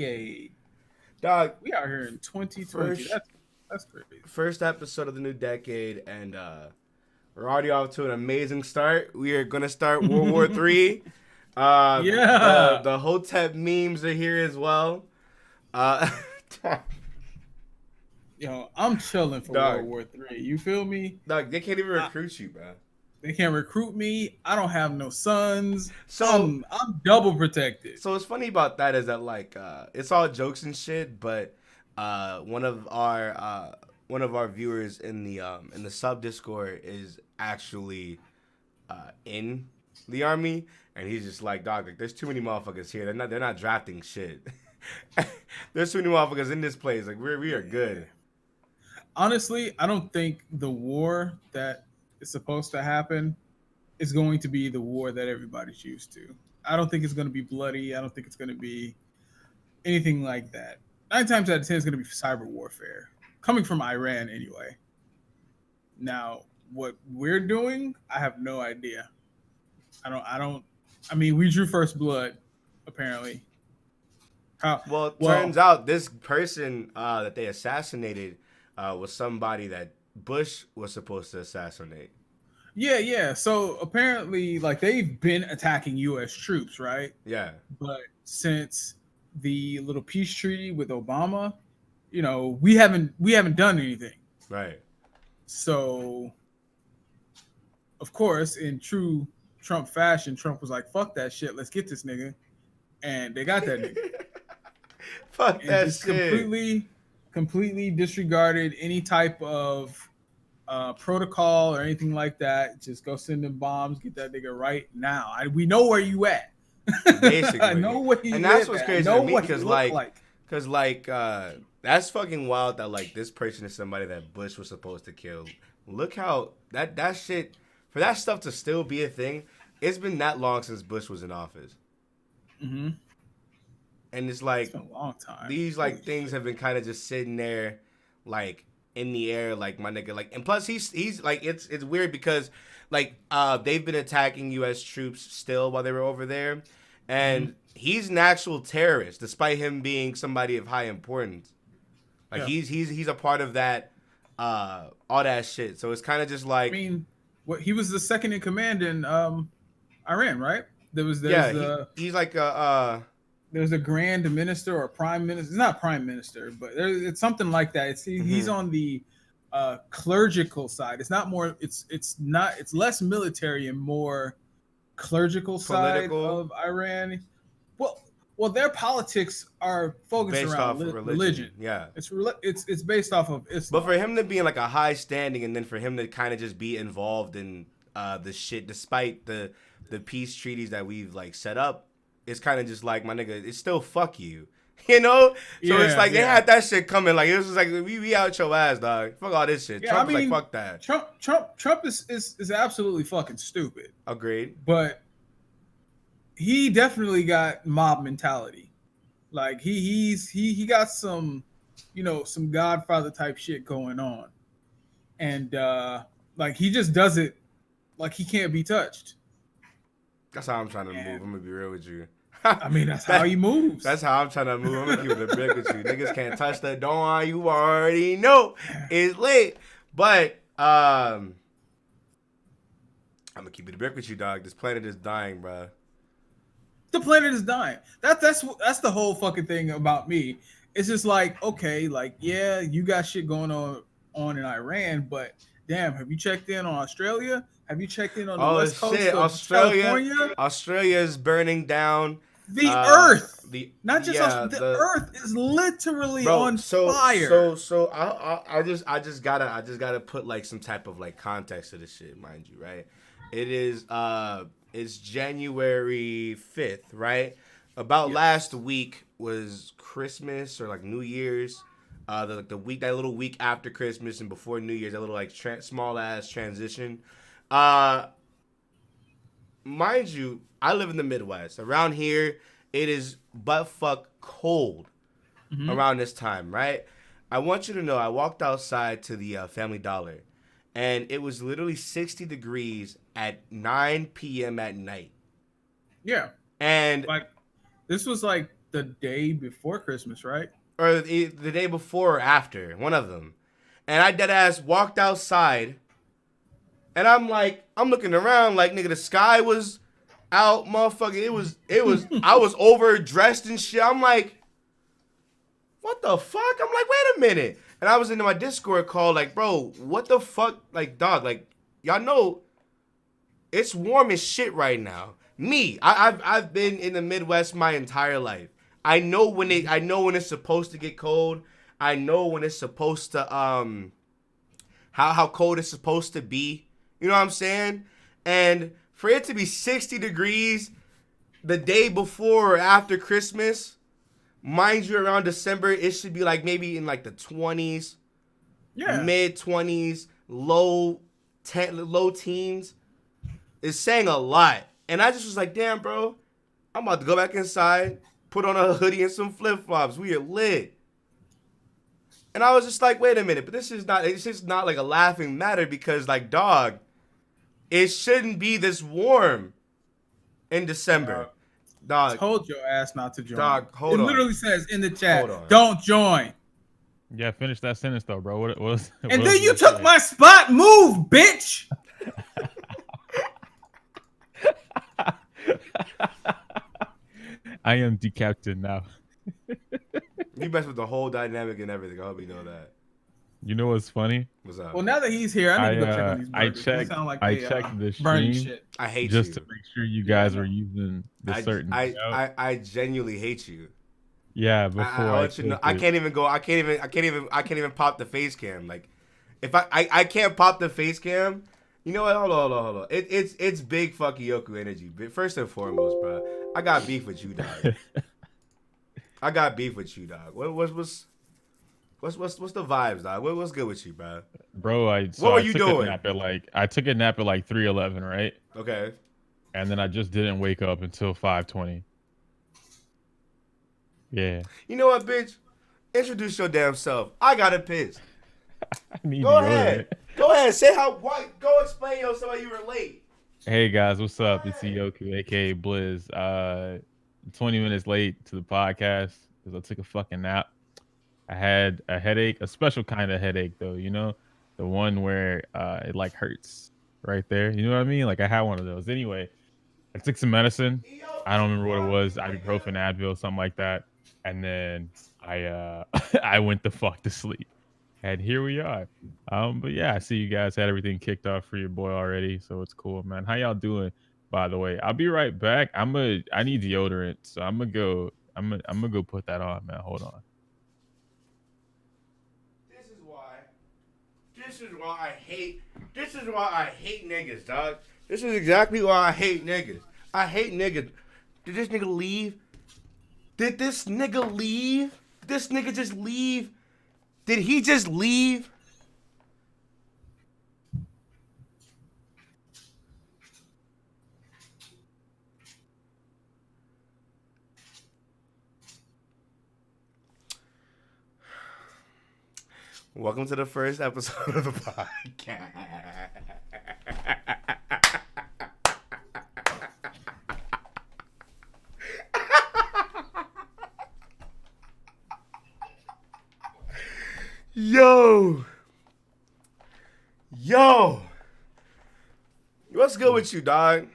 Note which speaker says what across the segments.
Speaker 1: decade.
Speaker 2: Dog,
Speaker 1: We are here in 2020.
Speaker 2: first
Speaker 1: That's crazy.
Speaker 2: first episode of the new decade, and we're already off to an amazing start. We are gonna start World War III. The
Speaker 1: Yeah.
Speaker 2: the Hotep memes are here as well. Uh,
Speaker 1: Yo, I'm chilling for World
Speaker 2: dog,
Speaker 1: War Three. You feel me?
Speaker 2: dog, they can't even
Speaker 1: I,
Speaker 2: recruit you, bro.
Speaker 1: they can't recruit me. I don't have no sons.
Speaker 2: So
Speaker 1: I'm double protected.
Speaker 2: So what's funny about that is that like it's all jokes and shit, but one of our viewers in the sub Discord is actually in the army, and he's just like, dog, like there's too many motherfuckers here. They're not drafting shit. There's too many motherfuckers in this place. Like we are good.
Speaker 1: Honestly, I don't think the war that is supposed to happen is going to be the war that everybody's used to. I don't think it's going to be bloody. I don't think it's going to be anything like that. 9 times out of 10 is going to be cyber warfare, coming from Iran anyway. Now, what we're doing, I have no idea. I don't. I mean, we drew first blood, apparently. How?
Speaker 2: Well, it turns
Speaker 1: Well,
Speaker 2: out this person that they assassinated was somebody that Bush was supposed to assassinate.
Speaker 1: yeah, yeah. So apparently, like they've been attacking U.S. troops, right?
Speaker 2: Yeah.
Speaker 1: But since the little peace treaty with Obama, we haven't done anything.
Speaker 2: Right.
Speaker 1: So, of course, in true Trump fashion, Trump was like, "Fuck that shit. Let's get this nigga," and they got that nigga,
Speaker 2: Fuck
Speaker 1: and
Speaker 2: that
Speaker 1: just
Speaker 2: shit.
Speaker 1: completely disregarded any type of protocol or anything like that. Just go send them bombs, get that nigga right now. We know where you at. I
Speaker 2: Basically.
Speaker 1: know where he
Speaker 2: And that's
Speaker 1: live
Speaker 2: what's
Speaker 1: at. I
Speaker 2: crazy
Speaker 1: know
Speaker 2: to me
Speaker 1: what he
Speaker 2: because
Speaker 1: look
Speaker 2: like
Speaker 1: like.
Speaker 2: because like that's fucking wild that like this person is somebody that Bush was supposed to kill. Look how that shit for that stuff to still be a thing. It's been that long since Bush was in office.
Speaker 1: Mm-hmm.
Speaker 2: And it's
Speaker 1: It's
Speaker 2: like
Speaker 1: been a long time.
Speaker 2: these
Speaker 1: Holy
Speaker 2: like things
Speaker 1: shit.
Speaker 2: have been kind of just sitting there like in the air like my nigga like, and plus he's like it's weird because like they've been attacking US troops still while they were over there,
Speaker 1: Mm-hmm.
Speaker 2: and he's an actual terrorist despite him being somebody of high importance. Like
Speaker 1: Yeah.
Speaker 2: he's a part of that all that shit, so it's kind of just
Speaker 1: I
Speaker 2: like
Speaker 1: mean, what he was the second in command in Iran, right? There was
Speaker 2: yeah,
Speaker 1: there's
Speaker 2: he's like
Speaker 1: there's a grand minister or prime minister. It's not prime minister, but it's something like that. He's
Speaker 2: mhm,
Speaker 1: on the clerical side. It's not more. It's not. It's less military and more clerical side
Speaker 2: political
Speaker 1: of Iran. Well, well, their politics are focused
Speaker 2: based
Speaker 1: around
Speaker 2: off of
Speaker 1: religion.
Speaker 2: religion, yeah.
Speaker 1: It's based off of
Speaker 2: But for
Speaker 1: Islam.
Speaker 2: him to be in like a high standing, and then for him to kind of just be involved in the shit, despite the peace treaties that we've like set up, it's kind of just like my nigga. It's still fuck you, you know. So it's
Speaker 1: Yeah,
Speaker 2: like they
Speaker 1: yeah.
Speaker 2: had that shit coming. Like it was just like we out your ass, dog. Fuck all this shit.
Speaker 1: Yeah, I
Speaker 2: Trump was like
Speaker 1: mean,
Speaker 2: fuck that.
Speaker 1: Trump is absolutely fucking stupid,
Speaker 2: Agreed.
Speaker 1: but he definitely got mob mentality. Like he got some, some Godfather type shit going on, and like he just does it like he can't be touched.
Speaker 2: That's how I'm trying to move.
Speaker 1: And
Speaker 2: I'm gonna be real with you.
Speaker 1: I mean, that's how
Speaker 2: that
Speaker 1: he moves.
Speaker 2: that's how I'm trying to move. I'm gonna keep it a brick with you. Niggas can't touch the door. You already know it's late. But I'm gonna keep it a brick with you, dog. This planet is dying, bro.
Speaker 1: The planet is dying. That's the whole fucking thing about me. It's just like, okay, like yeah, you got shit going on in Iran, but damn, have you checked in on Australia? Have you checked in on the
Speaker 2: Oh
Speaker 1: west coast
Speaker 2: shit,
Speaker 1: of
Speaker 2: Australia.
Speaker 1: California?
Speaker 2: Australia is burning down.
Speaker 1: The Earth,
Speaker 2: The
Speaker 1: not just
Speaker 2: yeah
Speaker 1: the
Speaker 2: the
Speaker 1: Earth is literally
Speaker 2: bro.
Speaker 1: on
Speaker 2: So
Speaker 1: fire.
Speaker 2: so so I just gotta put like some type of like context to this shit, mind you, right? It is it's January 5th, right? About last
Speaker 1: Yes.
Speaker 2: week was Christmas or like New Year's. The week, that little week after Christmas and before New Year's, that little like small ass transition. Uh, mind you, I live in the Midwest. Around here, it is butt fuck cold
Speaker 1: Mm-hmm.
Speaker 2: around this time, right? I want you to know I walked outside to the Family Dollar, and it was literally 60 degrees at 9 p.m. at night.
Speaker 1: Yeah.
Speaker 2: And
Speaker 1: Like this was like the day before Christmas, right?
Speaker 2: Or the day before or after, one of them. And I dead ass walked outside, and I'm like, I'm looking around like, nigga, the sky was out, motherfucker. I was overdressed and shit. I'm like, what the fuck? I'm like, wait a minute. And I was into my Discord call, like, bro, what the fuck? Like, dog, like, y'all know it's warm as shit right now. I've been in the Midwest my entire life. I know when it's supposed to get cold. I know when it's supposed to how cold it's supposed to be. You know what I'm saying? And for it to be 60 degrees the day before or after Christmas, mind you, around December, it should be like maybe in like the 20s, mid 20s, low teens. Is saying a lot. And I just was like, damn, bro, I'm about to go back inside, put on a hoodie and some flip-flops. We are lit. And I was just like, wait a minute, but it's just not like a laughing matter because, like, dog, it shouldn't be this warm in December. Dog.
Speaker 1: Told your ass not to join.
Speaker 2: Dog, hold on.
Speaker 1: It literally says in the chat, don't join.
Speaker 3: Yeah, finish that sentence though, bro. What was?
Speaker 1: And then you took my spot. Move, bitch.
Speaker 3: I am decapitated now.
Speaker 2: You messed with the whole dynamic and everything. I hope you know that.
Speaker 3: You know what's funny?
Speaker 2: What's up?
Speaker 1: Well, now that he's here, I need to go check on these burgers.
Speaker 3: I checked the stream.
Speaker 1: Shit.
Speaker 2: I hate
Speaker 3: just
Speaker 2: you.
Speaker 3: to make sure you guys were using the certain.
Speaker 2: I genuinely hate you.
Speaker 3: Yeah, before
Speaker 2: I let you know, I can't even pop the face cam. Like, if I can't pop the face cam. You know what? Hold on. It's big fuck Yoku energy. But first and foremost, bro, I got beef with you, dog. What's the vibes, dog? What's good with you, bro?
Speaker 3: Bro, what
Speaker 2: were you doing?
Speaker 3: I took a nap at like 3:11, right?
Speaker 2: Okay.
Speaker 3: And then I just didn't wake up until 5:20. Yeah.
Speaker 2: You know what, bitch? Introduce your damn self. I got it pissed.
Speaker 3: Go ahead.
Speaker 2: Go ahead. Say go explain yourself why you were late.
Speaker 3: Hey guys, what's up? It's Yoku, aka Blizz. 20 minutes late to the podcast because I took a fucking nap. I had a headache, a special kind of headache though, you know, the one where it like hurts right there. You know what I mean? Like I had one of those. Anyway, I took some medicine. I don't remember what it was, ibuprofen, Advil, something like that. And then I I went the fuck to sleep. And here we are. But yeah, I see you guys had everything kicked off for your boy already, so it's cool, man. How y'all doing? By the way, I'll be right back. I need deodorant, so I'm gonna go put that on, man. Hold on.
Speaker 2: This is why I hate niggas, dog. This is exactly why I hate niggas. I hate niggas. Did this nigga leave? Did this nigga leave? Did this nigga just leave? Did he just leave? Welcome to the first episode of the podcast. Yo. What's good with you, dog?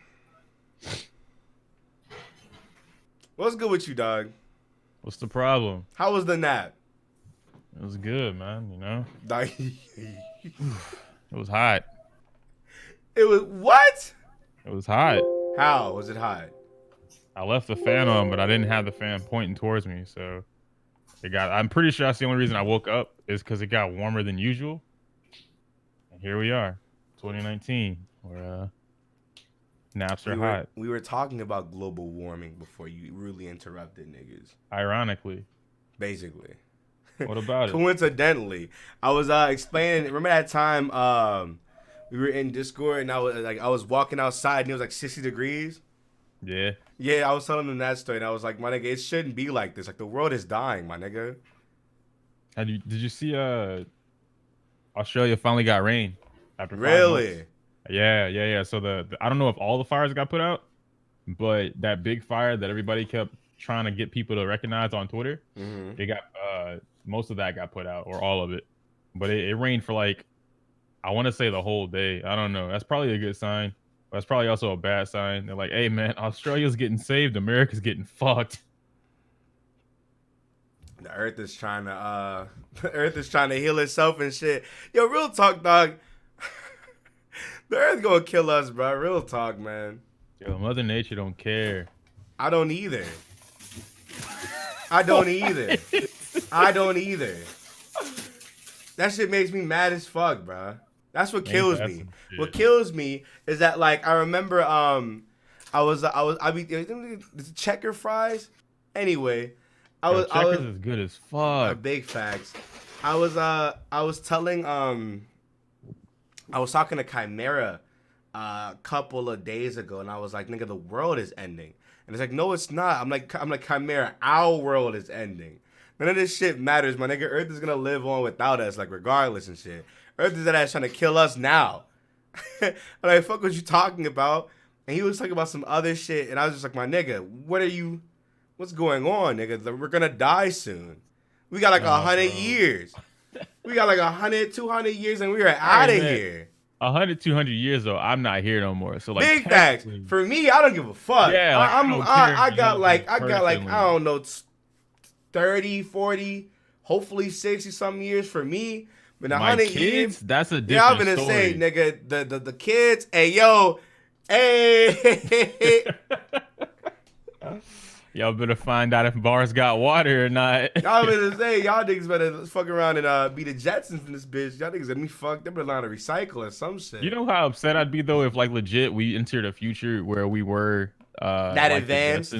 Speaker 2: What's good with you, dog?
Speaker 3: What's the problem?
Speaker 2: How was the nap?
Speaker 3: It was good, man, you know?
Speaker 2: It
Speaker 3: was hot.
Speaker 2: It was what?
Speaker 3: It was hot.
Speaker 2: How was it hot?
Speaker 3: I left the fan on, but I didn't have the fan pointing towards me, so I'm pretty sure that's the only reason I woke up is because it got warmer than usual. And here we are, 2019, where naps are hot.
Speaker 2: We were talking about global warming before you rudely interrupted, niggas.
Speaker 3: Ironically.
Speaker 2: Basically.
Speaker 3: What about it?
Speaker 2: Coincidentally, I was explaining. Remember that time we were in Discord and I was walking outside and it was like 60 degrees.
Speaker 3: Yeah.
Speaker 2: Yeah, I was telling them that story and I was like, my nigga, it shouldn't be like this. Like the world is dying, my nigga.
Speaker 3: Did you see Australia finally got rain after 5
Speaker 2: Really?
Speaker 3: months? Yeah. So the I don't know if all the fires got put out, but that big fire that everybody kept trying to get people to recognize on Twitter.
Speaker 2: Mm-hmm.
Speaker 3: It got most of that got put out, or all of it, but it rained for like, I want to say the whole day. I don't know. That's probably a good sign. But that's probably also a bad sign. They're like, hey man, Australia's getting saved, America's getting fucked.
Speaker 2: The Earth is trying to the Earth is trying to heal itself and shit. Yo, real talk, dog. The Earth gonna kill us, bro. Real talk, man.
Speaker 3: Yo, Mother Nature don't care.
Speaker 2: I don't either. I don't either. I don't either. That shit makes me mad as fuck, bro. That's what kills me. What kills me is that, like, I remember I be checker fries. Anyway,
Speaker 3: Checkers is good as fuck.
Speaker 2: Big facts. I was telling I was talking to Chimera a couple of days ago, and I was like, nigga, the world is ending. And it's like, no, it's not. I'm like Chimera, our world is ending. None of this shit matters, my nigga. Earth is gonna live on without us, like, regardless and shit. Earth is that ass trying to kill us now. I'm like, fuck what you talking about? And he was talking about some other shit, and I was just like, my nigga, what's going on, nigga? We're gonna die soon. We got like 100 years. We got like 100, 200 years, and we are out of here.
Speaker 3: 100, 200 years though, I'm not here no more. So like,
Speaker 2: big facts. For me, I don't give a fuck.
Speaker 3: Yeah, like,
Speaker 2: I got like I don't know, 30, 40, hopefully 60 some years for me. But 100 years,
Speaker 3: that's a different
Speaker 2: yeah, I'm gonna
Speaker 3: story.
Speaker 2: say, nigga, the kids, hey yo, hey.
Speaker 3: Y'all better find out if bars got water or not.
Speaker 2: Y'all better say, y'all niggas better fuck around and be the Jetsons in this bitch. Y'all niggas gonna be fucked. They better learn how to recycle or some shit.
Speaker 3: You know how upset I'd be though if like legit we entered a future where we were
Speaker 2: that
Speaker 3: like
Speaker 2: advanced.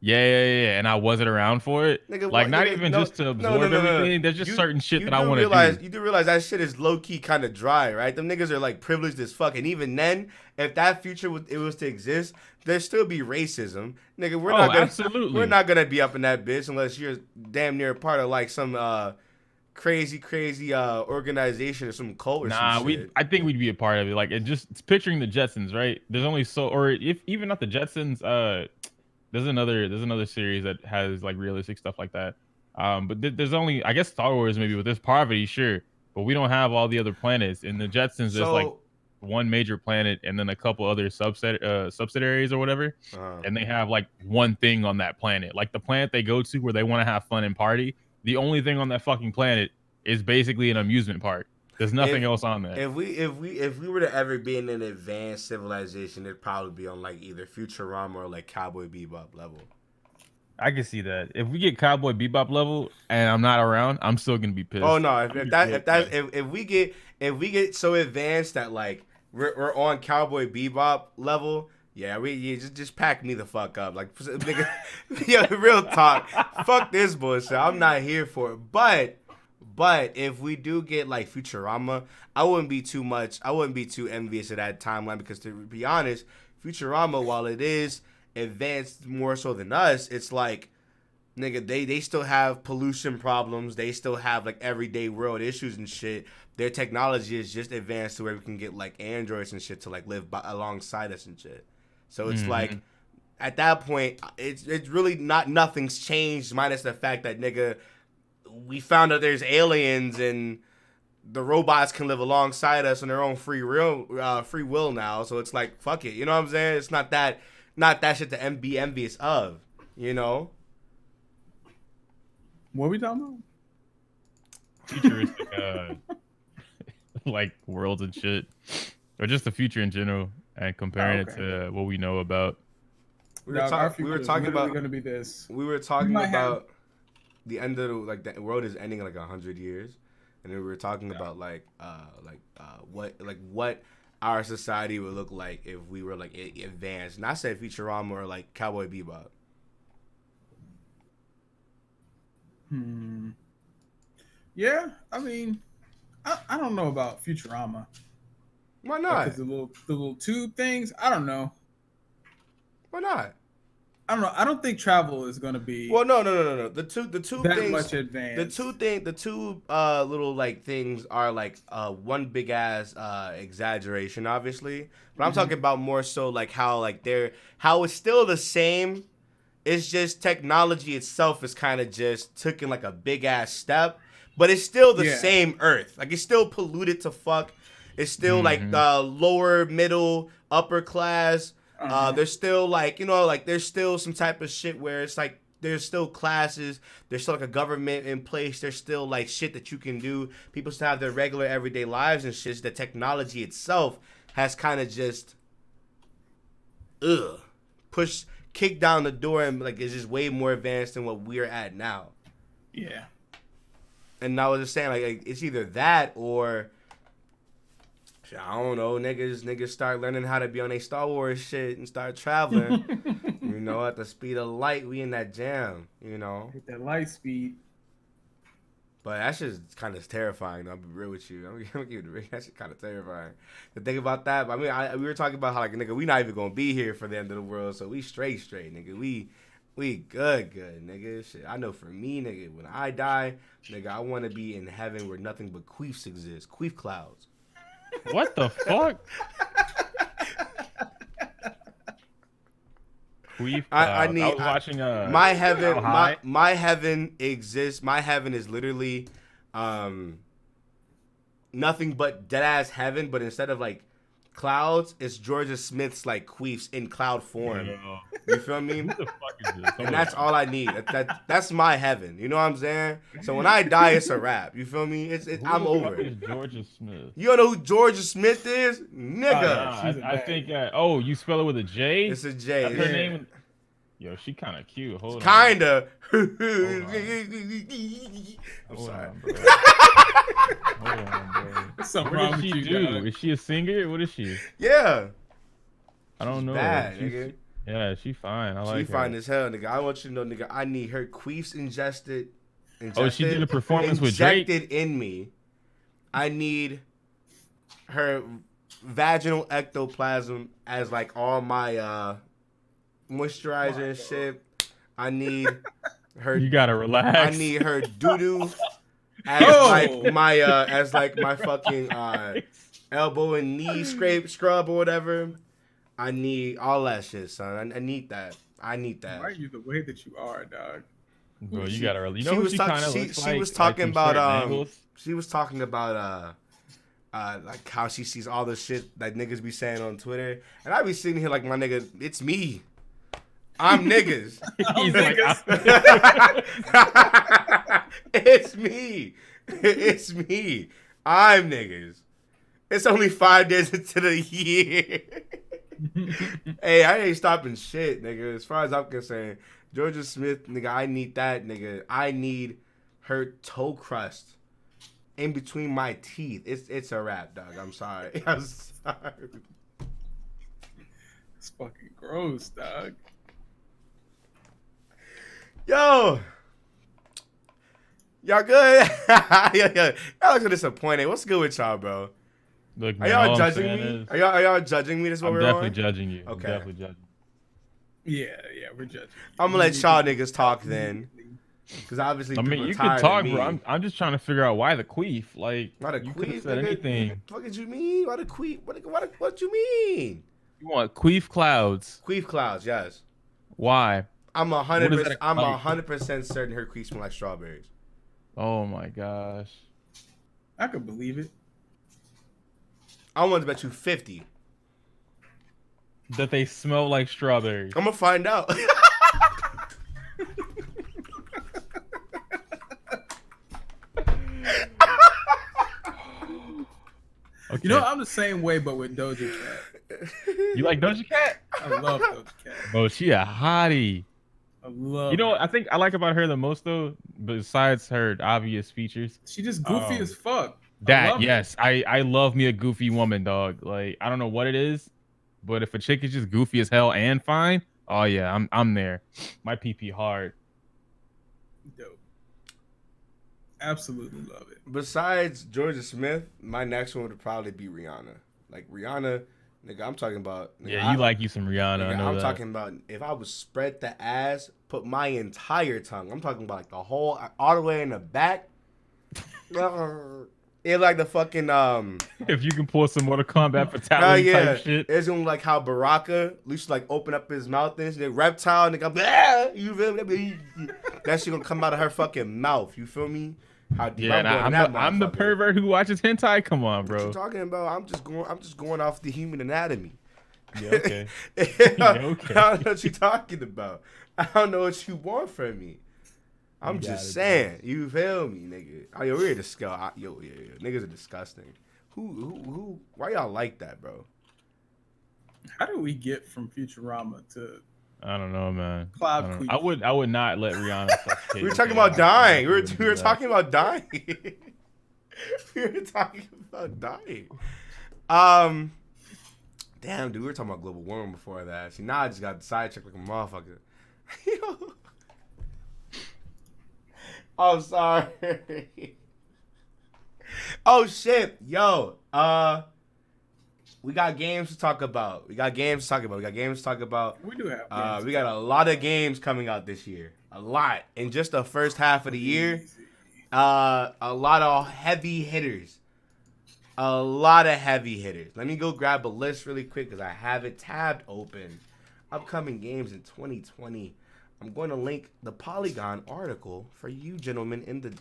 Speaker 3: Yeah, and I wasn't around for it.
Speaker 2: Nigga,
Speaker 3: like not even just to absorb everything. There's just certain shit that I want to do.
Speaker 2: You do realize that shit is low key kind of dry, right? Them niggas are like privileged as fuck, and even then, if that future was to exist, there'd still be racism, nigga. We're not gonna be up in that bitch unless you're damn near a part of like some crazy organization or some cult or some shit.
Speaker 3: I think we'd be a part of it. Like it's picturing the Jetsons, right? There's only or if even not the Jetsons, there's another series that has like realistic stuff like that. But there's only, I guess, Star Wars maybe with this poverty, sure, but we don't have all the other planets. In the Jetsons, there's like one major planet and then a couple other subsidiaries or whatever, and they have like one thing on that planet. Like the planet they go to where they want to have fun and party, the only thing on that fucking planet is basically an amusement park. There's nothing else on there.
Speaker 2: If we were to ever be in an advanced civilization, it'd probably be on like either Futurama or like Cowboy Bebop level.
Speaker 3: I can see that. If we get Cowboy Bebop level and I'm not around, I'm still gonna be pissed.
Speaker 2: Oh no! If we get so advanced that like we're on Cowboy Bebop level, yeah, just pack me the fuck up, like nigga. Yeah, real talk. Fuck this bullshit. I'm not here for it, But if we do get like Futurama, I wouldn't be too envious of that timeline, because to be honest, Futurama, while it is advanced more so than us, it's like, nigga, they still have pollution problems. They still have like everyday world issues and shit. Their technology is just advanced to where we can get like androids and shit to like live alongside us and shit. So it's like, at that point, it's really nothing's changed, minus the fact that, nigga, we found out there's aliens and the robots can live alongside us on their own free will now. So it's like, fuck it. You know what I'm saying? It's not that shit to be envious of, you know?
Speaker 1: What are we talking about?
Speaker 3: Futuristic, like worlds and shit, or just the future in general, and comparing it to what we know about.
Speaker 2: We were talking about
Speaker 1: going to be this.
Speaker 2: We were talking about the end of the world is ending in like 100 years, and then we were talking about what our society would look like if we were like advanced. And I said Futurama or like Cowboy Bebop.
Speaker 1: Yeah, I mean, I don't know about Futurama.
Speaker 2: Why not?
Speaker 1: Because the little tube things, I don't know.
Speaker 2: Why not?
Speaker 1: I don't know. I don't think travel is going to be.
Speaker 2: Well, no. The two
Speaker 1: that
Speaker 2: things,
Speaker 1: much advanced.
Speaker 2: The two little like things are like one big ass exaggeration, obviously. But I'm talking about more so like how it's still the same It's just technology itself is kind of just taking like a big ass step, but it's still the same Earth. Like it's still polluted to fuck. It's still like the lower, middle, upper class. There's still like, you know, like there's still some type of shit where it's like there's still classes. There's still like a government in place. There's still like shit that you can do. People still have their regular everyday lives and shit. The technology itself has kind of just kicked down the door and like it's just way more advanced than what we're at now.
Speaker 1: Yeah.
Speaker 2: And I was just saying like it's either that or I don't know, niggas start learning how to be on a Star Wars shit and start traveling. You know, at the speed of light, we in that jam, you know.
Speaker 1: Hit that light speed.
Speaker 2: But that shit's kind of terrifying. I'll be real with you. I'm gonna give it a ring. That shit kind of terrifying. To think about that, but I mean, we were talking about how like nigga, we not even gonna be here for the end of the world, so we straight, nigga. We good, nigga. Shit, I know for me, nigga, when I die, nigga, I want to be in heaven where nothing but queefs exist, queef clouds.
Speaker 3: What the fuck? Queef.
Speaker 2: I need.
Speaker 3: I was watching
Speaker 2: my heaven. My heaven exists. My heaven is literally, nothing but dead ass heaven. But instead of like clouds, it's Georgia Smith's like queefs in cloud form.
Speaker 3: Yeah.
Speaker 2: You feel me?
Speaker 3: Who the fuck is this?
Speaker 2: And that's all I need. That's my heaven. You know what I'm saying? So when I die, it's a wrap. You feel me? I'm over it.
Speaker 3: Georgia Smith.
Speaker 2: You don't know who Georgia Smith is, nigga?
Speaker 3: I think. Oh, you spell it with a J.
Speaker 2: It's a J.
Speaker 3: That's her name. Yo, she kind of cute. Hold on.
Speaker 2: Kinda. I'm
Speaker 3: Hold
Speaker 2: sorry.
Speaker 3: on, bro. Hold on, bro.
Speaker 1: What's up,
Speaker 3: What
Speaker 1: wrong
Speaker 3: does
Speaker 1: with
Speaker 3: she
Speaker 1: you,
Speaker 3: do?
Speaker 1: dog?
Speaker 3: Is she a singer? What is she?
Speaker 2: Yeah.
Speaker 3: I don't know.
Speaker 2: Bad,
Speaker 3: She's-
Speaker 2: nigga.
Speaker 3: Yeah, she fine. I like her.
Speaker 2: She fine as hell, nigga. I want you to know, nigga, I need her queefs ingested.
Speaker 3: Oh, she did a performance with Drake?
Speaker 2: Injected in me. I need her vaginal ectoplasm as like all my moisturizer and shit. I need her.
Speaker 3: You gotta relax.
Speaker 2: I need her doo-doo as like my fucking elbow and knee scrub or whatever. I need all that shit, son. I need that. I need that.
Speaker 1: Why are you the way that you are, dog?
Speaker 3: Bro, you gotta really. You know who she kind of looks like?
Speaker 2: She was talking about
Speaker 3: angles?
Speaker 2: She was talking about like how she sees all the shit that niggas be saying on Twitter, and I be sitting here like, my nigga, it's me. I'm niggas.
Speaker 3: He's like,
Speaker 2: It's me. It's me. I'm niggas. It's only 5 days into the year. Hey, I ain't stopping shit, nigga. As far as I'm concerned, Georgia Smith, nigga, I need that, nigga. I need her toe crust in between my teeth. It's a wrap, dog. I'm sorry. I'm sorry.
Speaker 1: It's fucking gross, dog.
Speaker 2: Yo, y'all good? Y'all looking disappointed. What's good with y'all, bro?
Speaker 3: Look,
Speaker 2: Are
Speaker 3: man,
Speaker 2: y'all
Speaker 3: all I'm
Speaker 2: judging
Speaker 3: saying
Speaker 2: me?
Speaker 3: is-
Speaker 2: Are y'all judging me? This is what
Speaker 3: I'm
Speaker 2: we're
Speaker 3: definitely
Speaker 2: on?
Speaker 3: judging you.
Speaker 2: Okay.
Speaker 3: I'm definitely judging.
Speaker 1: Yeah, we're judging.
Speaker 2: I'm gonna let y'all niggas talk then, because obviously
Speaker 3: I mean,
Speaker 2: people
Speaker 3: you
Speaker 2: tired
Speaker 3: can talk,
Speaker 2: of me.
Speaker 3: bro. I'm just trying to figure out why the queef. Like,
Speaker 2: Why the
Speaker 3: you could have
Speaker 2: queef?
Speaker 3: said
Speaker 2: Nigga?
Speaker 3: anything.
Speaker 2: What did you mean? Why the queef? What you mean?
Speaker 3: You want queef clouds?
Speaker 2: Queef clouds, yes.
Speaker 3: Why?
Speaker 2: I'm
Speaker 3: What is that
Speaker 2: 100% certain her queef smell like strawberries.
Speaker 3: Oh my gosh.
Speaker 1: I could believe it.
Speaker 2: I want to bet you 50.
Speaker 3: That they smell like strawberries.
Speaker 2: I'm gonna find out.
Speaker 3: Okay.
Speaker 1: You know, I'm the same way, but with Doja Cat.
Speaker 3: You like Doja Cat?
Speaker 1: I love Doja Cat.
Speaker 3: Bro, she a hottie.
Speaker 1: I love.
Speaker 3: You know what
Speaker 1: her.
Speaker 3: I think I like about her the most though, besides her obvious features?
Speaker 1: She just goofy as fuck. I
Speaker 3: That
Speaker 1: love her.
Speaker 3: yes, I love me a goofy woman, dog. Like I don't know what it is, but if a chick is just goofy as hell and fine, oh yeah, I'm there. My PP hard.
Speaker 1: Dope. Absolutely love it.
Speaker 2: Besides Georgia Smith, my next one would probably be Rihanna. Like Rihanna, nigga, I'm talking about. Nigga,
Speaker 3: Yeah, you like you some Rihanna.
Speaker 2: Nigga,
Speaker 3: I know
Speaker 2: I'm
Speaker 3: that.
Speaker 2: talking about if I would spread the ass, put my entire tongue. I'm talking about like the whole, all the way in the back. It like the fucking
Speaker 3: If you can pull some Mortal Kombat
Speaker 2: hell
Speaker 3: fatality
Speaker 2: yeah.
Speaker 3: type shit.
Speaker 2: It's gonna like how Baraka used to like open up his mouth and the reptile and go, "Blah!" You feel me? That shit gonna come out of her fucking mouth. You feel me? How deep
Speaker 3: Yeah,
Speaker 2: I'm going in
Speaker 3: nah,
Speaker 2: that
Speaker 3: I'm the
Speaker 2: motherfucker.
Speaker 3: pervert who watches hentai. Come on,
Speaker 2: What
Speaker 3: bro.
Speaker 2: you talking about? I'm just going off the human anatomy.
Speaker 3: Yeah, okay.
Speaker 2: I
Speaker 3: Okay.
Speaker 2: don't know what you talking about. I don't know what you want from me. I'm
Speaker 3: You got
Speaker 2: just
Speaker 3: it,
Speaker 2: saying. You feel me, nigga? Oh, yo, we're disgusting. Yo, niggas are disgusting. Who? Why y'all like that, bro?
Speaker 1: How do we get from Futurama to
Speaker 3: I don't know, man.
Speaker 1: Cloud
Speaker 3: I don't
Speaker 1: Queen?
Speaker 3: know. I would not let Rihanna suffocate.
Speaker 2: We were
Speaker 3: me,
Speaker 2: talking
Speaker 3: man.
Speaker 2: about dying.
Speaker 3: I
Speaker 2: We
Speaker 3: wouldn't do
Speaker 2: were
Speaker 3: that.
Speaker 2: talking about dying. We were talking about dying. Damn, dude, we were talking about global warming before that. See, now I just got sidetracked like a motherfucker. I'm sorry. Oh shit, yo. We got games to talk about. We do have.
Speaker 1: Games.
Speaker 2: We got a lot of games coming out this year. A lot in just the first half of the year. A lot of heavy hitters. Let me go grab a list really quick because I have it tabbed open. Upcoming games in 2020. I'm going to link the Polygon article for you gentlemen in the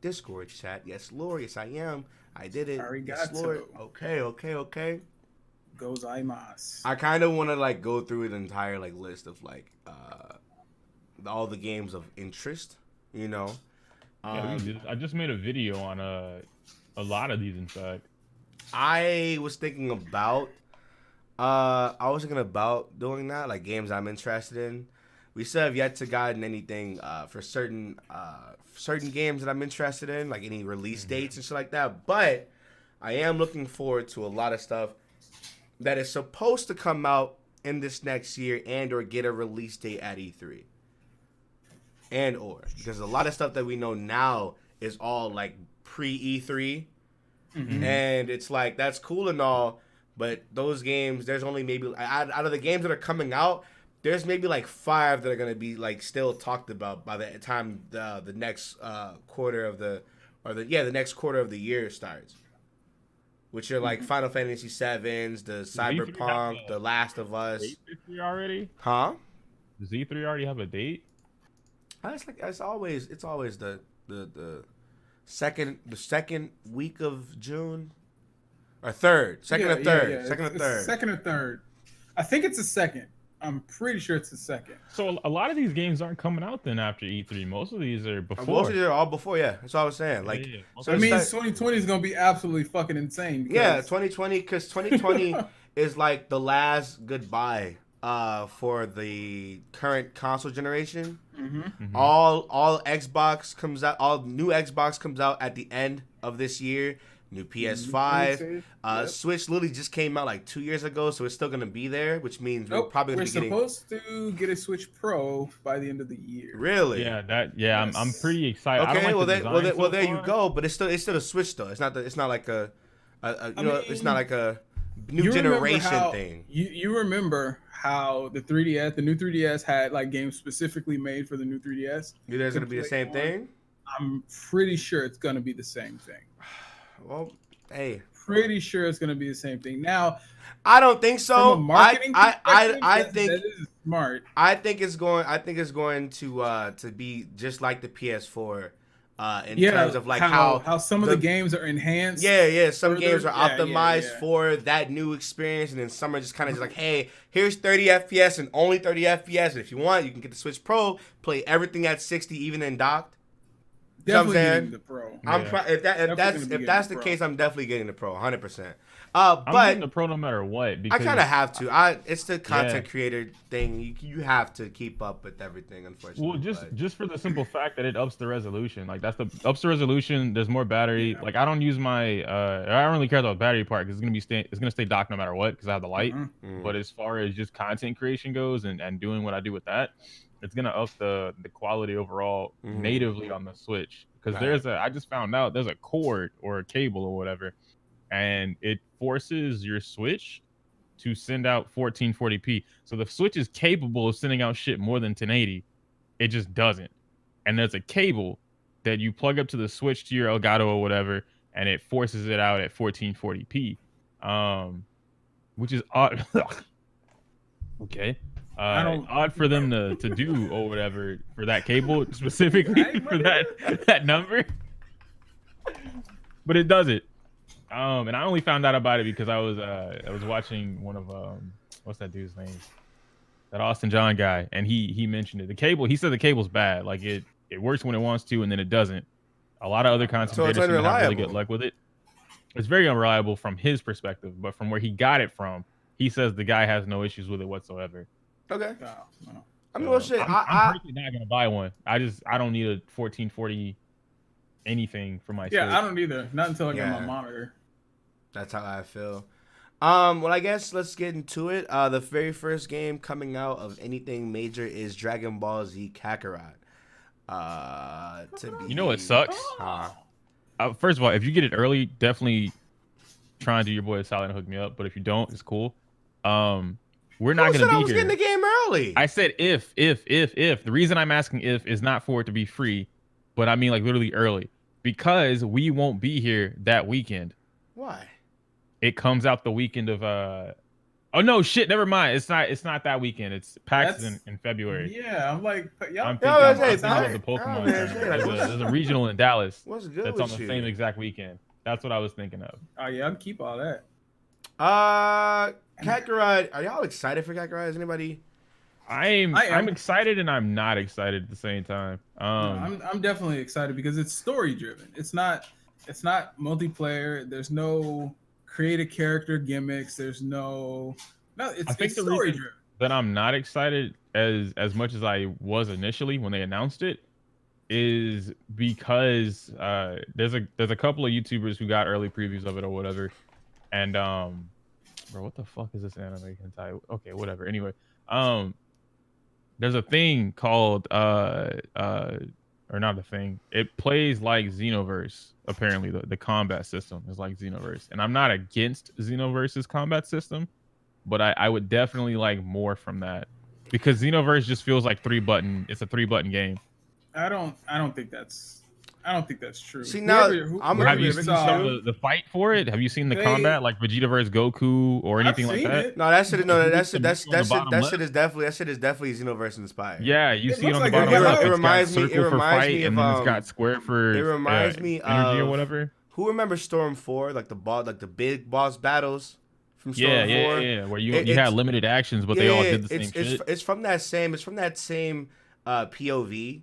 Speaker 2: Discord chat. Yes, Lord. Yes, I am. I did it. Yes, Lord. Okay.
Speaker 1: Gozaimasu.
Speaker 2: I kind of want to like go through an entire like list of like all the games of interest, you know.
Speaker 3: Yeah, I just made a video on a lot of these, in fact.
Speaker 2: I was thinking about doing that, like games I'm interested in. We still have yet to gotten anything for certain games that I'm interested in, like any release dates and shit like that. But I am looking forward to a lot of stuff that is supposed to come out in this next year and or get a release date at E3. And or because a lot of stuff that we know now is all like pre E3.
Speaker 1: Mm-hmm.
Speaker 2: And it's like that's cool and all, but those games, there's only maybe out of the games that are coming out, there's maybe like 5 that are gonna be like still talked about by the time the next quarter of the next quarter of the year starts, which are like Final Fantasy VII's, the Cyberpunk, The Last of Us.
Speaker 3: Z3 already?
Speaker 2: Huh?
Speaker 3: Does Z3 already have a date?
Speaker 2: It's always the second week of June or third, second or third.
Speaker 1: I think it's a second. I'm pretty sure it's the second.
Speaker 3: So a lot of these games aren't coming out then after E3. Most of these are before.
Speaker 2: Most of these are all before. Yeah, that's what I was saying. Like,
Speaker 3: yeah.
Speaker 2: So
Speaker 1: that means 2020 is gonna be absolutely fucking insane.
Speaker 2: Yeah, 2020 because 2020 is like the last goodbye for the current console generation.
Speaker 1: Mm-hmm.
Speaker 2: All Xbox comes out. All new Xbox comes out at the end of this year. New PS5. Switch literally just came out like 2 years ago, so it's still gonna be there, which means we're probably gonna be getting.
Speaker 1: We're supposed to get a Switch Pro by the end of the year.
Speaker 2: Really?
Speaker 3: Yeah,
Speaker 1: Yes.
Speaker 3: I'm pretty excited.
Speaker 2: Okay,
Speaker 3: I don't like
Speaker 2: well, there
Speaker 3: far.
Speaker 2: you go. But it's still a Switch though. It's not like it's not like a new generation thing.
Speaker 1: You remember how the new 3DS had like games specifically made for the new 3DS?
Speaker 2: You think it's gonna be the same thing?
Speaker 1: I'm pretty sure it's gonna be the same thing.
Speaker 2: Well, hey.
Speaker 1: Pretty sure it's gonna be the same thing. Now,
Speaker 2: I don't think so.
Speaker 1: From a marketing
Speaker 2: I think
Speaker 1: that is smart.
Speaker 2: I think it's going to be just like the PS4. In terms of like how
Speaker 1: some of the games are enhanced.
Speaker 2: Yeah. Some games are optimized for that new experience, and then some are just kind of like, hey, here's 30 FPS and only 30 FPS. And if you want, you can get the Switch Pro, play everything at 60, even in docked.
Speaker 1: Definitely getting the Pro.
Speaker 2: If that's the case, I'm definitely getting the Pro, 100%.
Speaker 3: I'm
Speaker 2: But
Speaker 3: getting the Pro no matter what.
Speaker 2: I kind of have to. It's the content creator thing. You have to keep up with everything, unfortunately.
Speaker 3: Well, just for the simple fact that it ups the resolution. Like ups the resolution. There's more battery. Yeah. Like I don't use my. I don't really care about the battery part because it's gonna stay docked no matter what because I have the light.
Speaker 2: Mm-hmm.
Speaker 3: But as far as just content creation goes and doing what I do with that, it's gonna up the quality overall natively on the Switch. Because I just found out there's a cord or a cable or whatever, and it forces your Switch to send out 1440p. So the Switch is capable of sending out shit more than 1080. It just doesn't. And there's a cable that you plug up to the Switch to your Elgato or whatever, and it forces it out at 1440p, which is odd. Okay.
Speaker 1: I don't.
Speaker 3: Odd for them to do or whatever for that cable specifically for that number, but it does it. And I only found out about it because I was watching one of what's that dude's name? That Austin John guy, and he mentioned it. The cable, he said the cable's bad. Like it works when it wants to, and then it doesn't. A lot of other content creators seem to have really good luck with it. It's very unreliable from his perspective, but from where he got it from, he says the guy has no issues with it whatsoever.
Speaker 2: Okay.
Speaker 1: No.
Speaker 2: I mean, well, shit.
Speaker 3: I'm personally not gonna buy one. I don't need a 1440 anything for my.
Speaker 1: Yeah, Switch. I don't either. Not until I get my monitor.
Speaker 2: That's how I feel. Well, I guess let's get into it. The very first game coming out of anything major is Dragon Ball Z Kakarot.
Speaker 3: You know what sucks? First of all, if you get it early, definitely try and do your boy a solid and hook me up. But if you don't, it's cool. We're not gonna be here. I was
Speaker 2: getting the game early.
Speaker 3: I said if. The reason I'm asking if is not for it to be free, but I mean like literally early, because we won't be here that weekend.
Speaker 2: Why?
Speaker 3: It comes out the weekend of oh no, shit, never mind. It's not that weekend. It's PAX in February.
Speaker 1: Yeah, I'm like,
Speaker 3: I'm thinking of the Pokemon. There's a regional in Dallas.
Speaker 2: What's good
Speaker 3: that's on the same exact weekend. That's what I was thinking of.
Speaker 1: Oh yeah, I'll keep all that.
Speaker 2: Kakarot, are y'all excited for Kakarot? Is anybody?
Speaker 3: I'm excited and I'm not excited at the same time.
Speaker 1: I'm definitely excited because it's story driven. It's not multiplayer. There's no create a character gimmicks. There's it's story driven.
Speaker 3: That I'm not excited as much as I was initially when they announced it is because there's a couple of YouTubers who got early previews of it or whatever, and bro, what the fuck is this anime hentai? Okay, whatever. Anyway, there's a thing called or not a thing. It plays like Xenoverse. Apparently, the combat system is like Xenoverse, and I'm not against Xenoverse's combat system, but I would definitely like more from that because Xenoverse just feels like it's a 3-button game.
Speaker 1: I don't think that's true.
Speaker 2: See, now
Speaker 3: have you seen the fight for it? Have you seen the combat like Vegeta versus Goku or anything like that?
Speaker 1: It.
Speaker 2: No, that shit is definitely Xenoverse inspired.
Speaker 3: Yeah, you see it on the bottom left. It reminds me of it's got square for energy or whatever.
Speaker 2: Who remembers Storm 4, like the big boss battles from Storm 4?
Speaker 3: Yeah, where you had limited actions, but they all did the same shit.
Speaker 2: It's from that same POV.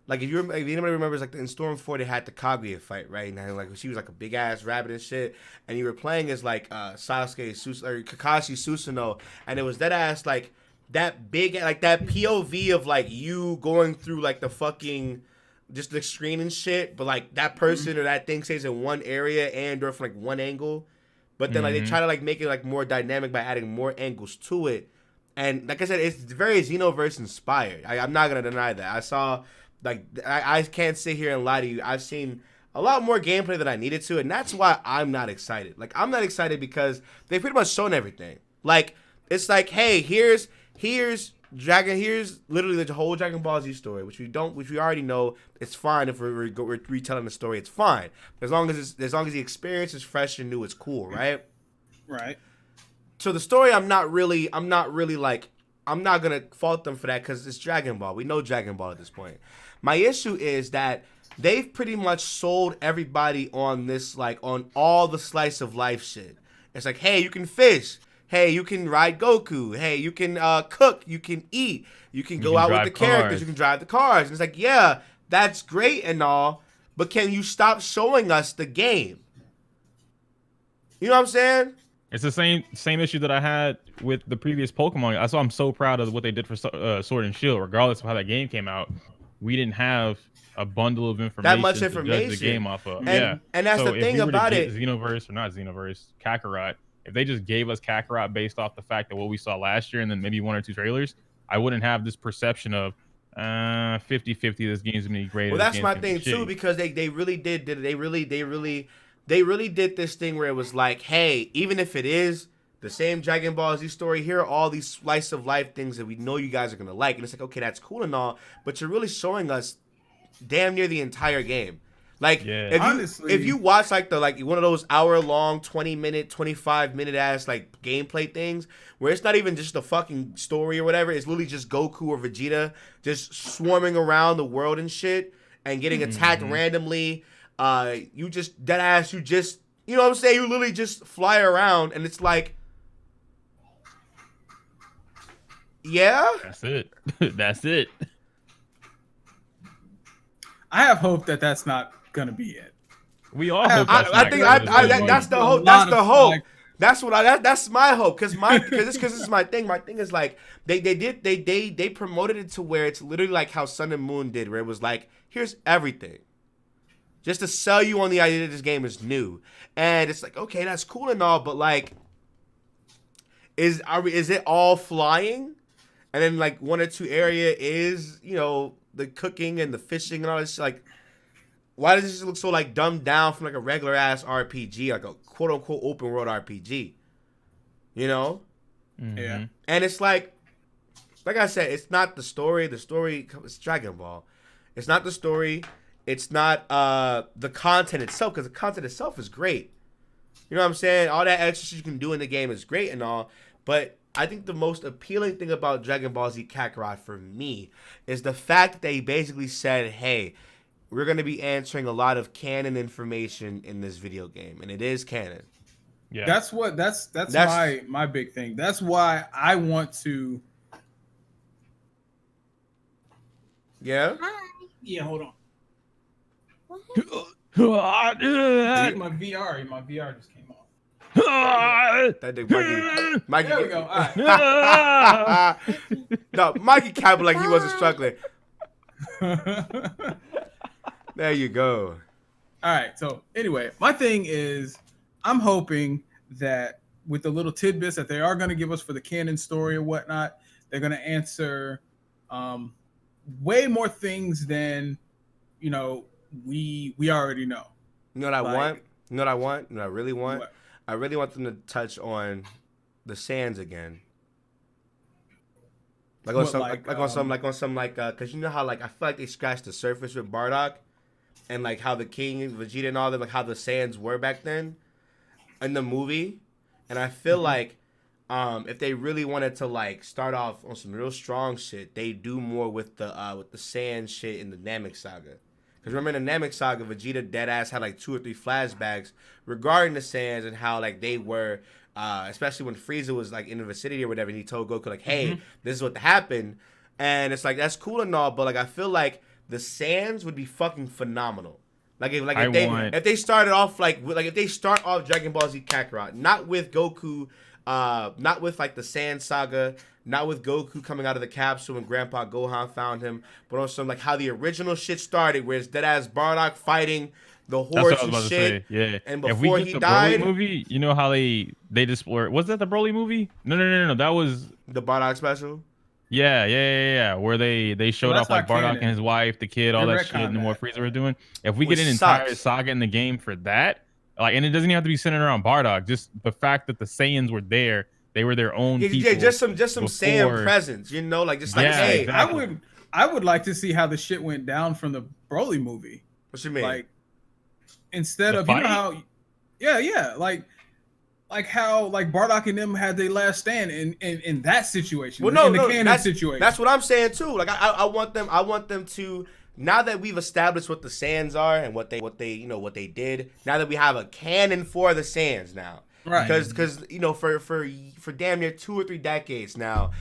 Speaker 2: Like if anybody remembers, like in Storm 4, they had the Kaguya fight, right? And like she was like a big ass rabbit and shit, and you were playing as like Kakashi Susanoo, and it was that ass like that big like that POV of like you going through like the fucking just the screen and shit, but like that person or that thing stays in one area and or from like one angle, but then like they try to like make it like more dynamic by adding more angles to it, and like I said, it's very Xenoverse inspired. I'm not gonna deny that. I saw. Like, I can't sit here and lie to you. I've seen a lot more gameplay than I needed to, and that's why I'm not excited. Like, I'm not excited because they've pretty much shown everything. Like, it's like, hey, here's literally the whole Dragon Ball Z story, which we already know. It's fine if we're retelling the story. It's fine as long as the experience is fresh and new. It's cool, right?
Speaker 1: Right.
Speaker 2: So the story, I'm not gonna fault them for that because it's Dragon Ball. We know Dragon Ball at this point. My issue is that they've pretty much sold everybody on this, like, on all the slice of life shit. It's like, hey, you can fish. Hey, you can ride Goku. Hey, you can cook. You can eat. You can go out with the characters. You can drive the cars. And it's like, yeah, that's great and all, but can you stop showing us the game? You know what I'm saying?
Speaker 3: It's the same issue that I had with the previous Pokemon. That's why I'm so proud of what they did for Sword and Shield. Regardless of how that game came out, we didn't have a bundle of information
Speaker 2: that much information
Speaker 3: to judge the game off of.
Speaker 2: And that's the thing about it.
Speaker 3: Xenoverse or not Xenoverse, Kakarot. If they just gave us Kakarot based off the fact that what we saw last year and then maybe 1 or 2 trailers, I wouldn't have this perception of 50-50. This game's gonna be great.
Speaker 2: Well, that's my thing too, because they really did this thing where it was like, hey, even if it is the same Dragon Ball Z story, here are all these slice of life things that we know you guys are gonna like, and it's like, okay, that's cool and all, but you're really showing us damn near the entire game. Like
Speaker 3: Yeah.
Speaker 2: if you watch like one of those hour-long, 20-minute, 25-minute ass like gameplay things where it's not even just a fucking story or whatever, it's literally just Goku or Vegeta just swarming around the world and shit and getting attacked randomly. You just dead ass, you just, you know what I'm saying? You literally just fly around and it's like, yeah,
Speaker 3: That's it. That's it.
Speaker 1: I have hope that that's not gonna be it.
Speaker 3: We all hope that's
Speaker 2: I
Speaker 3: not
Speaker 2: think
Speaker 3: good.
Speaker 2: that's the hope. That's the hope. That's what that's my hope. Cause this is my thing. My thing is like they promoted it to where it's literally like how Sun and Moon did, where it was like, here's everything, just to sell you on the idea that this game is new. And it's like, okay, that's cool and all, but like, is it all flying? And then like 1 or 2 area is, you know, the cooking and the fishing and all this. Like, why does this look so like dumbed down from like a regular ass RPG, like a quote unquote open world RPG? You know?
Speaker 1: Yeah.
Speaker 2: And it's like I said, it's not the story. The story is Dragon Ball. It's not the story. It's not the content itself, because the content itself is great. You know what I'm saying? All that extra shit you can do in the game is great and all, but I think the most appealing thing about Dragon Ball Z Kakarot for me is the fact that they basically said, hey, we're going to be answering a lot of canon information in this video game, and it is canon.
Speaker 1: Yeah. That's my big thing. That's why I want to.
Speaker 2: Yeah?
Speaker 1: Yeah, hold on.
Speaker 3: My
Speaker 1: My VR just came off.
Speaker 2: That dick Mikey.
Speaker 1: There we go. All right.
Speaker 2: No, Mikey cabbled like he wasn't struggling. There you go.
Speaker 1: All right. So anyway, my thing is, I'm hoping that with the little tidbits that they are going to give us for the canon story or whatnot, they're going to answer way more things than, you know, we already know.
Speaker 2: You know what I want? You know what I want? You know what I really want?
Speaker 1: What?
Speaker 2: I really want them to touch on the sands again. Because you know how like I feel like they scratched the surface with Bardock, and like how the King, Vegeta, and all them, like how the sands were back then in the movie, and I feel like if they really wanted to like start off on some real strong shit, they do more with the sand shit in the Namek saga. Because remember in the Namek saga, Vegeta deadass had like 2 or 3 flashbacks regarding the sands and how like they were, especially when Frieza was like in the vicinity or whatever, and he told Goku like, hey, this is what happened. And it's like, that's cool and all, but like I feel like the sands would be fucking phenomenal. Like if they started off like if they start off Dragon Ball Z Kakarot, not with Goku, not with like the Sand Saga, not with Goku coming out of the capsule when Grandpa Gohan found him, but also like how the original shit started, where it's deadass Bardock fighting the horse and shit.
Speaker 3: Yeah.
Speaker 2: And before he died,
Speaker 3: Broly movie, you know how they just was that the Broly movie? No. That was
Speaker 2: the Bardock special.
Speaker 3: Yeah. Where they showed off like Bardock and his wife, the kid, all that shit, and what Frieza was doing. If we get an entire saga in the game for that, like, and it doesn't even have to be centered around Bardock, just the fact that the Saiyans were there, they were their own people.
Speaker 2: Yeah, just some Saiyan presence, you know, like just like hey,
Speaker 3: exactly.
Speaker 1: I would like to see how the shit went down from the Broly movie.
Speaker 2: What you mean?
Speaker 1: Like instead of
Speaker 3: fight?
Speaker 1: You know how, yeah, like how like Bardock and them had their last stand in that situation.
Speaker 2: Well,
Speaker 1: in the canon situation.
Speaker 2: That's what I'm saying too. Like I want them to, now that we've established what the sands are and what they did. Now that we have a canon for the sands now,
Speaker 1: right?
Speaker 2: Because you know for damn near 2 or 3 decades now,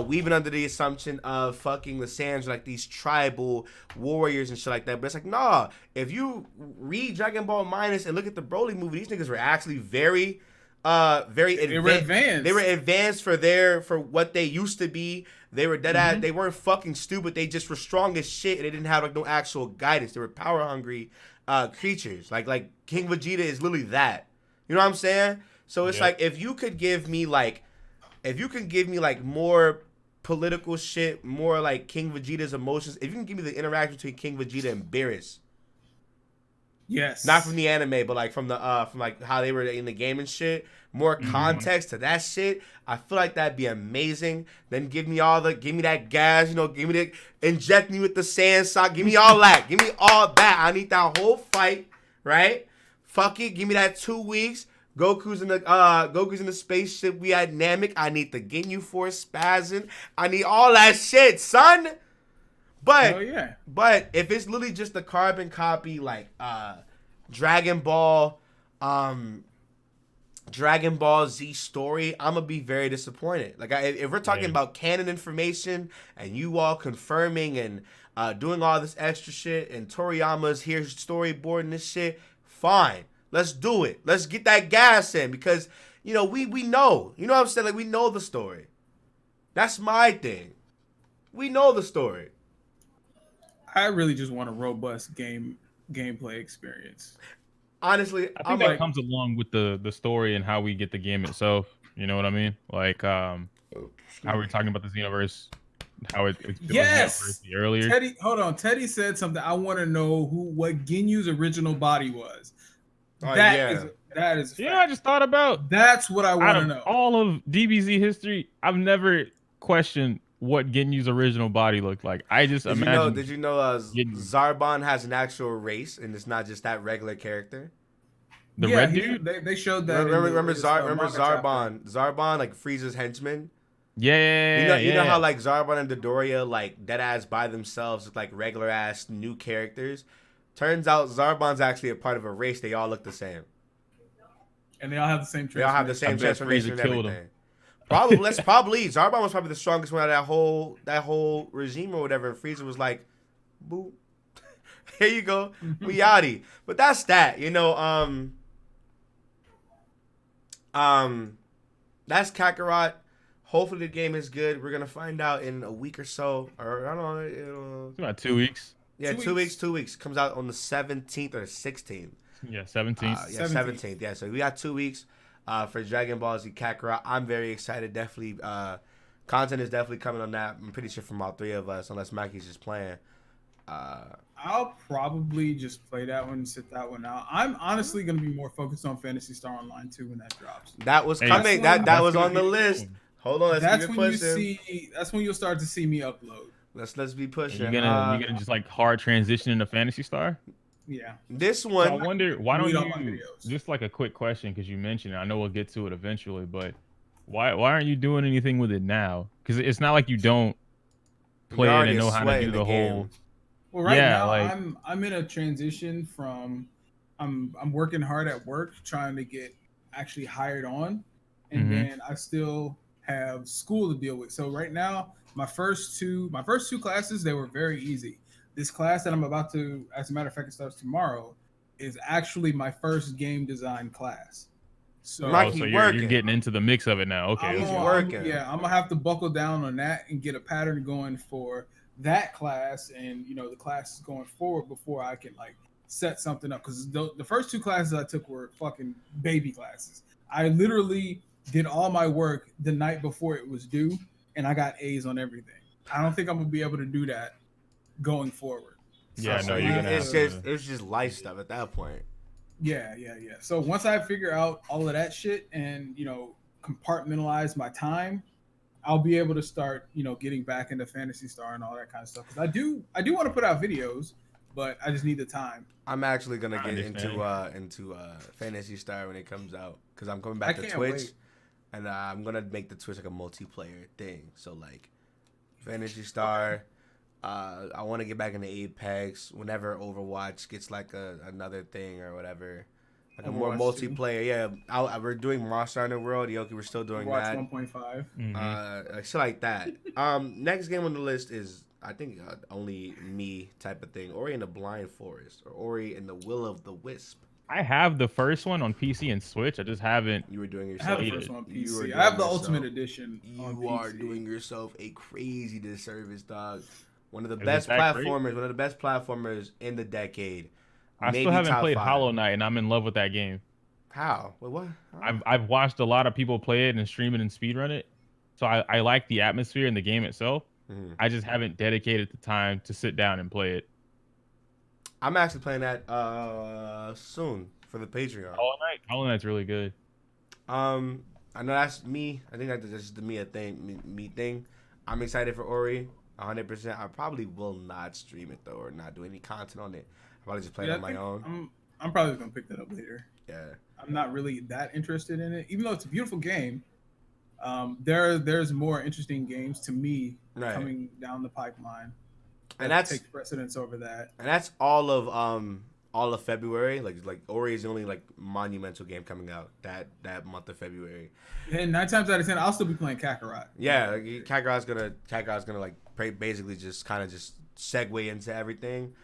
Speaker 2: we've been under the assumption of fucking the sands like these tribal warriors and shit like that. But it's like, nah. If you read Dragon Ball Minus and look at the Broly movie, these niggas were actually very advanced. They were advanced for what they used to be. They were dead ass. They weren't fucking stupid. They just were strong as shit, and they didn't have like no actual guidance. They were power hungry creatures. Like King Vegeta is literally that. You know what I'm saying? So it's like if you could give me like more political shit, more like King Vegeta's emotions. If you can give me the interaction between King Vegeta and Beerus,
Speaker 1: Yes.
Speaker 2: Not from the anime, but like from like how they were in the game and shit. More context to that shit. I feel like that'd be amazing. Then give me that gas, give me inject me with the sand sock. Give me all that. Give me all that. I need that whole fight, right? Fuck it. Give me that 2 weeks. Goku's in the spaceship. We had Namek. I need the Ginyu Force spazzing. I need all that shit, son. But but if it's literally just a carbon copy like Dragon Ball Z story, I'm gonna be very disappointed. Like if we're talking about canon information and you all confirming and doing all this extra shit and Toriyama's here storyboarding this shit, fine. Let's do it. Let's get that gas in because we know. You know what I'm saying? Like we know the story. That's my thing. We know the story.
Speaker 1: I really just want a robust gameplay experience.
Speaker 2: Honestly,
Speaker 3: I think that comes along with the story and how we get the game itself. You know what I mean? Like how we're talking about this universe, how it
Speaker 1: yes
Speaker 3: earlier.
Speaker 1: Teddy said something. I want to know what Ginyu's original body was. That is
Speaker 3: I just thought about.
Speaker 1: That's what I want to know.
Speaker 3: All of DBZ history, I've never questioned what Ginyu's original body looked like. I just imagine.
Speaker 2: Did you know Zarbon has an actual race and it's not just that regular character?
Speaker 3: The red dude.
Speaker 1: They showed that.
Speaker 2: Remember Zarbon? Zarbon, like Frieza's henchman.
Speaker 3: Yeah.
Speaker 2: You know how like Zarbon and Dodoria like dead ass by themselves with like regular ass new characters. Turns out Zarbon's actually a part of a race. They all look the same.
Speaker 1: And they all have the same transformation.
Speaker 2: They all have the same transformation and everything. Probably Zarbon was probably the strongest one out of that whole regime or whatever. And Frieza was like, "Boo, here you go, we outie." But that's that. That's Kakarot. Hopefully the game is good. We're gonna find out in a week or so, or I don't know.
Speaker 3: It's about 2 weeks.
Speaker 2: Yeah, 2 weeks. 2 weeks. Comes out on the 17th or 16th.
Speaker 3: Yeah, 17th.
Speaker 2: 17th. Yeah, so we got 2 weeks for Dragon Ball Z Kakarot. I'm very excited. Definitely, content is definitely coming on that. I'm pretty sure from all three of us, unless Mikey's just playing.
Speaker 1: I'll probably just play that one and sit that one out. I'm honestly going to be more focused on Phantasy Star Online 2 when that drops.
Speaker 2: That was coming. That was on the list. Hold on, let's keep it pushing.
Speaker 1: That's when you'll start to see me upload.
Speaker 2: Let's be pushing.
Speaker 3: You're gonna just like hard transition into Phantasy Star?
Speaker 1: Yeah.
Speaker 2: This one.
Speaker 3: So I wonder why don't you just like a quick question because you mentioned it. I know we'll get to it eventually, but why aren't you doing anything with it now? Because it's not like you don't play it and know how to do the whole.
Speaker 1: Well, right now I'm in a transition from I'm working hard at work trying to get actually hired on, and then I still have school to deal with. So right now, my first two classes, they were very easy. This class that I'm about to, as a matter of fact, it starts tomorrow, is actually my first game design class. So,
Speaker 3: you're getting into the mix of it now. Okay,
Speaker 1: I'm gonna have to buckle down on that and get a pattern going for that class, and the classes going forward before I can like set something up. Because the first two classes I took were fucking baby classes. I literally did all my work the night before it was due, and I got A's on everything. I don't think I'm gonna be able to do that going forward.
Speaker 3: Yeah, no, you're gonna.
Speaker 2: It's just life stuff at that point.
Speaker 1: Yeah. So once I figure out all of that shit and compartmentalize my time, I'll be able to start getting back into Phantasy Star and all that kind of stuff. Because I do want to put out videos, but I just need the time.
Speaker 2: I'm actually gonna get into Phantasy Star when it comes out because I'm coming back to Twitch. Wait. And I'm going to make the Twitch like a multiplayer thing. So, like, Phantasy Star. I want to get back into Apex whenever Overwatch gets, like, another thing or whatever. Like, a more multiplayer. 2. Yeah, we're doing Monster Hunter World. Yoki, we're still doing that.
Speaker 1: 1.5.
Speaker 2: Like, shit like that. Next game on the list is, I think, only me type of thing. Ori and the Blind Forest. Or Ori and the Will of the Wisp.
Speaker 3: I have the first one on PC and Switch. I just haven't.
Speaker 2: You were doing yourself.
Speaker 1: I have the first one on PC. I have the Ultimate Edition.
Speaker 2: You are doing yourself a crazy disservice, dog. One of the best platformers. One of the best platformers in the decade.
Speaker 3: I still haven't played Hollow Knight, and I'm in love with that game.
Speaker 2: How? Wait, what?
Speaker 3: I've watched a lot of people play it and stream it and speedrun it, so I like the atmosphere and the game itself. I just haven't dedicated the time to sit down and play it.
Speaker 2: I'm actually playing that soon for the Patreon.
Speaker 3: Hollow Knight's really good.
Speaker 2: I know that's me. I think that's just the me thing. I'm excited for Ori, 100%. I probably will not stream it though, or not do any content on it. I'll probably just play it on my own.
Speaker 1: I'm probably gonna pick that up later.
Speaker 2: Yeah.
Speaker 1: I'm not really that interested in it, even though it's a beautiful game. There's more interesting games to me coming down the pipeline,
Speaker 2: and that
Speaker 1: takes precedence over that.
Speaker 2: And that's all of February. Like Ori is the only like monumental game coming out that month of February.
Speaker 1: And 9 times out of 10, I'll still be playing Kakarot.
Speaker 2: Yeah, like, Kakarot's gonna like basically just kind of just segue into everything.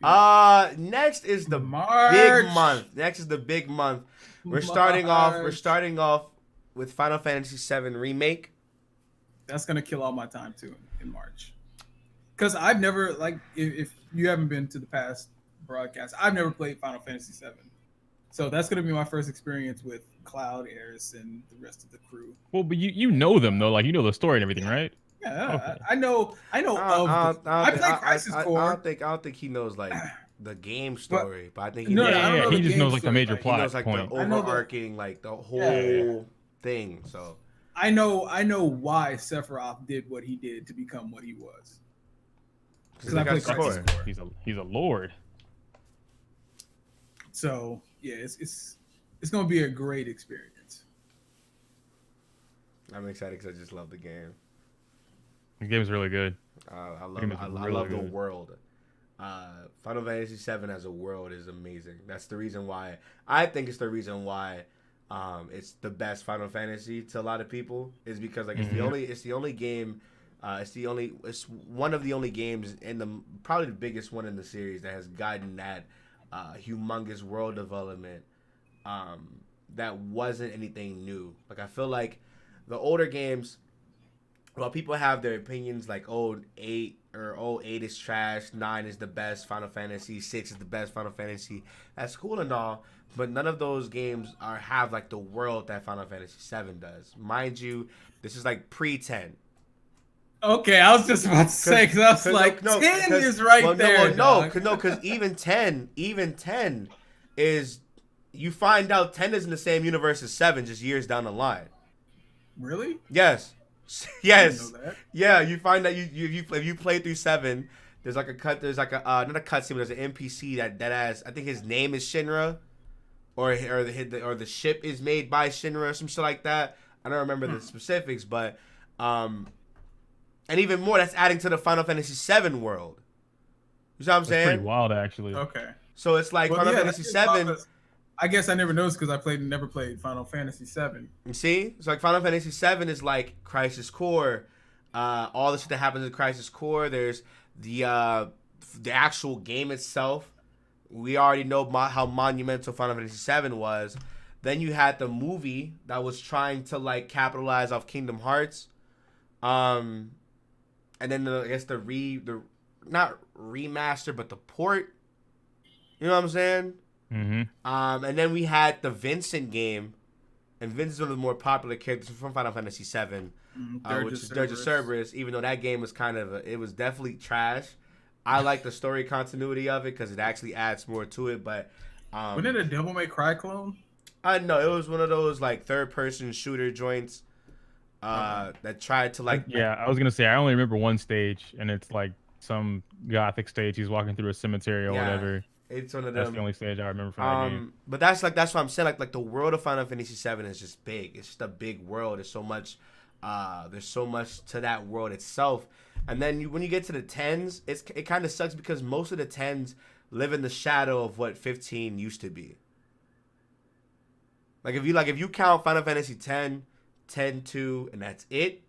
Speaker 2: Next is the big month. Next is the big month. We're starting off with Final Fantasy VII Remake.
Speaker 1: That's gonna kill all my time too in March. Because I've never, like, if you haven't been to the past broadcast, I've never played Final Fantasy VII. So that's gonna be my first experience with Cloud, Aeris, and the rest of the crew.
Speaker 3: Well, but you know them though, like you know the story and everything, right?
Speaker 1: Yeah, okay. I know. I played Crisis Core.
Speaker 2: I don't think he knows like the game story, but I think he
Speaker 3: he just knows like the major plot.
Speaker 2: He knows like
Speaker 3: point.
Speaker 2: the overarching, like the whole thing. So
Speaker 1: I know why Sephiroth did what he did to become what he was. Because I played Crisis Core.
Speaker 3: He's a lord.
Speaker 1: So yeah, it's gonna be a great experience.
Speaker 2: I'm excited because I just love the game.
Speaker 3: The game's really good.
Speaker 2: I love the world. Final Fantasy VII as a world is amazing. That's the reason why it's the best Final Fantasy to a lot of people, is because like it's the only game, it's one of the only games probably the biggest one in the series that has gotten that humongous world development that wasn't anything new. Like I feel like the older games, while people have their opinions like 8 is trash, 9 is the best Final Fantasy, 6 is the best Final Fantasy, that's cool and all, but none of those games have like the world that Final Fantasy 7 does. Mind you, this is like pre-10.
Speaker 1: Okay, I was just about to say, because I was like, 10 is right there.
Speaker 2: Because even 10 is, you find out 10 is in the same universe as 7 just years down the line.
Speaker 1: Really?
Speaker 2: Yes. Yes. Yeah, you find that if you play through 7, there's like not a cutscene, but there's an NPC that has, I think his name is Shinra, or the ship is made by Shinra or some shit like that. I don't remember the specifics, but and even more, that's adding to the Final Fantasy VII world. You know what I'm saying?
Speaker 3: Pretty wild, actually.
Speaker 1: Okay.
Speaker 2: So it's like Final Fantasy VII.
Speaker 1: I guess I never noticed because I never played Final Fantasy VII.
Speaker 2: You see? It's like Final Fantasy VII is like Crisis Core. All the shit that happens in Crisis Core. There's the actual game itself. We already know how monumental Final Fantasy VII was. Then you had the movie that was trying to like capitalize off Kingdom Hearts. And then I guess the not remaster, but the port. You know what I'm saying?
Speaker 3: Mm-hmm.
Speaker 2: And then we had the Vincent game, and Vincent's one of the more popular characters from Final Fantasy VII, which is Dirge of Cerberus. Even though that game was it was definitely trash. I like the story continuity of it because it actually adds more to it. But
Speaker 1: wasn't it a Devil May Cry clone?
Speaker 2: No, it was one of those like third-person shooter joints that tried to like.
Speaker 3: Yeah, I was gonna say I only remember one stage, and it's like some gothic stage. He's walking through a cemetery or whatever.
Speaker 2: It's one of them.
Speaker 3: That's the only stage I remember from that game.
Speaker 2: But that's what I'm saying. Like the world of Final Fantasy VII is just big. It's just a big world. There's so much to that world itself. And then when you get to the 10s, it kind of sucks because most of the 10s live in the shadow of what 15 used to be. Like if you count Final Fantasy 10, 10-2, and that's it,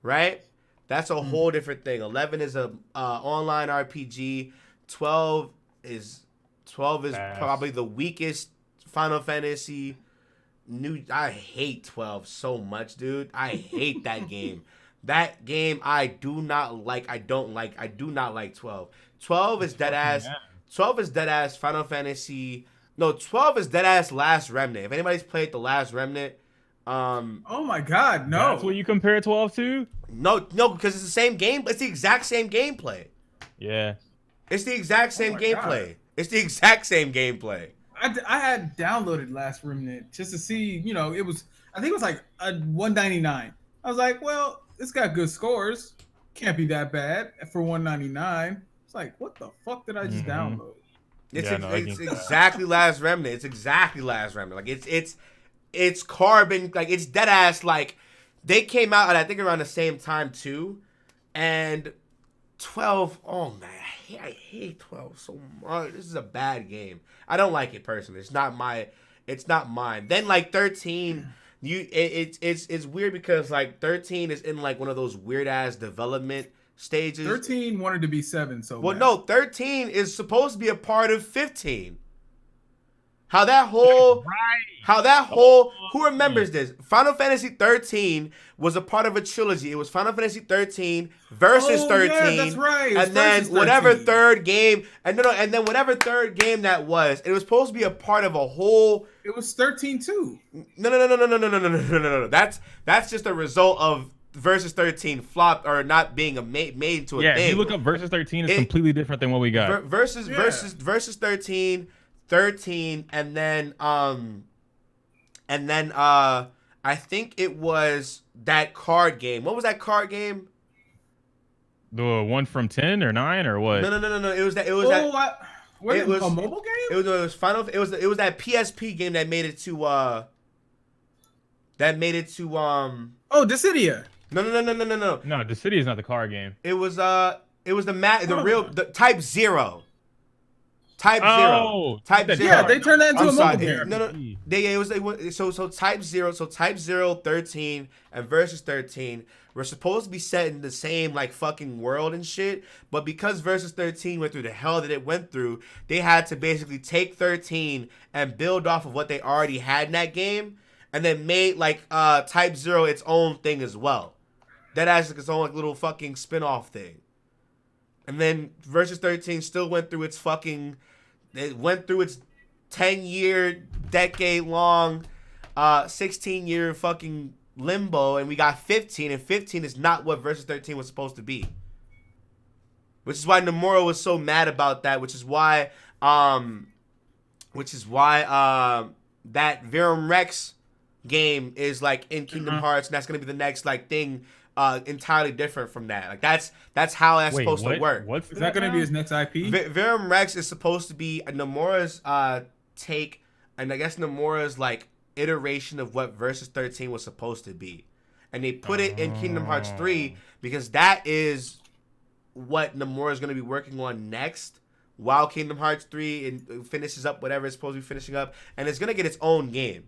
Speaker 2: right? That's a whole different thing. 11 is a online RPG. 12 is probably the weakest Final Fantasy. I hate 12 so much, dude. I hate that game. That game I do not like. I do not like 12. 12 is dead ass. 12 is dead ass Final Fantasy. No, 12 is dead ass Last Remnant. If anybody's played the Last Remnant,
Speaker 1: oh my god, no.
Speaker 3: That's what you compare 12 to?
Speaker 2: No, because it's the same game. It's the exact same gameplay.
Speaker 3: Yeah.
Speaker 2: It's the exact same gameplay.
Speaker 1: God.
Speaker 2: It's the exact same gameplay.
Speaker 1: I had downloaded Last Remnant just to see, it was, I think it was like a 199. I was like, well, it's got good scores. Can't be that bad for 199. It's like, what the fuck did I just download?
Speaker 2: It's
Speaker 3: Yeah, no, I
Speaker 2: it's
Speaker 3: get that.
Speaker 2: exactly Last Remnant. It's exactly Last Remnant. Like it's carbon. Like it's dead ass. Like they came out at I think around the same time too, and 12. Oh man, I hate 12 so much. This is a bad game. I don't like it personally. It's not mine. Then like 13. It's weird because like 13 is in like one of those weird ass development stages.
Speaker 1: 13 wanted to be 7, so
Speaker 2: Well,
Speaker 1: bad.
Speaker 2: no, 13 is supposed to be a part of 15. How that whole who remembers this? Final Fantasy 13 was a part of a trilogy. It was Final Fantasy 13 versus 13.
Speaker 1: Yeah, that's right.
Speaker 2: And then whatever third game, and then whatever third game that was, it was supposed to be a part of a whole.
Speaker 1: It was 13 too.
Speaker 2: No. That's just a result of versus 13 flopped or not being made into a thing.
Speaker 3: Yeah, if you look up versus 13, it's completely different than what we got.
Speaker 2: Versus 13, and then I think it was that card game. What was that card game?
Speaker 3: The one from 10 or 9 or what?
Speaker 2: No. It was that. It was
Speaker 1: a mobile game.
Speaker 2: It was Final. It was that PSP game that made it to.
Speaker 3: Oh,
Speaker 1: Dissidia.
Speaker 2: No.
Speaker 3: No, the city is not the card game.
Speaker 2: It was the Type Zero. Type Zero.
Speaker 1: Yeah, they turned that into a mobile game.
Speaker 2: No. So Type Zero. So Type 0, 13, and Versus 13 were supposed to be set in the same like fucking world and shit. But because Versus 13 went through the hell that it went through, they had to basically take 13 and build off of what they already had in that game, and then made like Type 0 its own thing as well. That has like its own like little fucking spin-off thing. And then Versus 13 still went through its 10-year, decade-long, 16-year fucking limbo, and we got 15, and 15 is not what Versus 13 was supposed to be. Which is why Nomura was so mad about that, which is why that Verum Rex game is like in Kingdom Hearts, and that's gonna be the next like thing entirely different from that. Like that's how that's supposed to work.
Speaker 1: Is that going to be his next IP?
Speaker 2: Verum Rex is supposed to be Nomura's take, and I guess Nomura's like iteration of what Versus 13 was supposed to be, and they put it in Kingdom Hearts 3 because that is what Nomura is going to be working on next. While Kingdom Hearts 3 finishes up whatever it's supposed to be finishing up, and it's going to get its own game.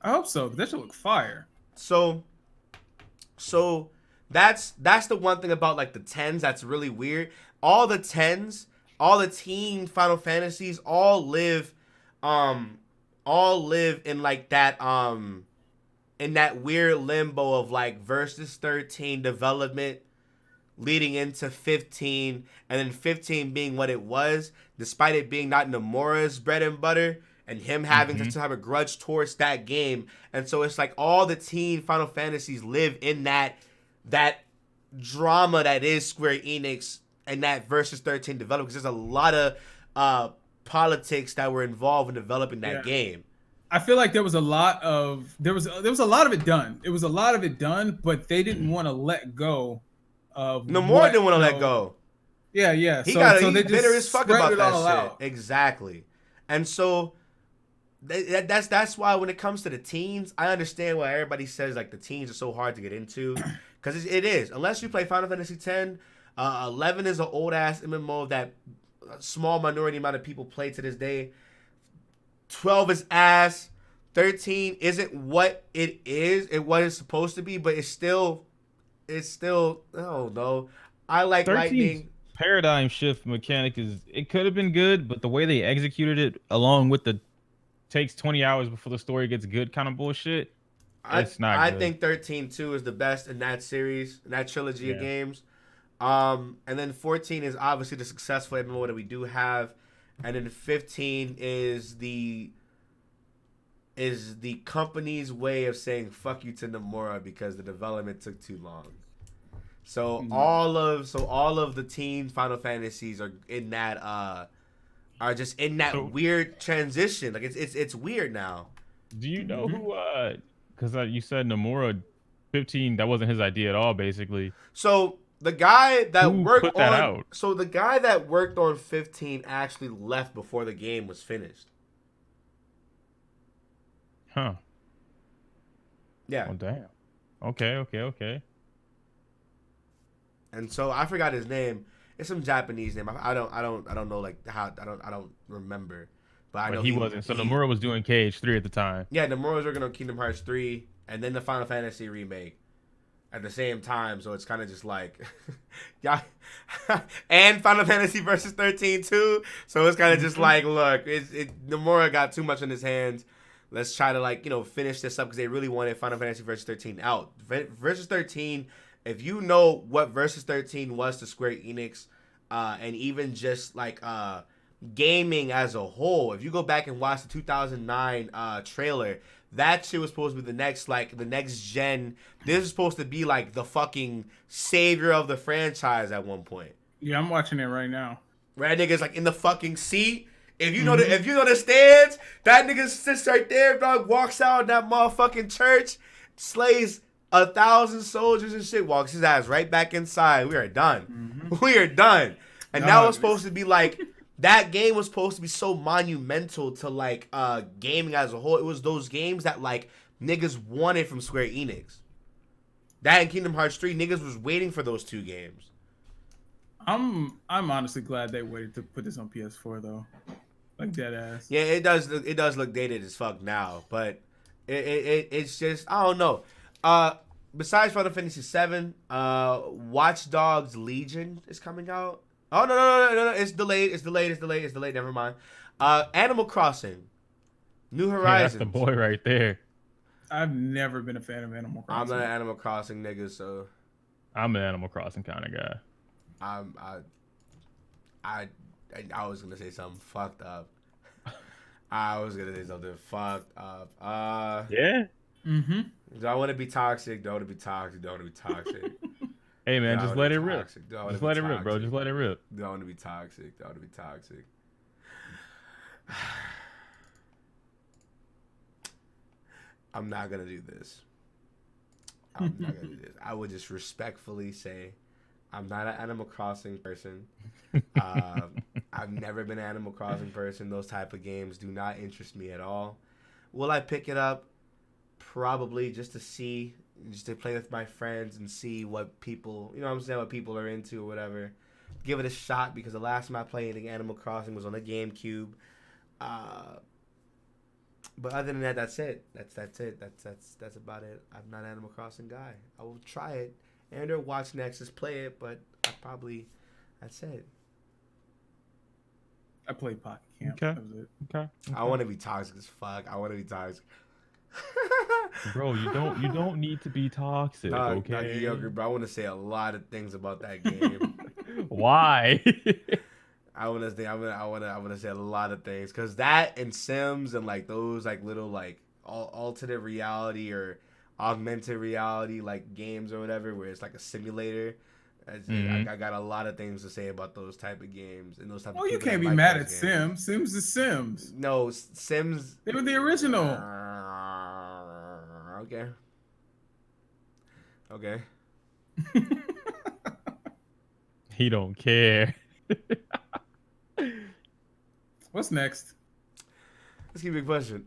Speaker 1: I hope so. That should look fire.
Speaker 2: So that's the one thing about like the 10s that's really weird. All the 10s, all the teen Final Fantasies all live in like that in that weird limbo of like Versus 13 development leading into 15, and then 15 being what it was, despite it being not Nomura's bread and butter, and him having to have a grudge towards that game. And so it's like all the teen Final Fantasies live in that drama that is Square Enix and that Versus 13 development, because there's a lot of politics that were involved in developing that game.
Speaker 1: I feel like there was a lot of it done. It was a lot of it done, but they didn't want to let go of
Speaker 2: Nomura didn't want to let go.
Speaker 1: Yeah.
Speaker 2: He's
Speaker 1: they
Speaker 2: bitter as fuck about that shit.
Speaker 1: Out.
Speaker 2: Exactly. And so that's why when it comes to the teens, I understand why everybody says like the teens are so hard to get into, because it is. Unless you play Final Fantasy X, 11 is an old ass MMO that a small minority amount of people play to this day. 12 is ass. 13 isn't what it is. It what it's supposed to be, but it's still. Oh no, I like Lightning.
Speaker 3: Paradigm shift mechanic it could have been good, but the way they executed it, along with the takes 20 hours before the story gets good kind of bullshit, it's not good.
Speaker 2: I think 13-2 is the best in that series, in that trilogy of games. And then 14 is obviously the successful MMO that we do have, and then 15 is the company's way of saying fuck you to Nomura because the development took too long. So all of the teen Final Fantasies are in that are just in that weird transition. Like it's weird now.
Speaker 3: Do you know who? Because you said Nomura 15. That wasn't his idea at all, basically.
Speaker 2: So the guy that
Speaker 3: Who
Speaker 2: worked
Speaker 3: put that
Speaker 2: on
Speaker 3: out?
Speaker 2: so the guy that worked on 15 actually left before the game was finished.
Speaker 3: Huh.
Speaker 2: Yeah.
Speaker 3: Oh damn. Okay.
Speaker 2: And so I forgot his name. It's some Japanese name. I don't know like how I don't remember. But I know
Speaker 3: he wasn't. So Nomura was doing KH3 at the time.
Speaker 2: Yeah, Nomura was working on Kingdom Hearts 3 and then the Final Fantasy remake at the same time. So it's kind of just like, yeah, and Final Fantasy Versus 13 too. So it's kind of just like, look, Nomura got too much in his hands. Let's try to like finish this up because they really wanted Final Fantasy Versus 13 out. Versus 13. If you know what Versus 13 was to Square Enix, and even just like gaming as a whole, if you go back and watch the 2009 trailer, that shit was supposed to be the next gen. This is supposed to be like the fucking savior of the franchise at one point.
Speaker 1: Yeah, I'm watching it right now.
Speaker 2: Right, niggas like in the fucking seat. If you know the stands, that nigga sits right there, dog. Walks out of that motherfucking church, slays 1,000 soldiers and shit, walks his ass right back inside. We are done. We are done. And that was supposed to be like, that game was supposed to be so monumental to like gaming as a whole. It was those games that like niggas wanted from Square Enix. That and Kingdom Hearts 3, niggas was waiting for those two games.
Speaker 1: I'm honestly glad they waited to put this on PS4 though. Like dead ass.
Speaker 2: Yeah, it does look dated as fuck now, but it's just I don't know. Besides Final Fantasy 7, Watch Dogs Legion is coming out. Oh no, it's delayed. It's delayed. Never mind. Animal Crossing, New Horizons.
Speaker 3: Yeah, that's the boy right there.
Speaker 1: I've never been a fan of Animal Crossing.
Speaker 2: I'm not an Animal Crossing nigga, so
Speaker 3: I'm an Animal Crossing kind of guy.
Speaker 2: I was gonna say something fucked up. Yeah. Do I want to be toxic? Don't want to be toxic. Don't want to be toxic.
Speaker 3: Hey man, just let it rip. Just let it rip, bro. Just let it rip.
Speaker 2: Don't want to be toxic. Don't want to be toxic. I'm not gonna do this. I would just respectfully say I'm not an Animal Crossing person. I've never been an Animal Crossing person. Those type of games do not interest me at all. Will I pick it up? Probably just to play with my friends and see what people, what people are into or whatever. Give it a shot because the last time I played Animal Crossing was on the GameCube. But other than that, that's it. That's it. That's about it. I'm not an Animal Crossing guy. I will try it and or watch Nexus play it, but that's it.
Speaker 1: I played Pocket Camp.
Speaker 3: Okay.
Speaker 1: That was it.
Speaker 3: Okay.
Speaker 2: I want to be toxic as fuck.
Speaker 3: Bro, you don't need to be toxic, okay?
Speaker 2: Not mediocre, bro. I want to say a lot of things about that game.
Speaker 3: Why?
Speaker 2: I want to say a lot of things because that and Sims and like those like little like alternate reality or augmented reality like games or whatever where it's like a simulator. I got a lot of things to say about those type of games and those type.
Speaker 1: Oh, you can't be mad at Sims. Sims is Sims.
Speaker 2: No, Sims.
Speaker 1: They were the original.
Speaker 2: Okay.
Speaker 3: He don't care.
Speaker 1: What's next?
Speaker 2: Let's keep a question.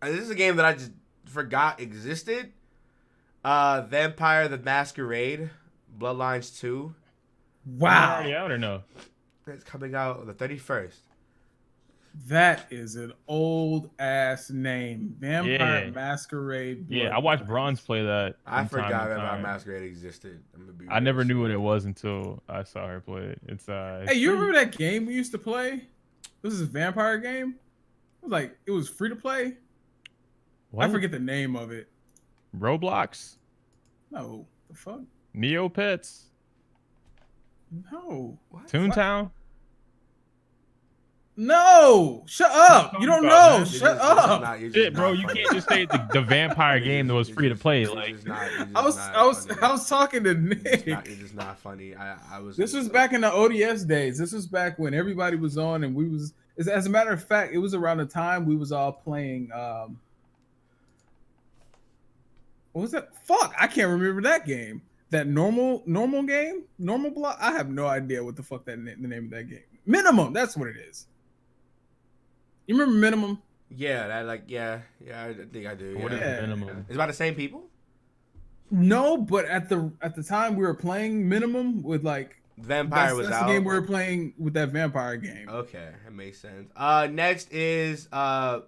Speaker 2: This is a game that I just forgot existed. Vampire the Masquerade, Bloodlines 2.
Speaker 1: Wow.
Speaker 3: Already out or no?
Speaker 2: It's coming out the 31st.
Speaker 1: That is an old ass name. Vampire Masquerade.
Speaker 3: Yeah, I watched Bronze play that.
Speaker 2: I forgot Vampire Masquerade existed.
Speaker 3: I never knew what it was until I saw her play it. It's
Speaker 1: hey, you remember that game we used to play? This is a vampire game. It was free to play. What? I forget the name of it.
Speaker 3: Roblox?
Speaker 1: No. The fuck?
Speaker 3: Neopets?
Speaker 1: No.
Speaker 3: What? Toontown?
Speaker 1: No, shut up. You don't know.
Speaker 3: man?
Speaker 1: Shut up.
Speaker 3: Shit, bro, you can't just say the vampire game that was free to play. Like,
Speaker 1: I was talking to Nick.
Speaker 2: You're just not funny. I was.
Speaker 1: This was back in the ODS days. This was back when everybody was on, and we was. As a matter of fact, it was around the time we was all playing. What was that? Fuck, I can't remember that game. That normal game, normal block. I have no idea what the fuck the name of that game. Minimum. That's what it is. You remember Minimum?
Speaker 2: Yeah, I think I do.
Speaker 3: what is
Speaker 2: Yeah.
Speaker 3: minimum?
Speaker 2: It's about the same people.
Speaker 1: No, but at the time we were playing Minimum with like
Speaker 2: Vampire was
Speaker 1: that's
Speaker 2: out.
Speaker 1: the game we were playing with that vampire game.
Speaker 2: Okay, that makes sense. Next is well,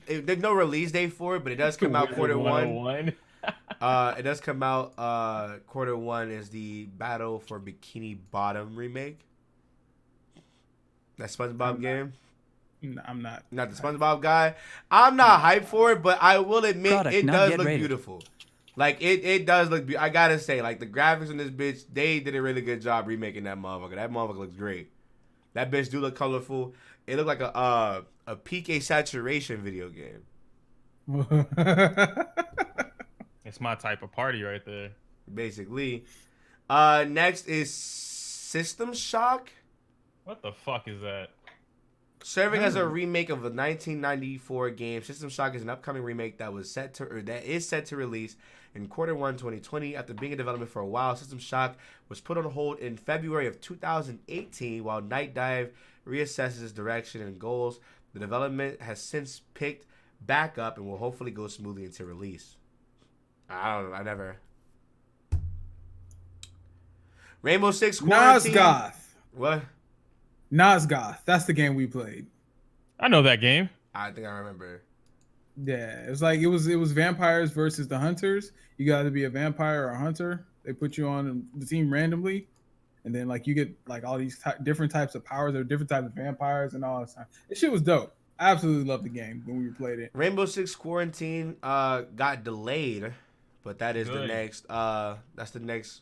Speaker 2: there's no release date for it, but it does come out quarter one. It does come out quarter one is the Battle for Bikini Bottom remake. That SpongeBob game.
Speaker 1: No, I'm not.
Speaker 2: Not the SpongeBob guy. I'm not hyped for it, but I will admit it does look beautiful. Like it does look. I gotta say, like the graphics in this bitch, they did a really good job remaking that motherfucker. That motherfucker looks great. That bitch do look colorful. It looked like a PK saturation video game.
Speaker 3: It's my type of party right there.
Speaker 2: Basically. Next is System Shock.
Speaker 3: What the fuck is that?
Speaker 2: Serving as a remake of a 1994 game, System Shock is an upcoming remake that is set to release in quarter one 2020. After being in development for a while, System Shock was put on hold in February of 2018 while Night Dive reassesses its direction and goals. The development has since picked back up and will hopefully go smoothly into release. I don't know. I never. Rainbow Six Quarantine.
Speaker 1: Nosgoth.
Speaker 2: What?
Speaker 1: Nosgoth. That's the game we played.
Speaker 3: I know that game.
Speaker 2: I think I remember.
Speaker 1: Yeah, it was like it was vampires versus the hunters. You got to be a vampire or a hunter. They put you on the team randomly, and then like you get like all these different types of powers or different types of vampires and all that stuff. This shit was dope. I absolutely loved the game when we played it.
Speaker 2: Rainbow Six Quarantine got delayed, but that is the next. That's the next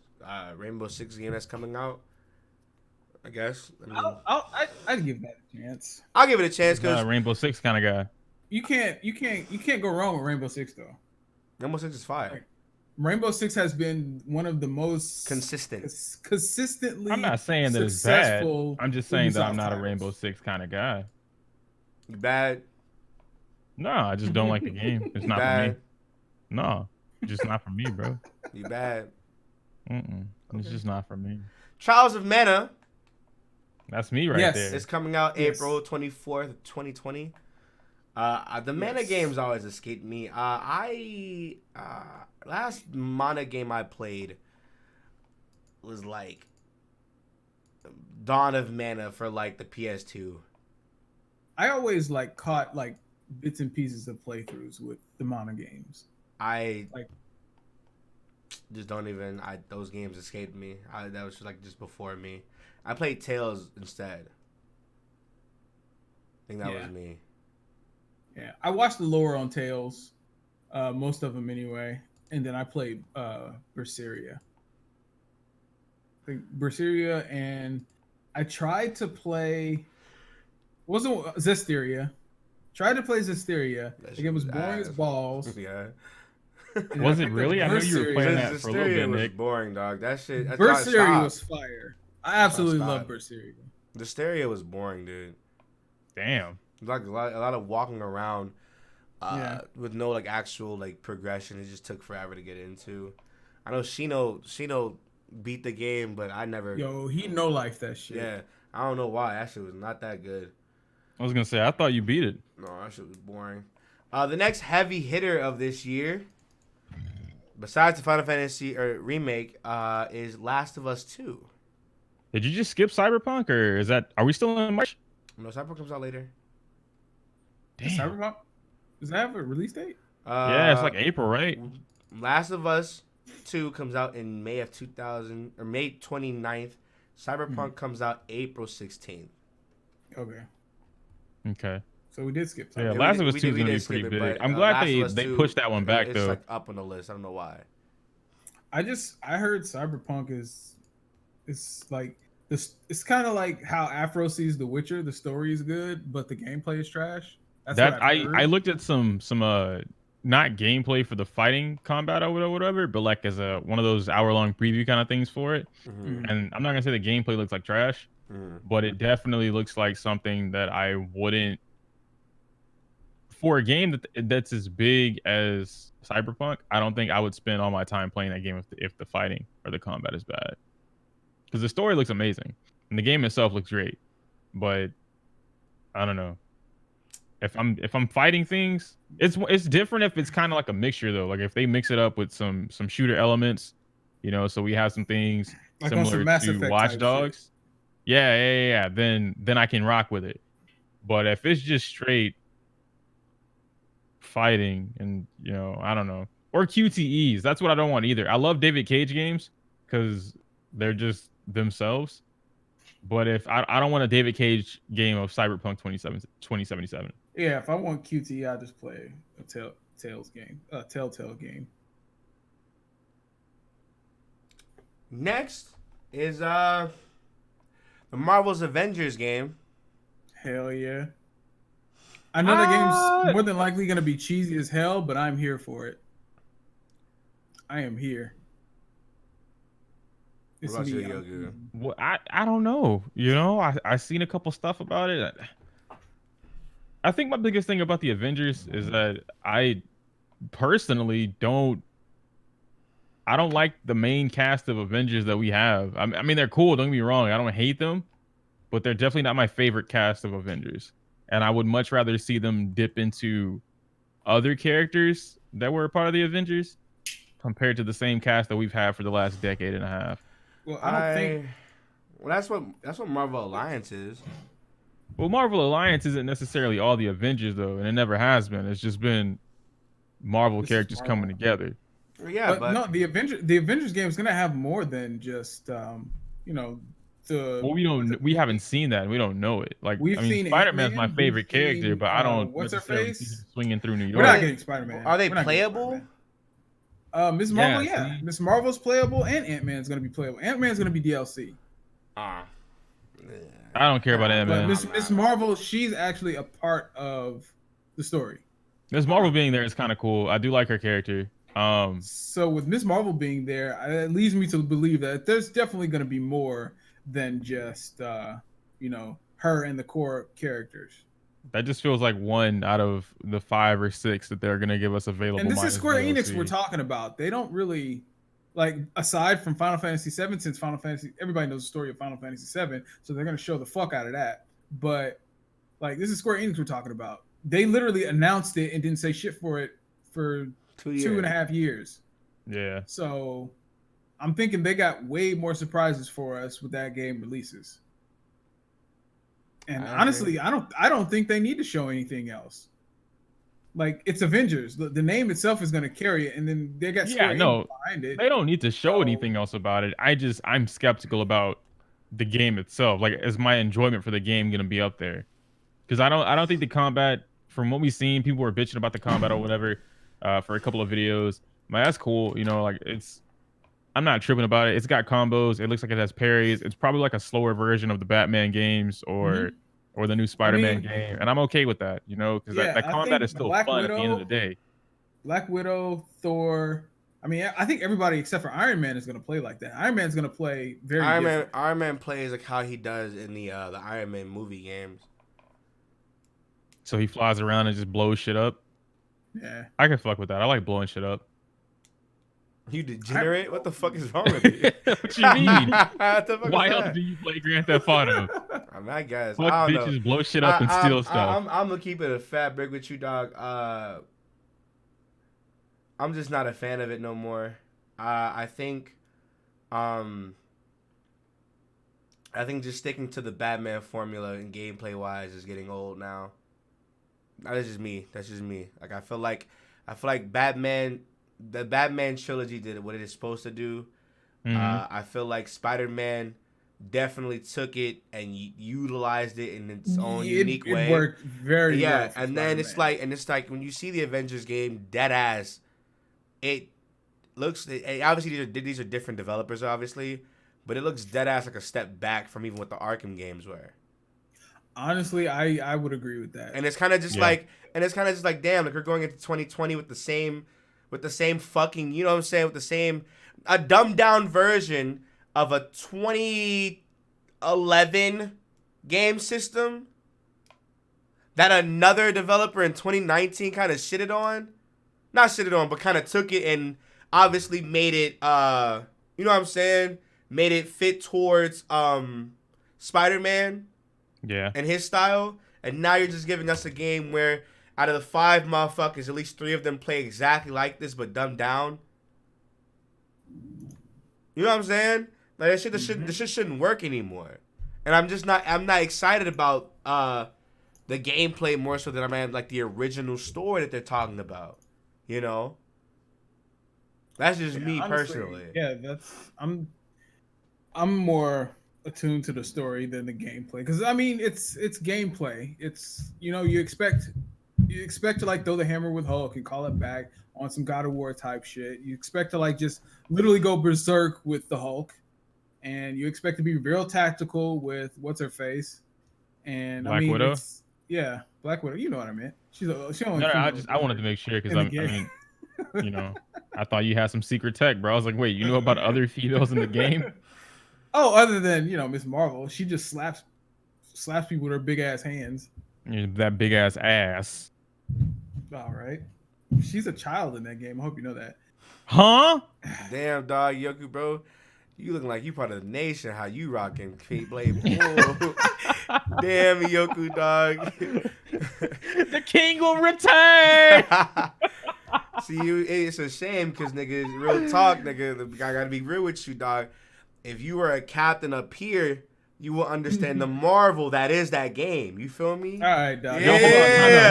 Speaker 2: Rainbow Six game that's coming out. I guess. I mean,
Speaker 1: I'd give that a chance.
Speaker 2: I'll give it a chance because
Speaker 3: Rainbow Six kind of guy.
Speaker 1: You can't go wrong with Rainbow Six though.
Speaker 2: Rainbow Six is fire.
Speaker 1: Like, Rainbow Six has been one of the most consistently.
Speaker 3: I'm not saying that it's bad. I'm just saying that I'm not a Rainbow Six kind of guy.
Speaker 2: You bad?
Speaker 3: No, I just don't like the game. It's not for me. No, it's just not for me, bro.
Speaker 2: You bad?
Speaker 3: It's just not for me.
Speaker 2: Trials of Mana.
Speaker 3: That's me right there.
Speaker 2: It's coming out April 24th, 2020. The mana games always escaped me. Last mana game I played was like Dawn of Mana for like the PS2.
Speaker 1: I always like caught like bits and pieces of playthroughs with the mana games.
Speaker 2: I just don't even. Those games escaped me. That was like just before me. I played Tales instead. I think that was me.
Speaker 1: Yeah, I watched the lore on Tales, most of them anyway, and then I played Berseria. I think Berseria, and I tried to play. Wasn't Zestiria? Tried to play Zestiria. The game was boring as balls.
Speaker 2: Yeah.
Speaker 3: Was it really? I know you were playing that for a little bit, Nick.
Speaker 2: Was boring, dog. That shit.
Speaker 1: Berseria was fire. I absolutely love Berseria.
Speaker 2: Zestiria was boring, dude.
Speaker 3: Damn.
Speaker 2: Like a lot of walking around with no like actual like progression. It just took forever to get into. I know Shino beat the game, but I never.
Speaker 1: Yo, he no life that shit.
Speaker 2: Yeah, I don't know why. That shit was not that good.
Speaker 3: I was gonna say I thought you beat it.
Speaker 2: No, that shit was boring. The next heavy hitter of this year, besides the Final Fantasy remake, is Last of Us 2.
Speaker 3: Did you just skip Cyberpunk, or are we still in March?
Speaker 2: No, Cyberpunk comes out later.
Speaker 1: Damn. Cyberpunk? Does that have a release date?
Speaker 3: Yeah, it's like April, right?
Speaker 2: Last of Us 2 comes out in May 29th. Cyberpunk comes out April 16th.
Speaker 1: Okay. So we did skip.
Speaker 3: Yeah, Last of Us 2 is gonna be pretty big. I'm glad they pushed that one back though.
Speaker 2: It's like up on the list. I don't know why.
Speaker 1: I heard Cyberpunk is like this it's kind of like how Afro sees The Witcher. The story is good, but the gameplay is trash. That's what
Speaker 3: That
Speaker 1: I've
Speaker 3: I
Speaker 1: heard.
Speaker 3: looked at some not gameplay for the fighting combat or whatever, but like as a one of those hour-long preview kind of things for it.
Speaker 2: Mm-hmm.
Speaker 1: Mm.
Speaker 3: And I'm not gonna say the gameplay looks like trash,
Speaker 2: Mm-hmm.
Speaker 3: but it definitely looks like something that I wouldn't for a game that's as big as Cyberpunk. I don't think I would spend all my time playing that game if the fighting or the combat is bad. Because the story looks amazing and the game itself looks great, but I don't know. If I'm fighting things, it's different if it's kind of like a mixture though. Like if they mix it up with some shooter elements, so we have some things
Speaker 1: Like on some
Speaker 3: similar
Speaker 1: Mass
Speaker 3: to
Speaker 1: Effect
Speaker 3: Watch
Speaker 1: type shit.
Speaker 3: Dogs. Yeah. Then I can rock with it. But if it's just straight fighting and I don't know, or QTEs, that's what I don't want either. I love David Cage games because they're just themselves. But if I don't want a David Cage game of Cyberpunk 2077.
Speaker 1: Yeah, if I want QT, I just play a Telltale's game. Telltale game.
Speaker 2: Next is the Marvel's Avengers game.
Speaker 1: Hell yeah. I know that game's more than likely gonna be cheesy as hell, but I'm here for it. I am here. It's
Speaker 2: What about
Speaker 1: me.
Speaker 2: you, Yogu?
Speaker 3: Well, I don't know. I seen a couple stuff about it. I think my biggest thing about the Avengers is that I personally don't. I don't like the main cast of Avengers that we have. I mean, they're cool. Don't get me wrong. I don't hate them, but they're definitely not my favorite cast of Avengers. And I would much rather see them dip into other characters that were a part of the Avengers compared to the same cast that we've had for the last decade and a half.
Speaker 1: Well, I don't think.
Speaker 2: Well, that's what Marvel Alliance is.
Speaker 3: Well, Marvel Alliance isn't necessarily all the Avengers though, and it never has been. It's just been Marvel
Speaker 1: This is
Speaker 3: characters
Speaker 1: Marvel.
Speaker 3: coming together.
Speaker 2: Yeah, but
Speaker 1: No, the Avengers game is gonna have more than just the.
Speaker 3: Well, we haven't seen that. We don't know it. Like,
Speaker 1: We've
Speaker 3: I mean,
Speaker 1: seen
Speaker 3: Spider-Man's my
Speaker 1: Ant-Man,
Speaker 3: favorite
Speaker 1: we've
Speaker 3: character,
Speaker 1: seen,
Speaker 3: but I don't
Speaker 1: what's her
Speaker 3: necessarily see him
Speaker 1: face?
Speaker 3: swinging through New
Speaker 1: We're
Speaker 3: York.
Speaker 1: not getting Spider-Man.
Speaker 2: are they
Speaker 1: We're not getting
Speaker 2: playable?
Speaker 1: Spider-Man. Ms. Marvel,
Speaker 3: Yeah,
Speaker 1: yeah.
Speaker 3: see?
Speaker 1: Ms. Marvel's playable, and Ant-Man's gonna be playable. Ant-Man's gonna be DLC.
Speaker 2: Ah.
Speaker 3: I don't care about
Speaker 1: But
Speaker 3: Ant-Man.
Speaker 1: Miss Marvel, she's actually a part of the story.
Speaker 3: Miss Marvel being there is kind of cool. I do like her character.
Speaker 1: So with Miss Marvel being there, it leads me to believe that there's definitely going to be more than just her and the core characters.
Speaker 3: That just feels like one out of the 5 or 6 that they're gonna give us available.
Speaker 1: And this is
Speaker 3: minus
Speaker 1: Square
Speaker 3: DLC.
Speaker 1: Enix we're talking about. They don't really aside from Final Fantasy VII, since everybody knows the story of Final Fantasy VII, so they're going to show the fuck out of that. But this is Square Enix we're talking about. They literally announced it and didn't say shit for it for 2.5 years.
Speaker 3: Yeah.
Speaker 1: So I'm thinking they got way more surprises for us with that game releases. And honestly, I don't think they need to show anything else. Like, it's Avengers. The name itself is going to carry it, and then they got Square Enix behind it.
Speaker 3: They don't need to show anything else about it. I'm skeptical about the game itself. Like, is my enjoyment for the game going to be up there? Because I don't think the combat, from what we've seen, people were bitching about the combat or whatever for a couple of videos. That's cool. I'm not tripping about it. It's got combos. It looks like it has parries. It's probably like a slower version of the Batman games or the new Spider-Man game, and I'm okay with that. Because that combat is still fun at the end of the day.
Speaker 1: Black Widow, Thor. I mean, I think everybody except for Iron Man is going to play like that. Iron Man's going to play very different.
Speaker 2: Iron Man plays like how he does in the Iron Man movie games.
Speaker 3: So he flies around and just blows shit up.
Speaker 1: Yeah,
Speaker 3: I can fuck with that. I like blowing shit up.
Speaker 2: You degenerate? What the fuck is wrong with you?
Speaker 3: What you mean?
Speaker 2: Why
Speaker 3: else do you play Grand Theft Auto?
Speaker 2: I guess.
Speaker 3: Fuck
Speaker 2: I don't
Speaker 3: bitches,
Speaker 2: know.
Speaker 3: blow shit up and steal stuff.
Speaker 2: I'm gonna keep it a fat brick with you, dog. I'm just not a fan of it no more. I think just sticking to the Batman formula and gameplay wise is getting old now. That's just me. Like I feel like Batman. The Batman trilogy did what it is supposed to do. I feel like Spider-Man definitely took it and utilized it in its own unique way.
Speaker 1: It worked very well.
Speaker 2: Yeah, and then it's like when you see the Avengers game, dead ass, it looks. Obviously, these are different developers, obviously, but it looks dead ass like a step back from even what the Arkham games were.
Speaker 1: Honestly, I would agree with that.
Speaker 2: And it's kind of just like, damn, like we're going into 2020 with the same fucking, you know what I'm saying, with the same, a dumbed down version of a 2011 game system that another developer in 2019 kind of shitted on. Not shitted on, but kind of took it and obviously made it, you know what I'm saying? Made it fit towards Spider-Man.
Speaker 3: Yeah.
Speaker 2: And his style. And now you're just giving us a game where out of the 5 motherfuckers, at least 3 of them play exactly like this, but dumbed down. You know what I'm saying? Like this shit shouldn't work anymore. And I'm not excited about the gameplay more so than I'm like the original story that they're talking about. You know? That's just me
Speaker 1: honestly,
Speaker 2: personally.
Speaker 1: Yeah, I'm more attuned to the story than the gameplay, because I mean it's gameplay. It's, you know, you expect to like throw the hammer with Hulk and call it back on some God of War type shit. You expect to like just literally go berserk with the Hulk, and you expect to be real tactical with what's her face. And
Speaker 3: Black
Speaker 1: I mean,
Speaker 3: Widow?
Speaker 1: Yeah, Black Widow. You know what I meant. She only.
Speaker 3: No, I wanted to make sure because I mean, you know, I thought you had some secret tech, bro. I was like, wait, you know about other females in the game?
Speaker 1: Oh, other than, you know, Miss Marvel, she just slaps people with her big ass hands.
Speaker 3: That big ass ass.
Speaker 1: All right, she's a child in that game. I hope you know that.
Speaker 3: Huh?
Speaker 2: Damn, dog, Yoku, bro. You looking like you part of the nation. How you rocking Blade? Damn, Yoku, dog.
Speaker 3: The king will return.
Speaker 2: See, it's a shame because, nigga, real talk, nigga. I gotta be real with you, dog. If you were a captain up here, you will understand the marvel that is that game. You feel me?
Speaker 1: All right, dog.
Speaker 2: Yeah.
Speaker 3: Yo, hold on.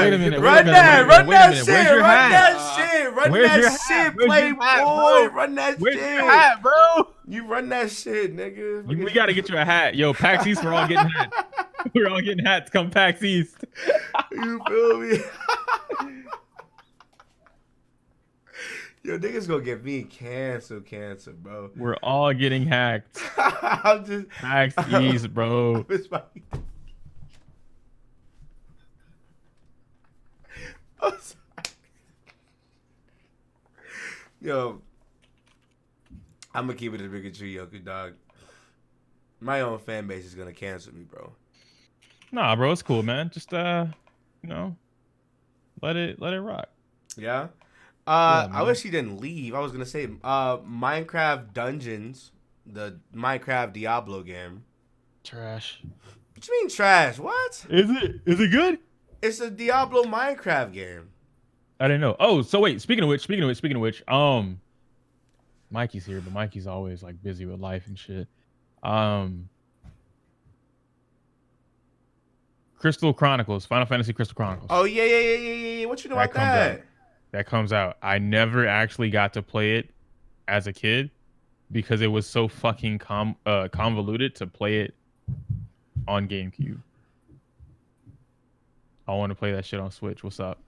Speaker 3: Wait a minute.
Speaker 2: Run that shit.
Speaker 3: Where's your hat?
Speaker 2: Playboy. Run that
Speaker 3: Where's
Speaker 2: shit.
Speaker 3: your hat, bro?
Speaker 2: You run that shit, nigga.
Speaker 3: We gotta get you a hat. Yo, PAX East, we're all getting hats. We're all getting hats come PAX East.
Speaker 2: You feel me? Yo, niggas gonna get me cancer, bro.
Speaker 3: We're all getting hacked.
Speaker 2: I'm just
Speaker 3: PAX East, bro.
Speaker 2: I'm sorry. Yo, I'm gonna keep it a bigger tree, Yoku, dog. My own fan base is gonna cancel me, bro.
Speaker 3: Nah, bro, it's cool, man. Just you know, let it rock.
Speaker 2: Yeah.
Speaker 3: Yeah,
Speaker 2: I wish he didn't leave. I was gonna say, Minecraft Dungeons, the Minecraft Diablo game.
Speaker 3: Trash.
Speaker 2: What you mean trash? What?
Speaker 3: Is it good?
Speaker 2: It's a Diablo Minecraft game.
Speaker 3: I didn't know. Oh, so wait. Speaking of which, Mikey's here, but Mikey's always like busy with life and shit. Crystal Chronicles, Final Fantasy Crystal Chronicles.
Speaker 2: Oh yeah. What you know about that?
Speaker 3: That comes out. I never actually got to play it as a kid because it was so fucking convoluted to play it on GameCube. I want to play that shit on Switch. What's up?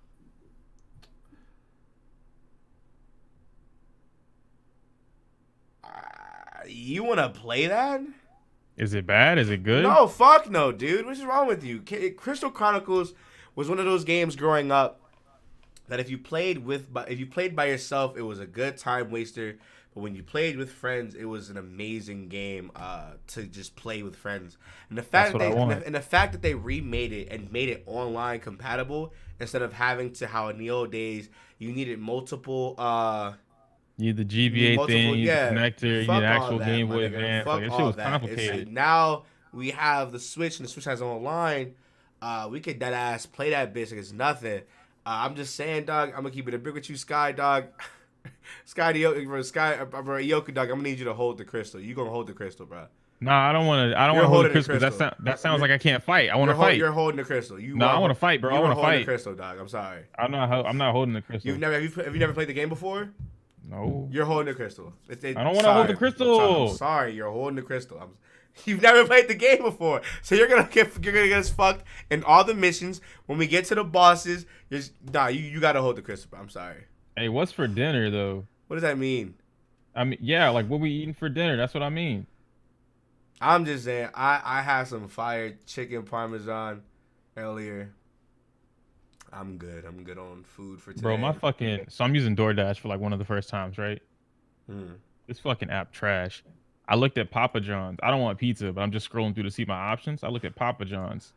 Speaker 2: You want to play that?
Speaker 3: Is it bad? Is it good?
Speaker 2: No, fuck no, dude. What's wrong with you? Crystal Chronicles was one of those games growing up that if you played by yourself, it was a good time waster. But when you played with friends, it was an amazing game to just play with friends. And the fact that they remade it and made it online compatible instead of having to how in the old days you needed multiple.
Speaker 3: You need the GBA thing, you need the connector, you need an actual Game Boy Advance. Like, that shit was complicated.
Speaker 2: Now we have the Switch, and the Switch has online. We could dead ass play that bitch like it's nothing. I'm just saying, dog. I'm gonna keep it a big with you, Sky, dog. Yoku, dog. I'm gonna need you to hold the crystal. You gonna hold the crystal, bro?
Speaker 3: Nah, I don't want to hold the crystal. That sounds like I can't fight. I want to fight.
Speaker 2: You're holding the crystal.
Speaker 3: I want to fight, bro. I want to fight.
Speaker 2: The crystal, dog. I'm sorry.
Speaker 3: I'm not holding the crystal.
Speaker 2: Have you never played the game before?
Speaker 3: No.
Speaker 2: You're holding the crystal.
Speaker 3: I don't want to hold the crystal.
Speaker 2: I'm sorry, you're holding the crystal. You've never played the game before, so you're gonna get us fucked in all the missions. When we get to the bosses, you gotta hold the crystal. I'm sorry.
Speaker 3: Hey, what's for dinner though?
Speaker 2: What does that mean?
Speaker 3: I mean, yeah, like what we eating for dinner. That's what I mean.
Speaker 2: I'm just saying, I had some fire chicken parmesan earlier. I'm good. I'm good on food for
Speaker 3: Bro, my
Speaker 2: today.
Speaker 3: fucking so I'm using DoorDash for like one of the first times, right?
Speaker 2: Hmm.
Speaker 3: This fucking app trash. I looked at Papa John's. I don't want pizza, but I'm just scrolling through to see my options. I looked at Papa John's,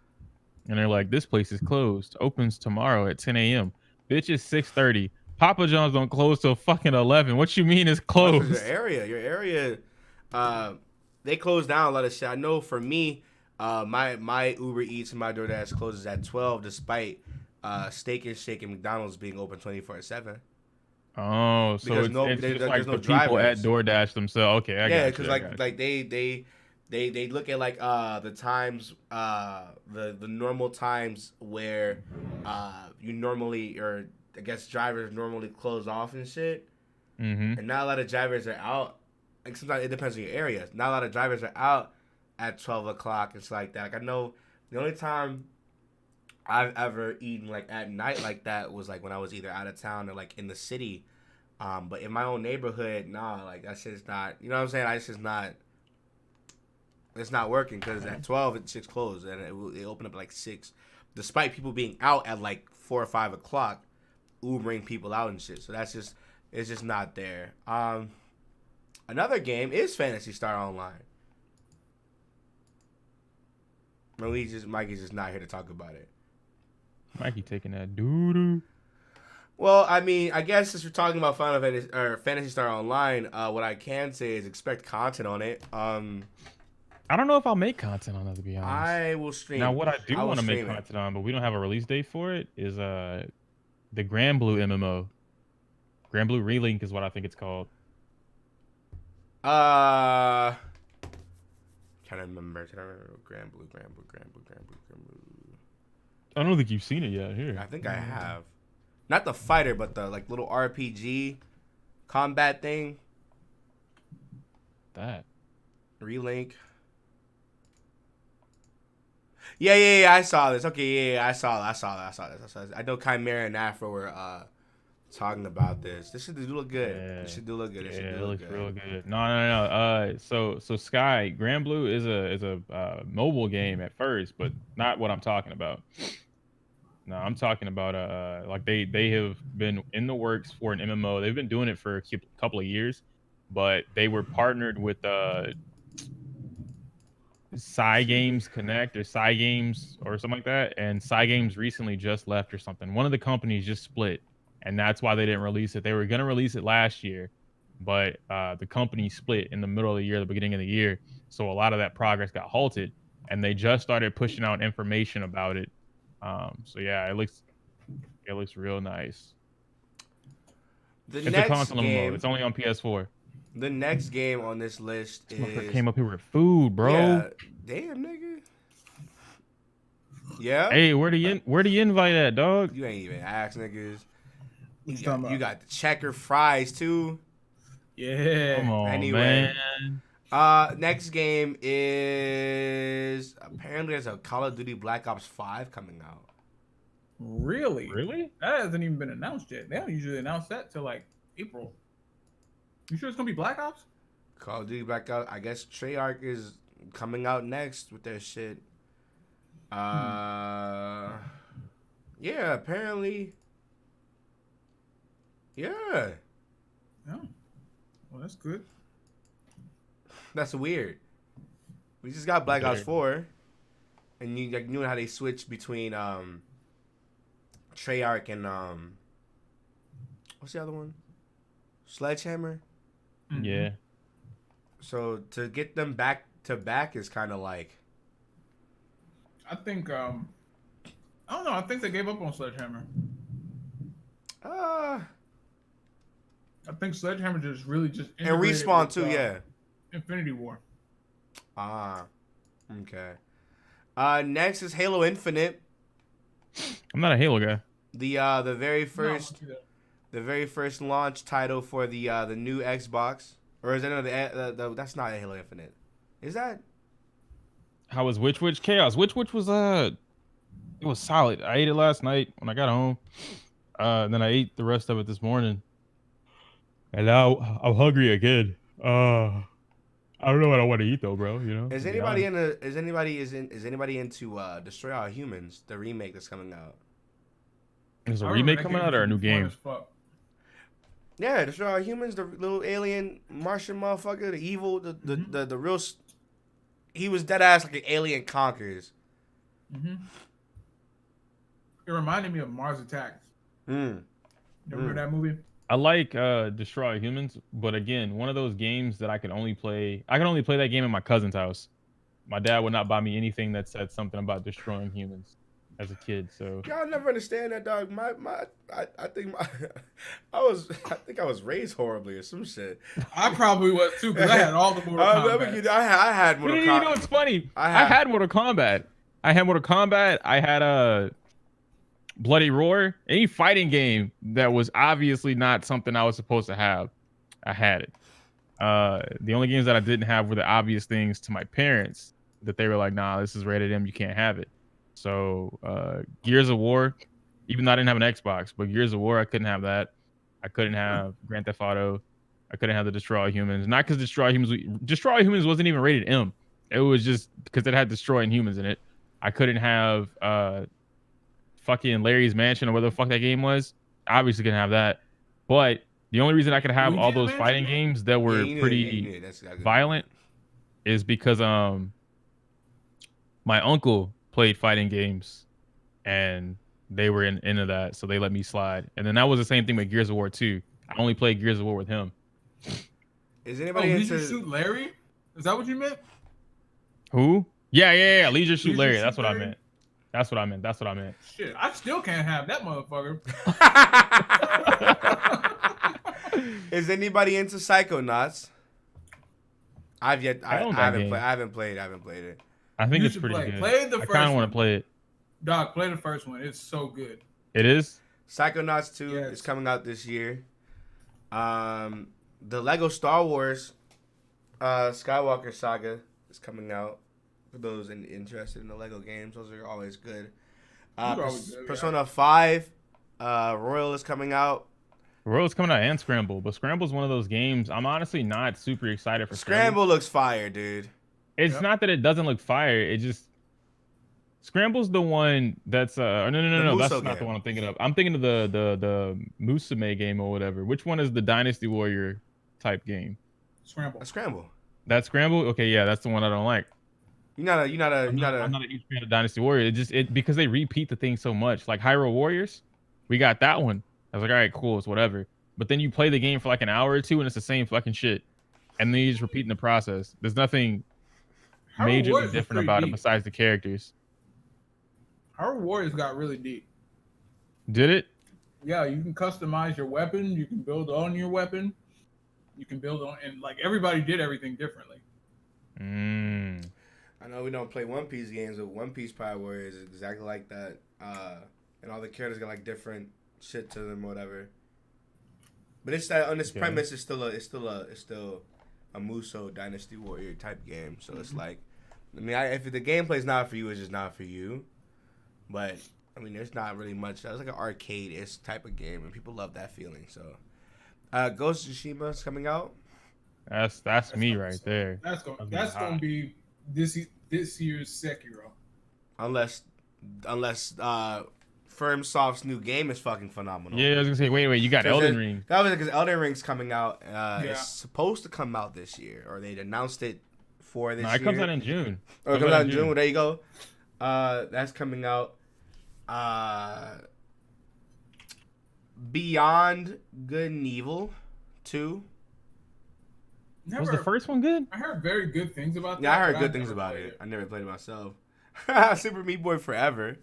Speaker 3: and they're like, "This place is closed. Opens tomorrow at 10 a.m." Bitch, it's 6:30. Papa John's don't close till fucking 11. What you mean it's
Speaker 2: Well, that's 'cause
Speaker 3: closed?
Speaker 2: your area, uh, they close down a lot of shit. I know for me, my Uber Eats and my DoorDash closes at 12, despite Steak and Shake and McDonald's being open 24/7.
Speaker 3: Oh, so
Speaker 2: Because
Speaker 3: it's just
Speaker 2: there's
Speaker 3: like
Speaker 2: no
Speaker 3: the people at
Speaker 2: drivers.
Speaker 3: DoorDash themselves. Okay, I
Speaker 2: Yeah,
Speaker 3: got
Speaker 2: because
Speaker 3: you. I got you.
Speaker 2: they look at like the times the normal times where you normally, or I guess drivers normally close off and shit,
Speaker 3: Mm-hmm.
Speaker 2: and not a lot of drivers are out. Like sometimes it depends on your area. Not a lot of drivers are out at 12 o'clock. It's like that. Like I know the only time I've ever eaten like at night like that was like when I was either out of town or like in the city. But in my own neighborhood, nah, like that shit's not. You know what I'm saying? It's just not. It's not working because at 12 it's 6 closed and it opened up at like 6, despite people being out at like 4 or 5 o'clock, Ubering people out and shit. So that's just it's just not there. Another game is Fantasy Star Online. Mikey's just not here to talk about it.
Speaker 3: Mikey taking that doo doo.
Speaker 2: Well, I mean, I guess since we're talking about Final Fantasy or Fantasy Star Online, what I can say is expect content on it.
Speaker 3: I don't know if I'll make content on that, to be honest.
Speaker 2: I will stream.
Speaker 3: Now, what I do
Speaker 2: will
Speaker 3: want to make
Speaker 2: stream it.
Speaker 3: content on, but we don't have a release date for it, is the Grand Blue MMO. Grand Blue Relink is what I think it's called.
Speaker 2: Trying to remember. Grand Blue.
Speaker 3: I don't think you've seen it yet. Here,
Speaker 2: I think I have. Not the fighter, but the like little RPG combat thing.
Speaker 3: that.
Speaker 2: Relink. Yeah. I saw this. Okay, yeah. I saw this. I know Chimera and Afro were talking about this. This should look good.
Speaker 3: Yeah.
Speaker 2: This should do look good.
Speaker 3: It looks real good. No. So Sky Grand Blue is a mobile game at first, but not what I'm talking about. No, I'm talking about like they have been in the works for an MMO. They've been doing it for a couple of years, but they were partnered with Games Connect or Games or something like that, and Games recently just left or something. One of the companies just split, and that's why they didn't release it. They were gonna release it last year, but the company split in the middle of the year, the beginning of the year, so a lot of that progress got halted, and they just started pushing out information about it. So yeah, it looks real nice. It's a console mode. It's only on PS4.
Speaker 2: The next game on this list is
Speaker 3: Came up here with food, bro.
Speaker 2: Yeah, damn nigga. Yeah.
Speaker 3: Hey, where the invite at, dog?
Speaker 2: You ain't even ask niggas.
Speaker 1: What
Speaker 2: You got the checker fries too.
Speaker 1: Yeah.
Speaker 3: Come on,
Speaker 2: Anyway.
Speaker 3: man.
Speaker 2: Next game is apparently there's a Call of Duty Black Ops 5 coming out.
Speaker 1: Really?
Speaker 3: Really?
Speaker 1: That hasn't even been announced yet. They don't usually announce that till like April. You sure it's gonna be Black Ops?
Speaker 2: Call of Duty Black Ops. I guess Treyarch is coming out next with their shit. Yeah, apparently. Yeah.
Speaker 1: Oh. Well, that's good.
Speaker 2: That's weird. We just got Black Ops 4, and you know how they switch between Treyarch and what's the other one? Sledgehammer.
Speaker 1: Mm-hmm.
Speaker 3: Yeah.
Speaker 2: So to get them back to back is kind of like.
Speaker 1: I think I don't know. I think they gave up on Sledgehammer. I think Sledgehammer just really just
Speaker 2: and Respawn too, yeah.
Speaker 1: Infinity War.
Speaker 2: Okay. Next is Halo Infinite.
Speaker 3: I'm not a Halo guy.
Speaker 2: The very first launch title for the new Xbox, or is that the that's not Halo Infinite? Is that?
Speaker 3: How was Witch Chaos? Witch was it was solid. I ate it last night when I got home. Then I ate the rest of it this morning. And now I'm hungry again. I I don't know what I want to eat though, bro. You know.
Speaker 2: Is
Speaker 3: to be
Speaker 2: anybody
Speaker 3: honest.
Speaker 2: is anybody into Destroy All Humans, the remake that's coming out?
Speaker 3: Is a
Speaker 1: I remember
Speaker 3: remake
Speaker 1: that
Speaker 3: coming
Speaker 1: game
Speaker 3: out
Speaker 1: used
Speaker 3: or
Speaker 1: to
Speaker 3: a
Speaker 1: be
Speaker 3: new
Speaker 1: fun
Speaker 3: game?
Speaker 1: as fuck.
Speaker 2: Yeah, Destroy All Humans, the little alien Martian motherfucker, the evil, the real. He was dead ass like an alien conquers.
Speaker 1: Mm-hmm. It reminded me of Mars Attacks.
Speaker 2: Mm.
Speaker 1: You remember that movie?
Speaker 3: I like Destroy Humans, but again, one of those games that I can only play. I can only play that game at my cousin's house. My dad would not buy me anything that said something about destroying humans as a kid. So
Speaker 2: Y'all never understand that, dog. I think I think I was raised horribly or some shit.
Speaker 1: I probably was too because I had all the Mortal Kombat.
Speaker 2: I had
Speaker 3: But
Speaker 2: Mortal
Speaker 3: you know
Speaker 2: Kombat.
Speaker 3: what's funny?
Speaker 2: I
Speaker 3: I
Speaker 2: had
Speaker 3: had Mortal Kombat. I had Mortal Kombat. I had a Bloody Roar. Any fighting game that was obviously not something I was supposed to have, I had it. The only games that I didn't have were the obvious things to my parents that they were like, "Nah, this is rated M. You can't have it." So Gears of War, even though I didn't have an Xbox, but Gears of War, I couldn't have that. I couldn't have Grand Theft Auto. I couldn't have the Destroy All Humans. Not because Destroy All Humans wasn't even rated M. It was just because it had Destroying Humans in it. I couldn't have fucking Larry's Mansion or whatever the fuck that game was. Obviously couldn't have that. But the only reason I could have all
Speaker 1: Luigi's
Speaker 3: those
Speaker 1: Mansion?
Speaker 3: fighting games that were
Speaker 2: you knew
Speaker 3: pretty
Speaker 2: it. That's good.
Speaker 3: violent is because my uncle played fighting games and they were into that, so they let me slide. And then that was the same thing with Gears of War 2. I only played Gears of War with him.
Speaker 2: Is
Speaker 1: Oh,
Speaker 2: anybody
Speaker 1: did
Speaker 2: into?
Speaker 1: you shoot Larry? Is that what you meant?
Speaker 3: Who? Yeah. Leisure Shoot
Speaker 1: Leisure
Speaker 3: Larry.
Speaker 1: Suit
Speaker 3: That's what I
Speaker 1: Larry?
Speaker 3: meant. That's what I meant.
Speaker 1: Shit, I still can't have that motherfucker.
Speaker 2: Is anybody into Psychonauts? I
Speaker 3: own that
Speaker 2: haven't
Speaker 3: game.
Speaker 2: played. I haven't played it.
Speaker 3: I think
Speaker 1: You
Speaker 3: it's
Speaker 1: should
Speaker 3: pretty
Speaker 1: play.
Speaker 3: good.
Speaker 1: Play the
Speaker 3: I
Speaker 1: first
Speaker 3: kind of want
Speaker 1: one.
Speaker 3: to play it.
Speaker 1: Dog, play the first one. It's so good.
Speaker 3: It is?
Speaker 2: Psychonauts 2
Speaker 1: Yes.
Speaker 2: is coming out this year. The Lego Star Wars Skywalker Saga is coming out. For those interested in the Lego games, those are always good.
Speaker 1: Always good, yeah.
Speaker 2: Persona 5 Royal is coming out.
Speaker 3: Royal's coming out and Scramble, but Scramble's one of those games I'm honestly not super excited for.
Speaker 2: Scramble looks fire, dude.
Speaker 3: It's
Speaker 1: Yep.
Speaker 3: not that it doesn't look fire. It just Scramble's the one that's no, that's
Speaker 2: Musou
Speaker 3: not the
Speaker 2: game.
Speaker 3: one I'm thinking of. I'm thinking of the Musume game or whatever. Which one is the Dynasty Warrior type game?
Speaker 1: Scramble.
Speaker 2: A Scramble.
Speaker 3: That Scramble? Okay, yeah, that's the one I don't like.
Speaker 2: You're not
Speaker 3: I'm not a huge fan of Dynasty Warrior. It because they repeat the thing so much. Like Hyrule Warriors, we got that one. I was like, all right, cool, it's whatever. But then you play the game for like an hour or two and it's the same fucking shit. And then you just repeating the process. There's nothing
Speaker 1: Hyrule
Speaker 3: majorly
Speaker 1: Warriors was
Speaker 3: different
Speaker 1: pretty
Speaker 3: about it
Speaker 1: deep.
Speaker 3: besides the characters.
Speaker 1: Hyrule Warriors got really deep.
Speaker 3: Did it?
Speaker 1: Yeah, you can customize your weapon. You can build on your weapon. You can build on, and like everybody did everything differently.
Speaker 2: I know we don't play One Piece games, but One Piece Power Warriors is exactly like that. And all the characters got like different shit to them or whatever. But it's that on this premise, it's still a Musou Dynasty Warrior type game. So it's like, I mean, if the gameplay's not for you, it's just not for you. But I mean, there's not really much. That's like an arcade-ish type of game, and people love that feeling. So, Ghost of Tsushima is coming out.
Speaker 3: That's me right there.
Speaker 1: That's gonna be this year's Sekiro.
Speaker 2: Unless FromSoft's new game is fucking phenomenal.
Speaker 3: Yeah, I was gonna say, wait, you got Elden Ring.
Speaker 2: That was because Elden Ring's coming out.
Speaker 1: Yeah.
Speaker 2: It's supposed to come out this year, or they announced it for this
Speaker 3: No,
Speaker 2: year.
Speaker 3: it comes out in June.
Speaker 2: Oh, it comes out in June. Well, there you go. That's coming out. Beyond Good and Evil 2.
Speaker 3: Was the first one good?
Speaker 1: I heard very good things about that.
Speaker 2: Yeah, I heard
Speaker 1: but
Speaker 2: good
Speaker 1: I've
Speaker 2: things
Speaker 1: never
Speaker 2: about
Speaker 1: played
Speaker 2: it. I never played it myself. Super Meat Boy Forever.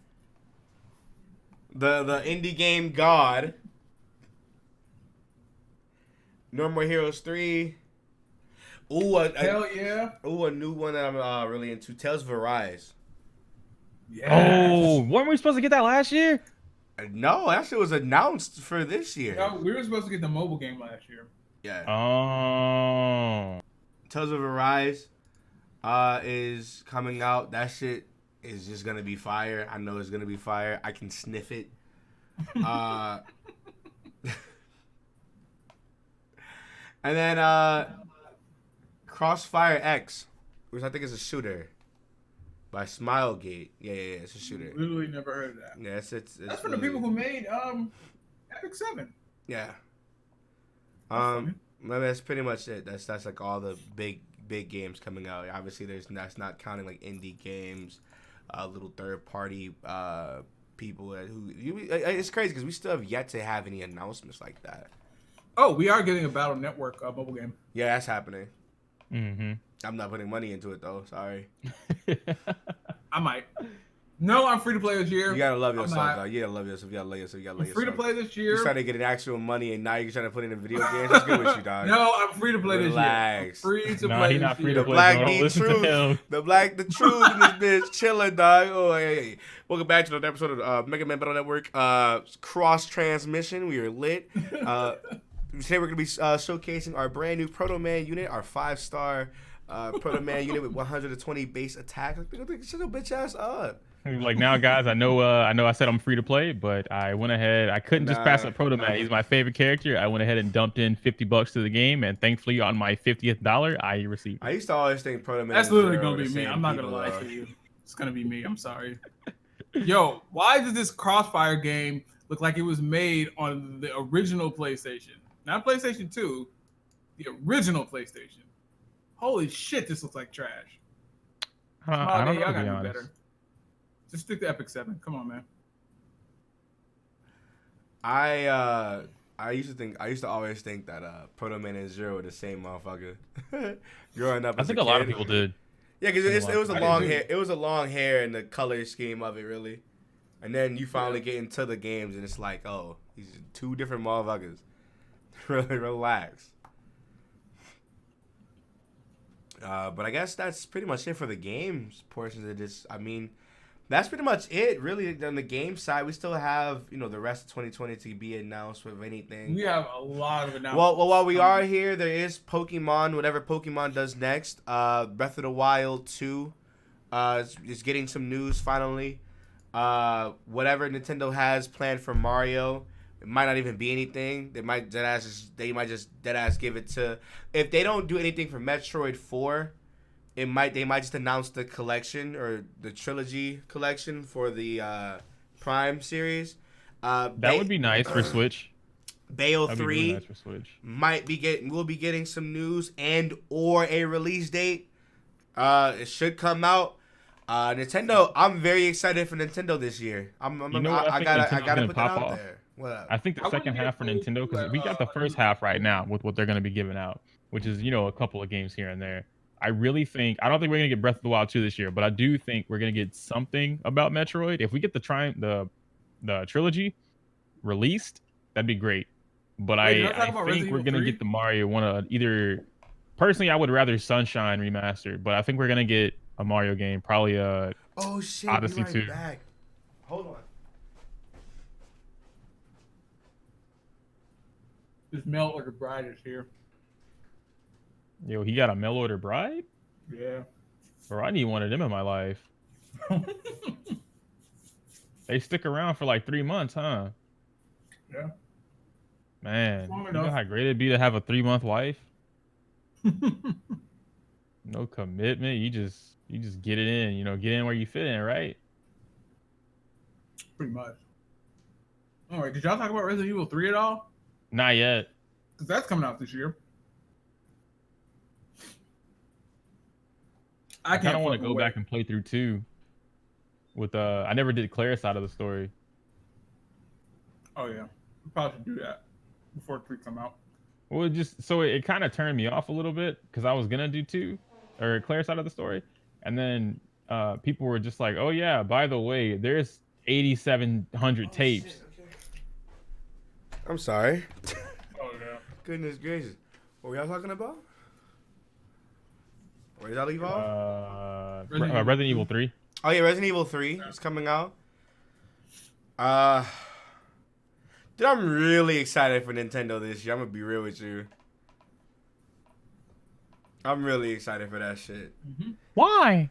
Speaker 2: The indie game god. No More Heroes 3. Ooh,
Speaker 1: Hell yeah.
Speaker 2: Ooh, a new one that I'm really into. Tales of Arise.
Speaker 1: Yes.
Speaker 3: Oh, weren't we supposed to get that last year?
Speaker 2: No, that shit was announced for this year.
Speaker 1: No, we were supposed to get the mobile game last year.
Speaker 2: Yeah.
Speaker 3: Oh.
Speaker 2: Tales of Arise is coming out. That shit is just gonna be fire. I know it's gonna be fire. I can sniff it. And then Crossfire X, which I think is a shooter, by Smilegate. Yeah, it's a shooter.
Speaker 1: Literally never heard of that.
Speaker 2: Yeah, it's
Speaker 1: That's from the people who made Epic 7.
Speaker 2: Yeah.
Speaker 1: Funny.
Speaker 2: Maybe that's pretty much it. That's like all the big games coming out. Obviously, that's not counting like indie games, little third party people it's crazy because we still have yet to have any announcements like that.
Speaker 1: Oh, we are getting a Battle Network mobile game.
Speaker 2: Yeah, that's happening.
Speaker 3: Mm-hmm.
Speaker 2: I'm not putting money into it though. Sorry.
Speaker 1: I might. No, I'm free to play this year.
Speaker 2: You gotta love yourself, dog. You gotta love yourself. You gotta love yourself. You gotta love yourself.
Speaker 1: Free to play this year.
Speaker 2: You started getting actual money, and now you're trying to put it in video games. What's good with you, dog?
Speaker 1: No, I'm free to play this year. I'm free to play
Speaker 3: he's not
Speaker 1: this
Speaker 3: free
Speaker 1: year.
Speaker 3: to play.
Speaker 2: The truth in this bitch, chilling, dog. Oh, hey. Welcome back to another episode of Mega Man Battle Network. Cross transmission. We are lit. Today we're gonna be showcasing our brand new Proto Man unit, our 5-star Proto Man unit with 120 base attack. Shut your bitch ass up.
Speaker 3: Like, now, guys, I know I said I'm free to play, but I went ahead. I couldn't just pass up Proto Man. He's my favorite character. I went ahead and dumped in $50 to the game, and thankfully, on my 50th dollar, I received it.
Speaker 2: I used to always think Proto Man.
Speaker 1: That's literally gonna be me. I'm not gonna lie to you. It's gonna be me. I'm sorry. Yo, why does this Crossfire game look like it was made on the original PlayStation? Not PlayStation 2, the original PlayStation. Holy shit, this looks like trash.
Speaker 3: I don't know,
Speaker 1: y'all
Speaker 3: to be
Speaker 1: gotta do
Speaker 3: honest.
Speaker 1: better. Just stick to Epic 7. Come on, man.
Speaker 2: I used to always think that Proto Man and Zero were the same motherfucker. Growing up,
Speaker 3: I think a lot of people did.
Speaker 2: Yeah, because it was a long hair. It was a long hair and the color scheme of it, really. And then you finally get into the games, and it's like, oh, these are two different motherfuckers. Really relax. But I guess that's pretty much it for the games portions of this. I mean, that's pretty much it, really. On the game side, we still have, the rest of 2020 to be announced with anything.
Speaker 1: We have a lot of announcements.
Speaker 2: Well, while we are here, there is Pokemon, whatever Pokemon does next. Breath of the Wild 2 is getting some news finally. Whatever Nintendo has planned for Mario, it might not even be anything. They might just dead ass give it to. If they don't do anything for Metroid 4, they might just announce the collection or the trilogy collection for the Prime series.
Speaker 3: That would be nice for Switch.
Speaker 2: Bayo 3
Speaker 3: really nice for Switch.
Speaker 2: we'll be getting some news and or a release date. It should come out. Nintendo, I'm very excited for Nintendo this year. I gotta put that out there. What up?
Speaker 3: I think the second half for Nintendo, because we got the first half right now with what they're going to be giving out, which is, a couple of games here and there. I don't think we're going to get Breath of the Wild 2 this year, but I do think we're going to get something about Metroid. If we get the trilogy released, that'd be great. But I think we're going to get the Mario one. Either, personally, I would rather Sunshine remastered, but I think we're going to get a Mario game, probably Odyssey 2.
Speaker 2: Back. Hold on.
Speaker 1: This mail order bride is here.
Speaker 3: Yo, he got a mail order bride?
Speaker 1: Yeah.
Speaker 3: Bro, I need one of them in my life. They stick around for like 3 months, huh?
Speaker 1: Yeah.
Speaker 3: Man, you know how great it'd be to have a 3-month wife? No commitment. You just get it in, get in where you fit in, right?
Speaker 1: Pretty much. All right, did y'all talk about Resident Evil 3 at all?
Speaker 3: Not yet.
Speaker 1: Because that's coming out this year.
Speaker 3: I kind of want to go back and play through 2. With I never did Claire's side of the story.
Speaker 1: Oh yeah, we probably should do that before 3 come out.
Speaker 3: Well, it kind of turned me off a little bit because I was gonna do 2 or Claire's side of the story, and then people were just like, "Oh yeah, by the way, there's 8,700 tapes."
Speaker 2: Shit, okay. I'm sorry.
Speaker 1: Oh yeah.
Speaker 2: Goodness gracious, what were y'all talking about? Where did I leave off?
Speaker 3: Resident Evil 3.
Speaker 2: Oh yeah, Resident Evil 3 is coming out. Dude, I'm really excited for Nintendo this year. I'm gonna be real with you. I'm really excited for that shit.
Speaker 1: Mm-hmm.
Speaker 3: Why?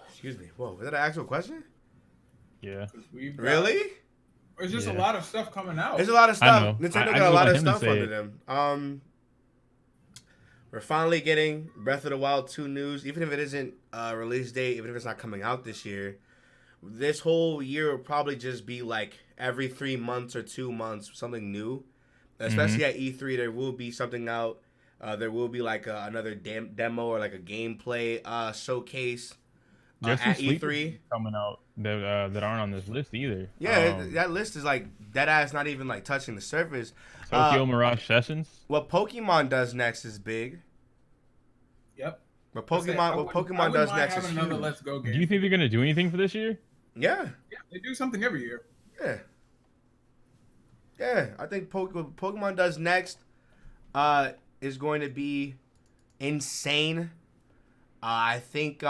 Speaker 2: Excuse me. Whoa, was that an actual question?
Speaker 3: Yeah.
Speaker 2: Really?
Speaker 1: There's just a lot of stuff coming out.
Speaker 2: There's a lot of stuff.
Speaker 3: I know.
Speaker 2: Nintendo
Speaker 3: I
Speaker 2: got a lot of
Speaker 3: just want him to
Speaker 2: stuff
Speaker 3: say
Speaker 2: under them. We're finally getting Breath of the Wild 2 news, even if it isn't release date, even if it's not coming out this year. This whole year will probably just be like every 3 months or 2 months, something new. Especially at E3, there will be something out. There will be like another demo or like a gameplay showcase
Speaker 3: There's some
Speaker 2: at
Speaker 3: sleepers
Speaker 2: E3.
Speaker 3: coming out that aren't on this list either.
Speaker 2: Yeah, that list is like dead ass, not even like touching the surface.
Speaker 3: Tokyo Mirage Sessions.
Speaker 2: What Pokemon does next is big.
Speaker 1: Yep.
Speaker 2: What Pokemon does next is
Speaker 1: another
Speaker 2: huge.
Speaker 1: Let's Go game.
Speaker 3: Do you think they're gonna do anything for this year?
Speaker 2: Yeah.
Speaker 1: Yeah, they do something every year.
Speaker 2: Yeah. Yeah, I think what Pokemon does next is going to be insane. I think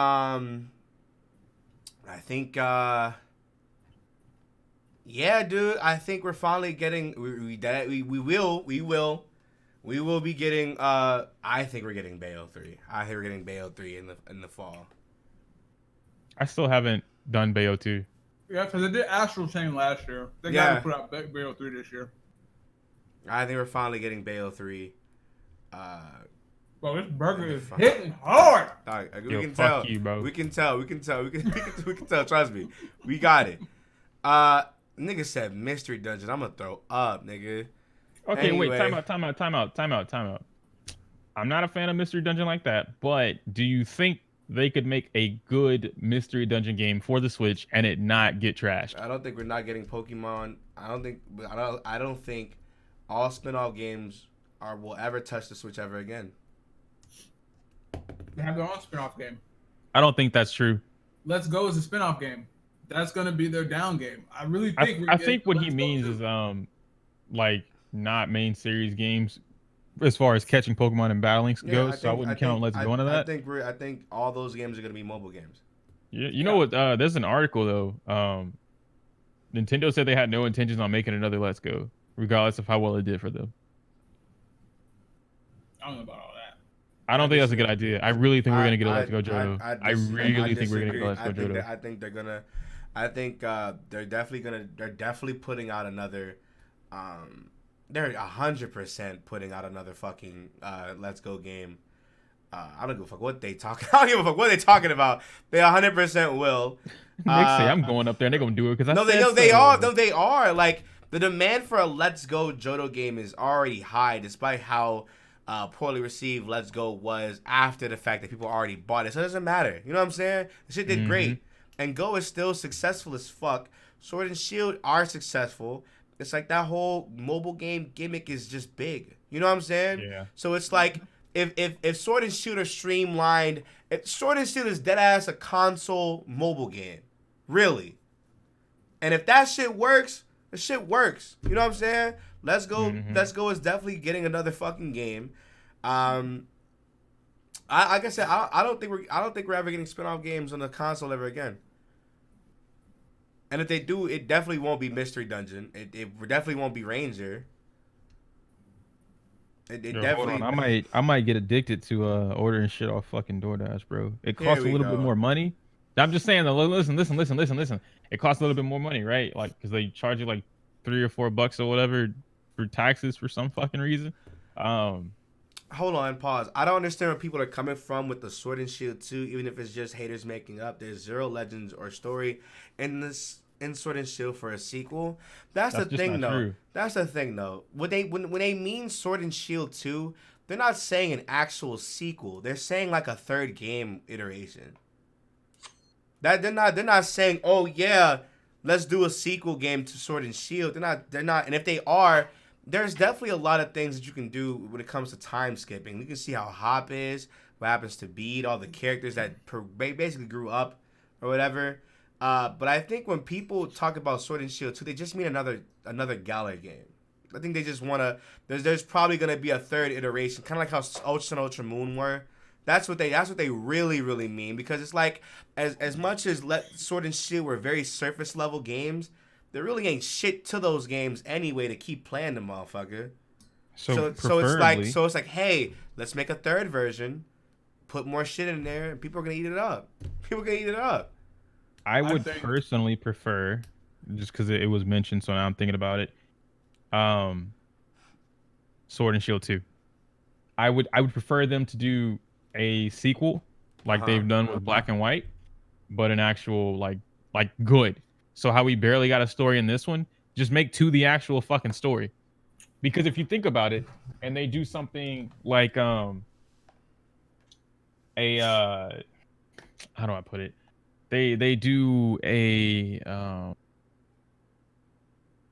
Speaker 2: yeah, dude, I think we're finally getting we will be getting I think we're getting Bayo 3. I think we're getting Bayo 3 in the fall.
Speaker 3: I still haven't done Bayo 2.
Speaker 1: Yeah, because they did Astral Chain last year. They gotta put out Bayo 3 this year.
Speaker 2: I think we're finally getting Bayo 3.
Speaker 1: Bro, this burger is hitting hard.
Speaker 2: We
Speaker 3: Yo,
Speaker 2: can
Speaker 3: fuck
Speaker 2: tell.
Speaker 3: you, bro.
Speaker 2: We can tell. We can tell. Trust me. We got it. Nigga said mystery dungeon. I'm gonna throw up, nigga.
Speaker 3: Okay,
Speaker 2: Anyway.
Speaker 3: wait, time out. I'm not a fan of Mystery Dungeon like that, but do you think they could make a good Mystery Dungeon game for the Switch and it not get trashed?
Speaker 2: I don't think we're not getting Pokemon. I don't think all spin-off games will ever touch the Switch ever again.
Speaker 1: They have their own spin-off game.
Speaker 3: I don't think that's true.
Speaker 1: Let's Go is a spin-off game. That's gonna be their down game. I really think.
Speaker 3: I think what he means is like not main series games as far as catching Pokemon and battling goes. So I wouldn't count Let's Go into that.
Speaker 2: I think all those games are gonna be mobile games.
Speaker 3: Yeah, you know what? There's an article though. Nintendo said they had no intentions on making another Let's Go, regardless of how well it did for them.
Speaker 1: I don't know about all that.
Speaker 3: I don't think that's a good idea. I really think we're gonna get a Let's Go Johto.
Speaker 2: I
Speaker 3: really think we're gonna get a Let's Go Johto.
Speaker 2: I think they're gonna. I think they're definitely putting out another. They're 100% putting out another fucking Let's Go game. I don't give a fuck what they talk. I don't give a fuck what they talking about. They 100% will.
Speaker 3: Nick say I'm going up there and they're gonna do it because
Speaker 2: they are. Like the demand for a Let's Go Johto game is already high, despite how poorly received Let's Go was after the fact that people already bought it. So it doesn't matter. You know what I'm saying? The shit did great. And Go is still successful as fuck. Sword and Shield are successful. It's like that whole mobile game gimmick is just big. You know what I'm saying?
Speaker 3: Yeah.
Speaker 2: So it's like if Sword and Shield are streamlined, if Sword and Shield is dead ass a console mobile game. Really. And if that shit works, the shit works. You know what I'm saying? Let's Go is definitely getting another fucking game. Like I said, I don't think we're ever getting spin-off games on the console ever again. And if they do, it definitely won't be Mystery Dungeon. It definitely won't be Ranger. Definitely.
Speaker 3: Hold on. I might get addicted to ordering shit off fucking DoorDash, bro. It costs a little bit more money. I'm just saying, though. Listen. It costs a little bit more money, right? Like, because they charge you like $3 or $4 or whatever for taxes for some fucking reason.
Speaker 2: Hold on, pause. I don't understand where people are coming from with the Sword and Shield 2, even if it's just haters making up. There's zero legends or story in Sword and Shield for a sequel. That's the thing, though. True. That's the thing, though. When they mean Sword and Shield 2, they're not saying an actual sequel. They're saying like a third game iteration. That they're not saying, oh yeah, let's do a sequel game to Sword and Shield. They're not. And if they are, there's definitely a lot of things that you can do when it comes to time skipping. You can see how Hop is, what happens to Bede, all the characters that basically grew up or whatever. But I think when people talk about Sword and Shield 2, they just mean another Galar game. I think they just want to. There's probably gonna be a third iteration, kind of like how Ultra and Ultra Moon were. That's what they really really mean, because it's like as much as Sword and Shield were very surface level games, there really ain't shit to those games anyway to keep playing the motherfucker. So it's like, hey, let's make a third version, put more shit in there, and people are gonna eat it up.
Speaker 3: I would personally prefer, just because it was mentioned, so now I'm thinking about it. Sword and Shield 2. I would prefer them to do a sequel like
Speaker 2: Uh-huh.
Speaker 3: they've done with Black and White, but an actual like good. So how we barely got a story in this one, just make two the actual fucking story. Because if you think about it, and they do something like a how do I put it? They do a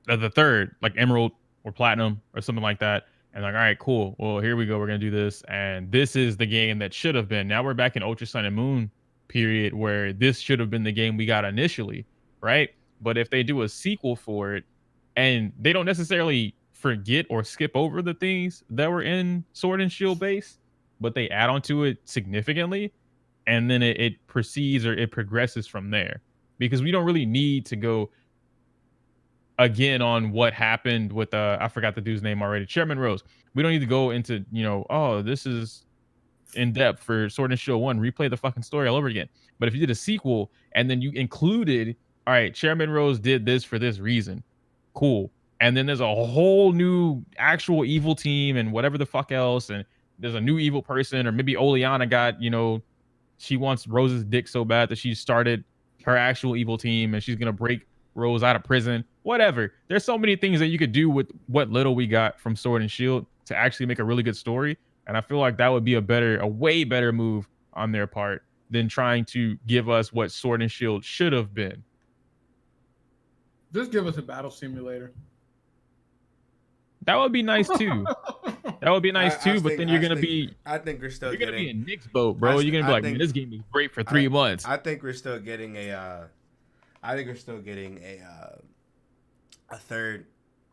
Speaker 3: the third, like Emerald or Platinum or something like that. And like, all right, cool. Well, here we go. We're gonna do this, and this is the game that should have been. Now we're back in Ultra Sun and Moon period, where this should have been the game we got initially, right? But if they do a sequel for it, and they don't necessarily forget or skip over the things that were in Sword and Shield base, but they add onto it significantly, and then it proceeds or it progresses from there. Because we don't really need to go again on what happened with I forgot the dude's name already, Chairman Rose. We don't need to go into, oh, this is in depth for Sword and Shield 1, replay the fucking story all over again. But if you did a sequel and then you included, all right, Chairman Rose did this for this reason, cool. And then there's a whole new actual evil team and whatever the fuck else, and there's a new evil person, or maybe Oleana got, she wants Rose's dick so bad that she started her actual evil team and she's gonna break Rose out of prison. Whatever. There's so many things that you could do with what little we got from Sword and Shield to actually make a really good story. And I feel like that would be a way better move on their part than trying to give us what Sword and Shield should have been.
Speaker 1: Just give us a battle simulator.
Speaker 3: That would be nice too. That would be nice too. But then you're gonna be.
Speaker 2: I think we're still
Speaker 3: You're
Speaker 2: getting.
Speaker 3: gonna be in Nick's boat, bro. You're gonna be like, man, this game is great for 3 months.
Speaker 2: I think we're still getting a. I think we're still getting a third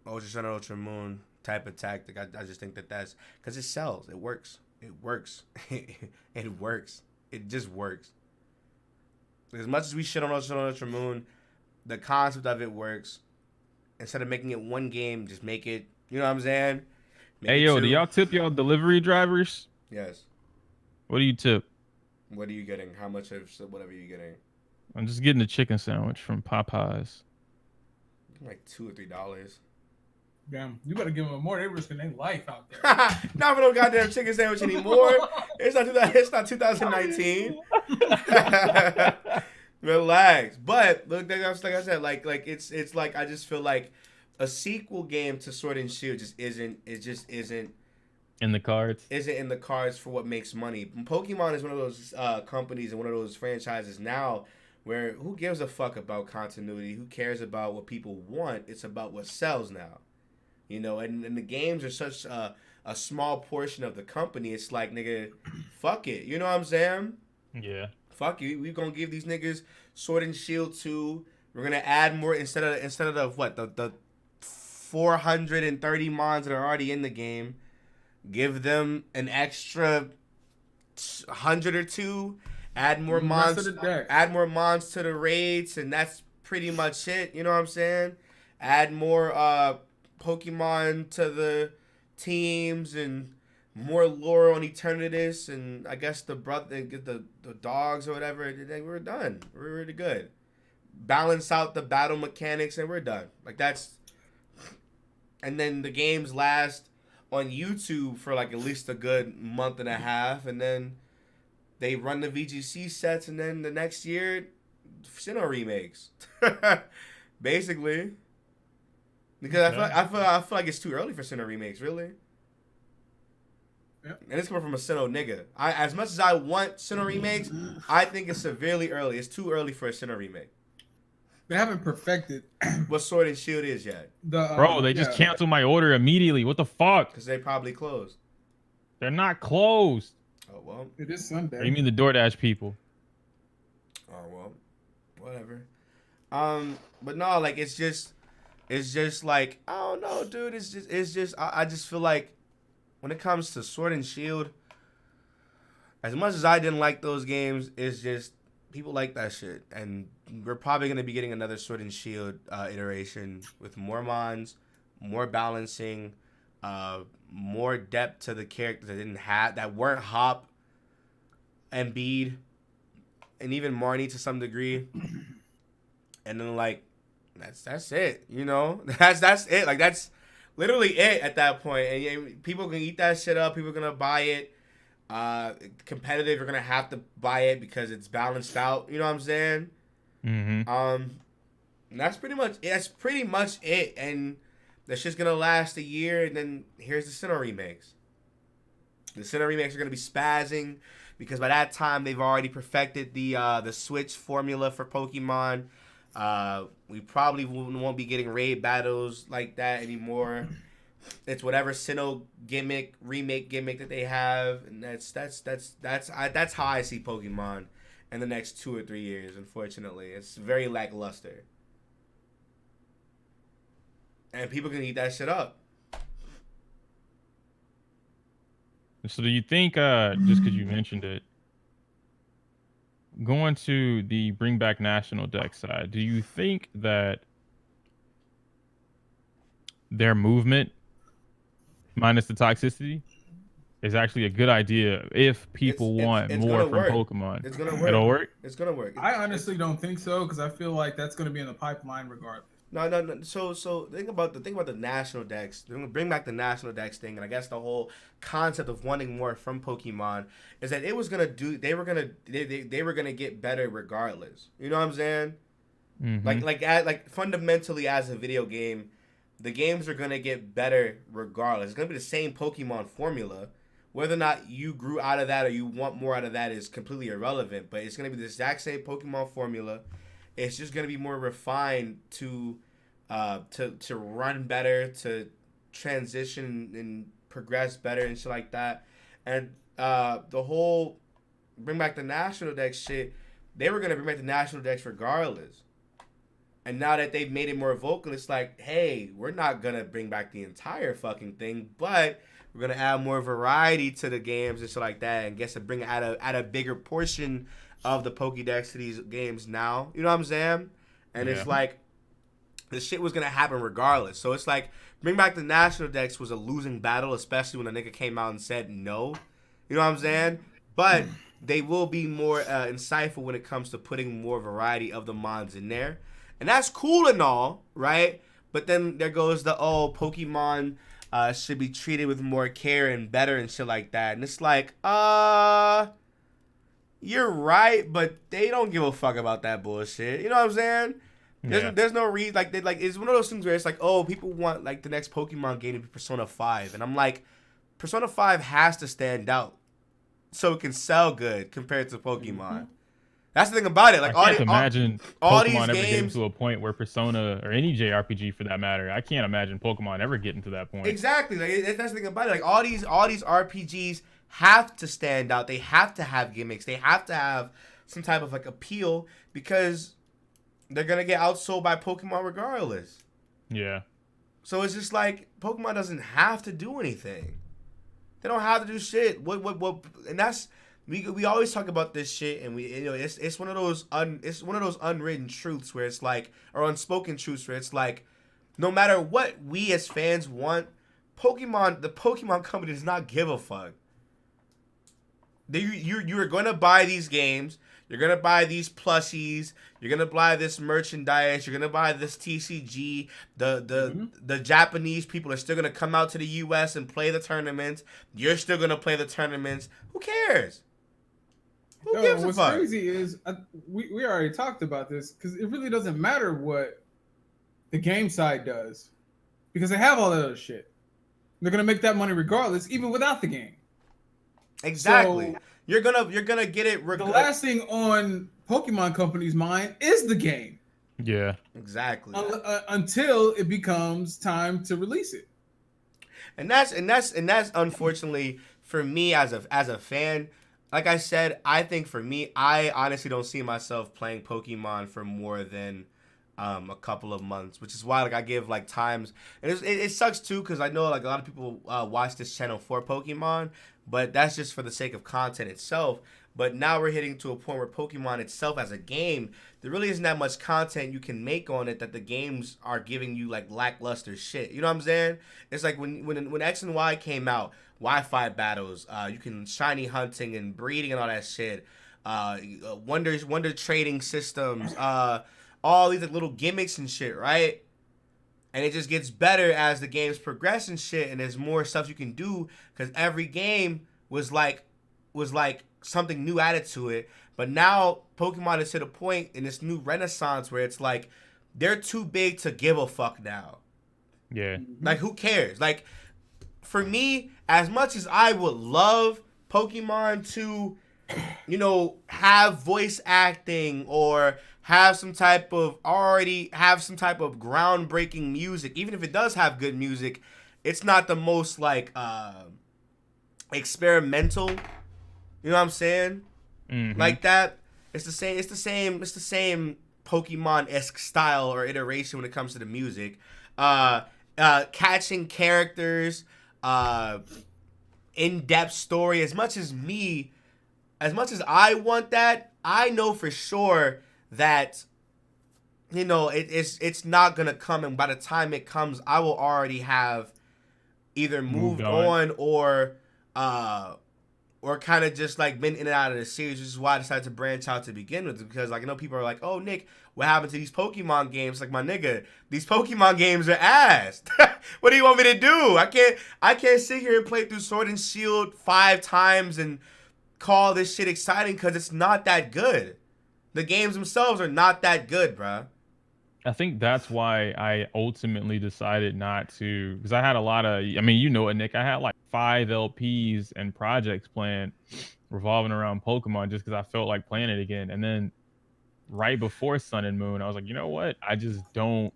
Speaker 2: Ultra Sun and Ultra Moon type of tactic. I just think that's because it sells. It works. It works. It works. It just works. As much as we shit on Ultra Sun and Ultra Moon, the concept of it works. Instead of making it one game, just make it. You know what I'm saying?
Speaker 3: Hey yo, do y'all tip y'all delivery drivers?
Speaker 2: Yes.
Speaker 3: What do you tip?
Speaker 2: What are you getting? How much of whatever you're getting?
Speaker 3: I'm just getting a chicken sandwich from Popeyes.
Speaker 2: Like $2 or $3.
Speaker 1: Damn, you better give them more. They risking their life out there.
Speaker 2: Not for no goddamn chicken sandwich anymore. It's not 2019. Relax. But look, like I said, like it's like I just feel like a sequel game to Sword and Shield just isn't
Speaker 3: in the cards.
Speaker 2: Isn't in the cards for what makes money. Pokemon is one of those companies and one of those franchises now where who gives a fuck about continuity? Who cares about what people want? It's about what sells now. You know, and the games are such a small portion of the company. It's like, nigga, fuck it. You know what I'm saying?
Speaker 3: Yeah.
Speaker 2: Fuck you. We're gonna give these niggas Sword and Shield 2. We're gonna add more instead of the 430 mons that are already in the game. Give them an extra 100 or 2. Add more mons. Add more mons to the raids, and that's pretty much it. You know what I'm saying? Add more Pokemon to the teams and more lore on Eternatus, and I guess the dogs or whatever. We're done. We're really good. Balance out the battle mechanics, and we're done. Like that's. And then the games last on YouTube for like at least a good month and a half, and then they run the VGC sets, and then the next year, Sinnoh remakes, basically. Because I feel like it's too early for Sinnoh remakes, really. Yep. And it's coming from a Sinnoh nigga. As much as I want Sinnoh remakes, I think it's severely early. It's too early for a Sinnoh remake.
Speaker 1: They haven't perfected
Speaker 2: what Sword and Shield is yet.
Speaker 3: Bro, they just canceled my order immediately. What the fuck?
Speaker 2: Because they probably closed.
Speaker 3: They're not closed.
Speaker 2: Oh, well.
Speaker 1: It is Sunday.
Speaker 3: Or you mean the DoorDash people?
Speaker 2: Oh, well. Whatever. But no, like, it's just like, I don't know, dude. I just feel like when it comes to Sword and Shield, as much as I didn't like those games, it's just people like that shit. And we're probably going to be getting another Sword and Shield iteration with more mons, more balancing, more depth to the characters that weren't Hop, Embiid, and even Marnie to some degree. And then, like, that's it, you know? That's it. Like, that's literally it at that point. And people can eat that shit up. People are gonna buy it. Competitive are gonna have to buy it because it's balanced out. You know what I'm saying?
Speaker 3: Mm-hmm.
Speaker 2: And that's pretty much it. And that's just gonna last a year. And then here's the Sinnoh remakes. The Sinnoh remakes are gonna be spazzing because by that time they've already perfected the Switch formula for Pokemon. We probably won't be getting raid battles like that anymore. It's whatever Sinnoh remake gimmick that they have, and that's how I see Pokemon in the next 2 or 3 years. Unfortunately, it's very lackluster, and people can eat that shit up.
Speaker 3: So do you think, just because you mentioned it, going to the bring back national deck side, do you think that their movement minus the toxicity is actually a good idea if people want
Speaker 2: It's
Speaker 3: more
Speaker 2: gonna
Speaker 3: from
Speaker 2: work.
Speaker 3: Pokemon?
Speaker 2: It's gonna work.
Speaker 3: It'll work?
Speaker 2: It's gonna work.
Speaker 1: I honestly don't think so because I feel like that's going to be in the pipeline regardless.
Speaker 2: No. So think about the national decks. They're gonna bring back the national decks thing, and I guess the whole concept of wanting more from Pokemon is that it was gonna do. They were gonna get better regardless. You know what I'm saying?
Speaker 3: Mm-hmm.
Speaker 2: Like fundamentally as a video game, the games are gonna get better regardless. It's gonna be the same Pokemon formula. Whether or not you grew out of that or you want more out of that is completely irrelevant. But it's gonna be the exact same Pokemon formula. It's just gonna be more refined to run better, to transition and progress better and shit like that. And the whole bring back the national deck shit, they were gonna bring back the national decks regardless. And now that they've made it more vocal, it's like, hey, we're not gonna bring back the entire fucking thing, but we're gonna add more variety to the games and shit like that, and guess to bring add a bigger portion of the Pokédex to these games now. You know what I'm saying? And it's like the shit was gonna happen regardless. So it's like bring back the national decks was a losing battle, especially when a nigga came out and said no. You know what I'm saying? But they will be more insightful when it comes to putting more variety of the mons in there. And that's cool and all, right? But then there goes the, Pokemon should be treated with more care and better and shit like that. And it's like, you're right, but they don't give a fuck about that bullshit. You know what I'm saying? There's no reason. It's one of those things where it's like, people want like the next Pokemon game to be Persona 5. And I'm like, Persona 5 has to stand out so it can sell good compared to Pokemon. Mm-hmm. That's the thing about it. Like,
Speaker 3: I can't imagine Pokemon ever getting to a point where Persona or any JRPG for that matter. I can't imagine Pokemon ever getting to that point.
Speaker 2: Exactly. Like, that's the thing about it. Like all these RPGs have to stand out. They have to have gimmicks. They have to have some type of like appeal because they're gonna get outsold by Pokemon regardless.
Speaker 3: Yeah. So
Speaker 2: it's just like Pokemon doesn't have to do anything. They don't have to do shit. What? And that's. We always talk about this shit, and it's one of those unwritten truths where it's like, or unspoken truths where it's like, no matter what we as fans want, the Pokemon company does not give a fuck. You're gonna buy these games, you're gonna buy these plushies, you're gonna buy this merchandise, you're gonna buy this TCG. The Japanese people are still gonna come out to the US and play the tournaments. You're still gonna play the tournaments. Who cares? Who gives a fuck?
Speaker 1: What's crazy is we already talked about this because it really doesn't matter what the game side does because they have all that other shit. They're gonna make that money regardless, even without the game.
Speaker 2: Exactly. So, you're gonna get it.
Speaker 1: The last thing on Pokemon Company's mind is the game.
Speaker 3: Yeah.
Speaker 2: Exactly.
Speaker 1: Until it becomes time to release it.
Speaker 2: And that's unfortunately for me as a fan. Like I said, I think for me, I honestly don't see myself playing Pokemon for more than a couple of months, which is why like I give like times, and it sucks too because I know like a lot of people watch this channel for Pokemon, but that's just for the sake of content itself. But now we're hitting to a point where Pokemon itself as a game, there really isn't that much content you can make on it that the games are giving you like lackluster shit. You know what I'm saying? It's like when X and Y came out, Wi-Fi battles, you can shiny hunting and breeding and all that shit, wonder trading systems, all these like, little gimmicks and shit, right? And it just gets better as the games progress and shit, and there's more stuff you can do because every game was like something new added to it. But now Pokemon is to the point in this new renaissance where it's like they're too big to give a fuck now.
Speaker 3: Yeah.
Speaker 2: Like, who cares? Like, for me, as much as I would love Pokemon to, you know, have voice acting or have some type of groundbreaking music, even if it does have good music, it's not the most like experimental. You know what I'm saying?
Speaker 3: Mm-hmm.
Speaker 2: Like that. It's the same Pokemon-esque style or iteration when it comes to the music. Catching characters, in-depth story. As much as I want that, I know for sure that, you know, it's not gonna come, and by the time it comes, I will already have either moved on or kind of just like been in and out of the series, which is why I decided to branch out to begin with. Because like I know people are like, "Oh, Nick, what happened to these Pokemon games?" Like, my nigga, these Pokemon games are ass. What do you want me to do? I can't sit here and play through Sword and Shield 5 times and call this shit exciting because it's not that good. The games themselves are not that good, bruh.
Speaker 3: I think that's why I ultimately decided not to, because I had a lot of, I mean, you know it, Nick. I had like 5 LPs and projects planned revolving around Pokemon just because I felt like playing it again. And then right before Sun and Moon, I was like, you know what? I just don't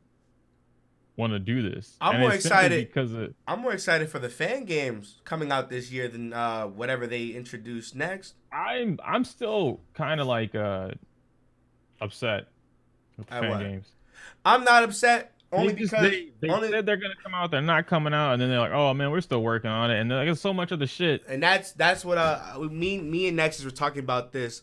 Speaker 3: want to do this.
Speaker 2: I'm
Speaker 3: and
Speaker 2: more
Speaker 3: it's simply
Speaker 2: excited
Speaker 3: because
Speaker 2: I'm more excited for the fan games coming out this year than whatever they introduce next.
Speaker 3: I'm still kind of like upset with the
Speaker 2: At
Speaker 3: fan
Speaker 2: what?
Speaker 3: games.
Speaker 2: I'm not upset only
Speaker 3: They
Speaker 2: because
Speaker 3: said they're gonna come out, they're not coming out, and then they're like, oh man, we're still working on it, and like, there's so much of the shit.
Speaker 2: and that's what me and Nexus were talking about this.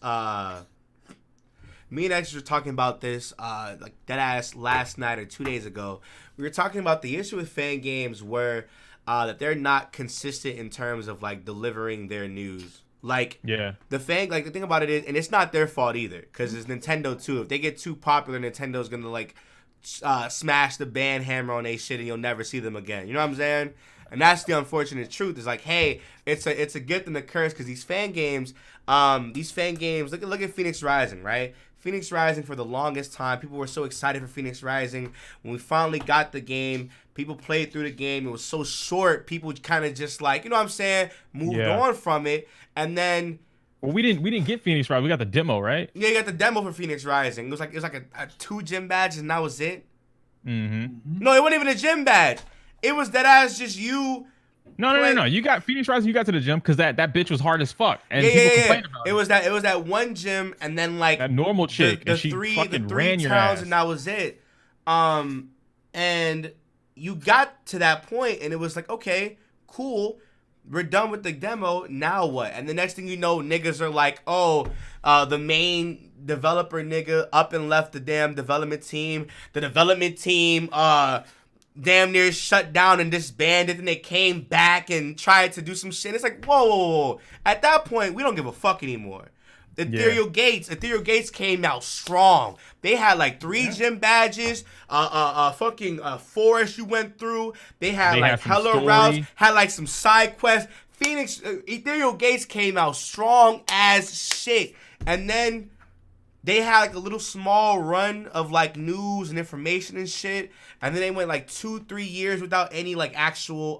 Speaker 2: Me and Nexus were talking about this like dead ass last night or 2 days ago. We were talking about the issue with fan games where that they're not consistent in terms of like delivering their news. Like,
Speaker 3: Yeah.
Speaker 2: the thing about it is, and it's not their fault either, because it's Nintendo too. If they get too popular, Nintendo's gonna like smash the ban hammer on they shit, and you'll never see them again. You know what I'm saying? And that's the unfortunate truth. Is like, hey, it's a gift and a curse, because these fan games, look at Phoenix Rising, right? Phoenix Rising, for the longest time, people were so excited for Phoenix Rising. When we finally got the game, people played through the game. It was so short. People kind of just like, you know what I'm saying, moved on from it. And then,
Speaker 3: well, we didn't get Phoenix Rising. We got the demo, right?
Speaker 2: yeah, you got the demo for Phoenix Rising. It was like a 2 gym badges, and that was it.
Speaker 3: Mm-hmm.
Speaker 2: No, it wasn't even a gym badge. It was that ass just you.
Speaker 3: No. You got Phoenix Rising. You got to the gym because that bitch was hard as fuck, and
Speaker 2: Yeah.
Speaker 3: people complained about it.
Speaker 2: It was that one gym, and then like
Speaker 3: that normal chick,
Speaker 2: the
Speaker 3: and she
Speaker 2: three
Speaker 3: fucking ran your
Speaker 2: towns,
Speaker 3: ass.
Speaker 2: and that was it. And you got to that point, and it was like, okay, cool. We're done with the demo. Now what? And the next thing you know, niggas are like, oh, the main developer nigga up and left the damn development team. The development team damn near shut down and disbanded, and they came back and tried to do some shit. It's like, whoa. At that point, we don't give a fuck anymore. Ethereal Gates came out strong. They had like 3 gym badges, fucking forest you went through. They had like hella routes, had like some side quests. Ethereal Gates came out strong as shit. And then they had like a little small run of like news and information and shit. And then they went like 2-3 years without any like actual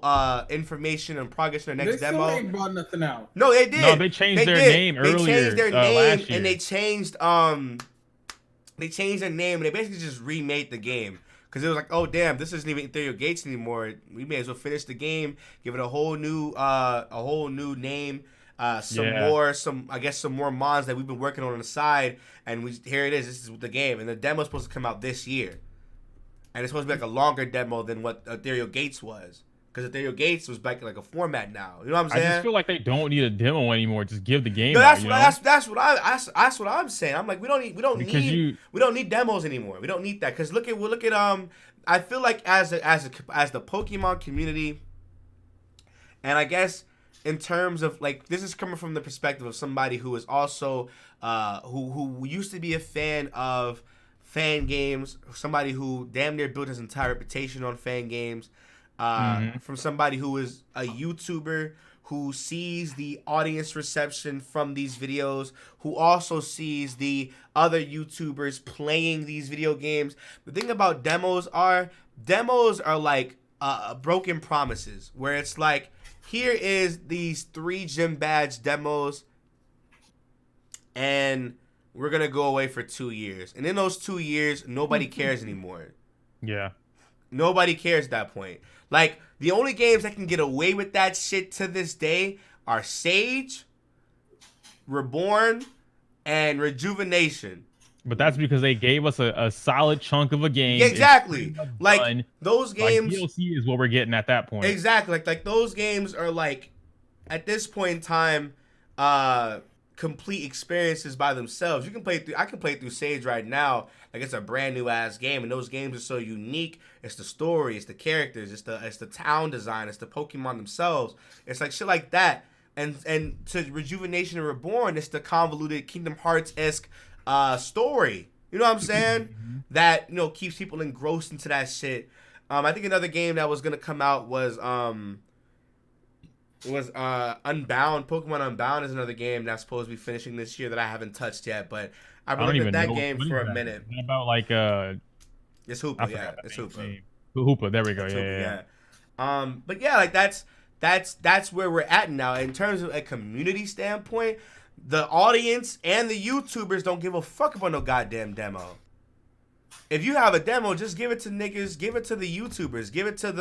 Speaker 2: information and progress in their next demo.
Speaker 1: They still ain't brought nothing out.
Speaker 2: No, they did.
Speaker 3: No, they changed their name earlier.
Speaker 2: They changed their name,
Speaker 3: last year.
Speaker 2: and they changed their name, and they basically just remade the game. Because it was like, oh damn, this isn't even Ethereal Gates anymore. We may as well finish the game, give it a whole new name. Some more mods that we've been working on the side, and here it is. This is the game, and the demo's supposed to come out this year, and it's supposed to be like a longer demo than what Ethereal Gates was, because Ethereal Gates was back in like a format now. You know what I'm saying?
Speaker 3: I just feel like they don't need a demo anymore. Just give the game.
Speaker 2: No,
Speaker 3: out,
Speaker 2: that's what I'm saying. I'm like, we don't need demos anymore. We don't need that, because look at I feel like as the Pokemon community, and I guess in terms of like, this is coming from the perspective of somebody who is also who used to be a fan of fan games, somebody who damn near built his entire reputation on fan games, from somebody who is a YouTuber who sees the audience reception from these videos, who also sees the other YouTubers playing these video games. The thing about demos are like broken promises, where it's like, here is these 3 gym badge demos, and we're going to go away for 2 years. And in those 2 years, nobody cares anymore.
Speaker 3: Yeah.
Speaker 2: Nobody cares at that point. Like, the only games that can get away with that shit to this day are Sage, Reborn, and Rejuvenation.
Speaker 3: But that's because they gave us a solid chunk of a game.
Speaker 2: Yeah, exactly. Like, those games...
Speaker 3: Like, DLC is what we're getting at that point.
Speaker 2: Exactly. Like those games are, like, at this point in time, complete experiences by themselves. I can play through Sage right now. Like, it's a brand new ass game, and those games are so unique. It's the story, it's the characters, it's the town design, it's the Pokemon themselves. It's like shit like that. And to Rejuvenation and Reborn, it's the convoluted Kingdom Hearts-esque story. You know what I'm saying? That, you know, keeps people engrossed into that shit. I think another game that was gonna come out was Unbound. Pokemon Unbound is another game that's supposed to be finishing this year that I haven't touched yet, but I've been looking at that game for a minute.
Speaker 3: Is about like
Speaker 2: it's Hoopa, yeah. It's Hoopa.
Speaker 3: Hoopa, there we go.
Speaker 2: It's
Speaker 3: Yeah.
Speaker 2: But yeah, like that's where we're at now. In terms of a community standpoint, the audience and the YouTubers don't give a fuck about no goddamn demo. If you have a demo, just give it to niggas, give it to the YouTubers, give it to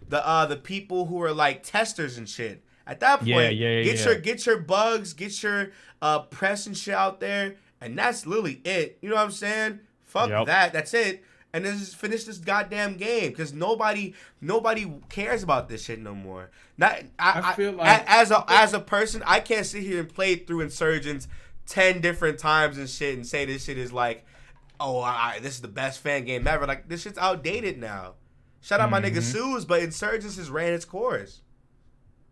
Speaker 2: the people who are like testers and shit. At that point, get your bugs, get your press and shit out there, and that's literally it. You know what I'm saying? Fuck that. That's it. And then just finish this goddamn game, because nobody cares about this shit no more. I feel like as a person, I can't sit here and play through Insurgents 10 different times and shit and say this shit is like, oh, this is the best fan game ever. Like, this shit's outdated now. Shout out my nigga Suze, but Insurgents has ran its course.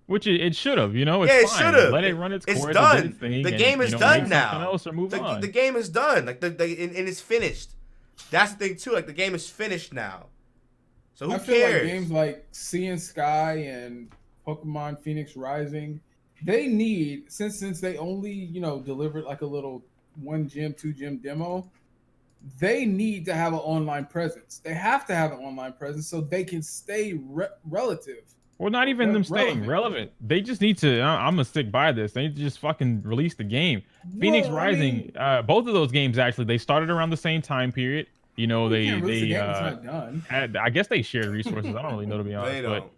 Speaker 3: Which it should have, you know.
Speaker 2: It should have.
Speaker 3: Let it run its course.
Speaker 2: It's done. The game is done now. The game is done. Like and it's finished. That's the thing too. Like, the game is finished now. So who cares?
Speaker 1: Feel like games like Sea and Sky and Pokemon Phoenix Rising, they need, since they only, you know, delivered like a little 1 gym, 2 gym demo, they need to have an online presence. They have to have an online presence so they can stay relative.
Speaker 3: Well, not even them staying relevant. They just need to. I'm gonna stick by this. They need to just fucking release the game. Phoenix Rising. Both of those games actually, they started around the same time period. You know, they had, I guess they shared resources. I don't really know, to be honest. But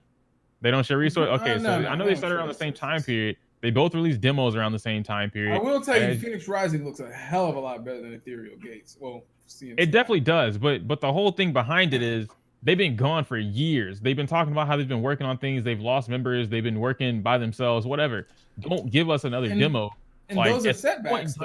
Speaker 3: they don't share resources. Okay, so I know they started around the same time period. They both released demos around the same time period.
Speaker 1: I will tell you, Phoenix Rising looks a hell of a lot better than Ethereal Gates. Well,
Speaker 3: it definitely does. But the whole thing behind it is, they've been gone for years. They've been talking about how they've been working on things. They've lost members. They've been working by themselves, whatever. Don't give us another demo.
Speaker 1: And like, those are setbacks.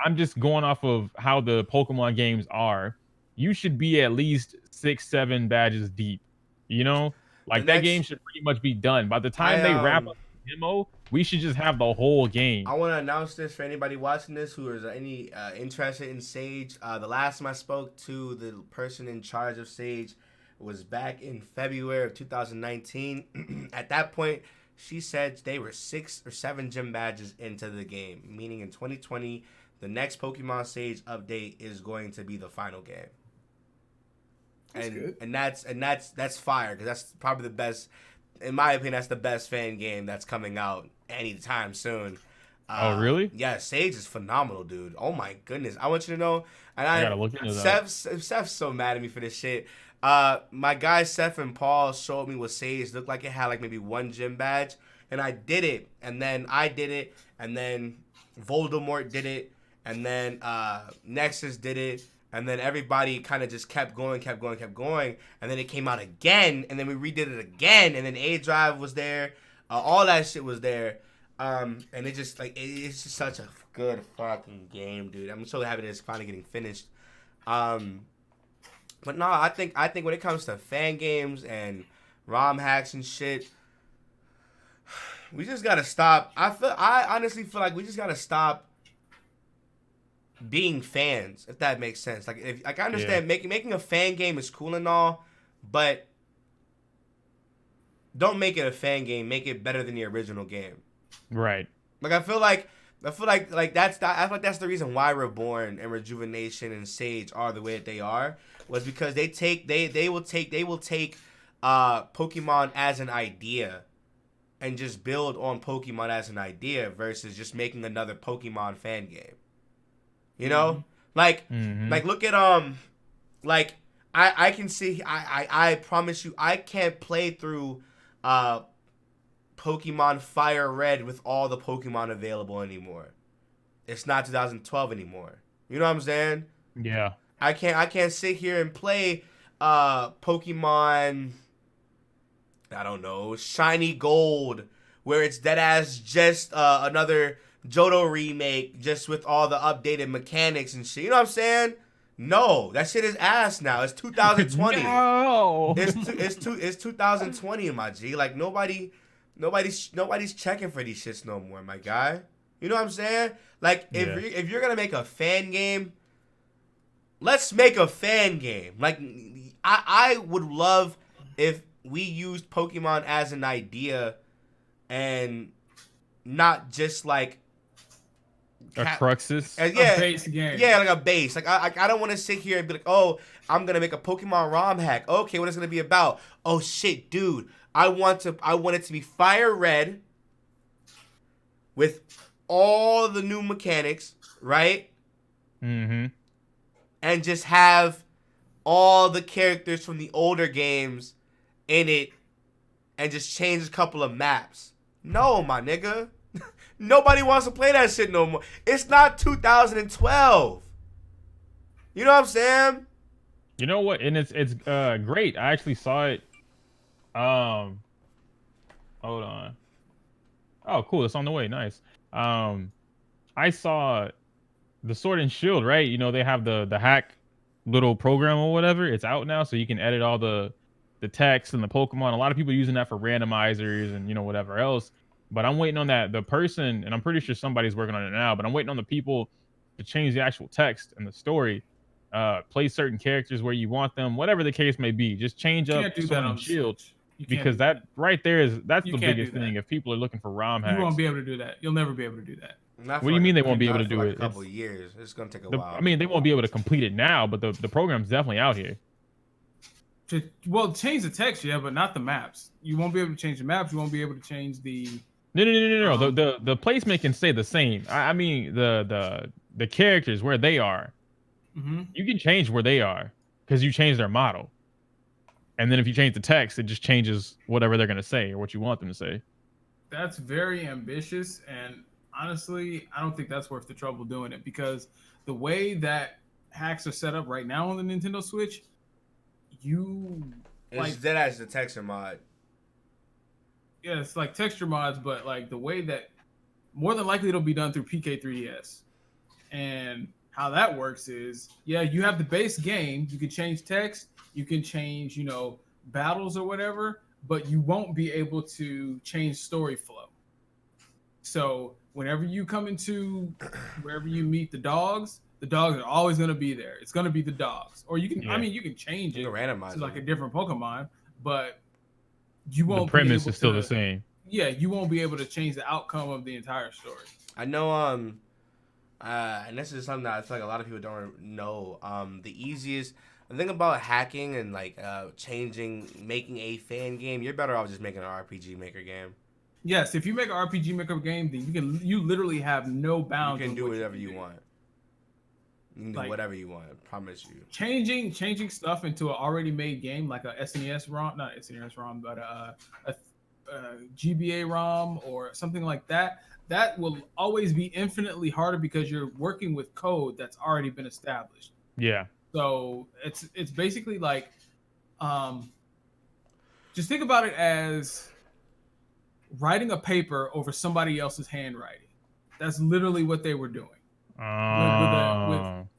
Speaker 3: I'm just going off of how the Pokemon games are. You should be at least 6-7 badges deep. You know? Like, that game should pretty much be done. By the time they wrap up the demo, we should just have the whole game.
Speaker 2: I want to announce this for anybody watching this who is any interested in Sage. The last time I spoke to the person in charge of Sage was back in February of 2019. At that point, she said they were 6 or 7 gym badges into the game, meaning in 2020, the next Pokemon Sage update is going to be the final game. And that's fire, because that's probably the best, in my opinion. That's the best fan game that's coming out anytime soon.
Speaker 3: Oh, really?
Speaker 2: Yeah, Sage is phenomenal, dude. Oh my goodness, I want you to know. And
Speaker 3: I gotta look into that.
Speaker 2: Seth's so mad at me for this shit. My guys Seth and Paul showed me what Sage looked like. It had like maybe 1 gym badge, and I did it, and then I did it, and then Voldemort did it, and then Nexus did it, and then everybody kind of just kept going, and then it came out again, and then we redid it again, and then A-Drive was there, all that shit was there, and it just like it's just such a good fucking game, dude. I'm so happy that it's finally getting finished. But no, I think when it comes to fan games and ROM hacks and shit, we just gotta stop. I honestly feel like we just gotta stop being fans, if that makes sense. Like, if like I
Speaker 3: Yeah.
Speaker 2: understand making a fan game is cool and all, but don't make it a fan game. Make it better than the original game.
Speaker 3: Right.
Speaker 2: Like I feel like that's the reason why Reborn and Rejuvenation and Sage are the way that they are, was because they will take Pokemon as an idea and just build on Pokemon as an idea versus just making another Pokemon fan game. You know? Like look at like I can see I promise you I can't play through Pokemon Fire Red with all the Pokemon available anymore. It's not 2012 anymore. You know what I'm saying?
Speaker 3: Yeah.
Speaker 2: I can't sit here and play Pokemon, I don't know, Shiny Gold, where it's dead ass just another Johto remake just with all the updated mechanics and shit. You know what I'm saying? No, that shit is ass now. It's 2020.
Speaker 3: No.
Speaker 2: It's 2020, my G. Like nobody's checking for these shits no more, my guy. You know what I'm saying? Like if you're gonna make a fan game, let's make a fan game. Like I would love if we used Pokemon as an idea and not just like
Speaker 3: A Cruxus.
Speaker 2: yeah,
Speaker 1: A base game.
Speaker 2: Yeah, like a base. Like I don't want to sit here and be like, oh, I'm gonna make a Pokemon ROM hack. Okay, what is it gonna be about? Oh shit, dude, I want it to be Fire Red with all the new mechanics, right?
Speaker 3: Mm-hmm.
Speaker 2: And just have all the characters from the older games in it, and just change a couple of maps. No, my nigga. Nobody wants to play that shit no more. It's not 2012. You know what I'm saying?
Speaker 3: You know what? And it's great. I actually saw it. Hold on. Oh, cool. It's on the way. Nice. I saw the Sword and Shield, right? You know, they have the hack little program or whatever. It's out now, so you can edit all the text and the Pokemon. A lot of people are using that for randomizers and, you know, whatever else. But I'm waiting on the person, and I'm pretty sure somebody's working on it now, but I'm waiting on the people to change the actual text and the story. Play certain characters where you want them, whatever the case may be. Just change up Sword and Shield, because that's the biggest thing. If people are looking for ROM hacks,
Speaker 1: you won't be able to do that. You'll never be able to do that.
Speaker 3: What do you mean they won't be able to do it?
Speaker 2: A couple years. It's gonna take a while.
Speaker 3: I mean, they won't be able to complete it now, but the program's definitely out here.
Speaker 1: Well, change the text, yeah, but not the maps. You won't be able to change the maps. You won't be able to change the.
Speaker 3: No. The placement can stay the same. I mean, the characters where they are.
Speaker 1: Mm-hmm.
Speaker 3: You can change where they are because you change their model, and then if you change the text, it just changes whatever they're gonna say or what you want them to say.
Speaker 1: That's very ambitious, and honestly, I don't think that's worth the trouble doing it, because the way that hacks are set up right now on the Nintendo Switch,
Speaker 2: it's dead as the texture mod.
Speaker 1: Yeah, it's like texture mods, but like the way that more than likely it'll be done through PK3DS. And how that works is, yeah, you have the base game, you can change text, you can change, you know, battles or whatever, but you won't be able to change story flow. So whenever you come into wherever you meet the dogs are always going to be there. It's going to be the dogs. Or you can, I mean, you can change it to like a different Pokemon, but you won't.
Speaker 3: The premise is still the same.
Speaker 1: Yeah, you won't be able to change the outcome of the entire story.
Speaker 2: I know. And this is something that I feel like a lot of people don't know. The thing about hacking and like making a fan game, you're better off just making an RPG Maker game.
Speaker 1: Yes, if you make an RPG Maker game, then you literally have no bounds.
Speaker 2: You can do whatever you want. You can do whatever you want. I promise you.
Speaker 3: Changing stuff into an already made game like a SNES ROM, not SNES ROM, but a GBA ROM or something like that. That will always be infinitely harder because you're working with code that's already been established.
Speaker 2: Yeah.
Speaker 3: So it's basically like, just think about it as writing a paper over somebody else's handwriting. That's literally what they were doing.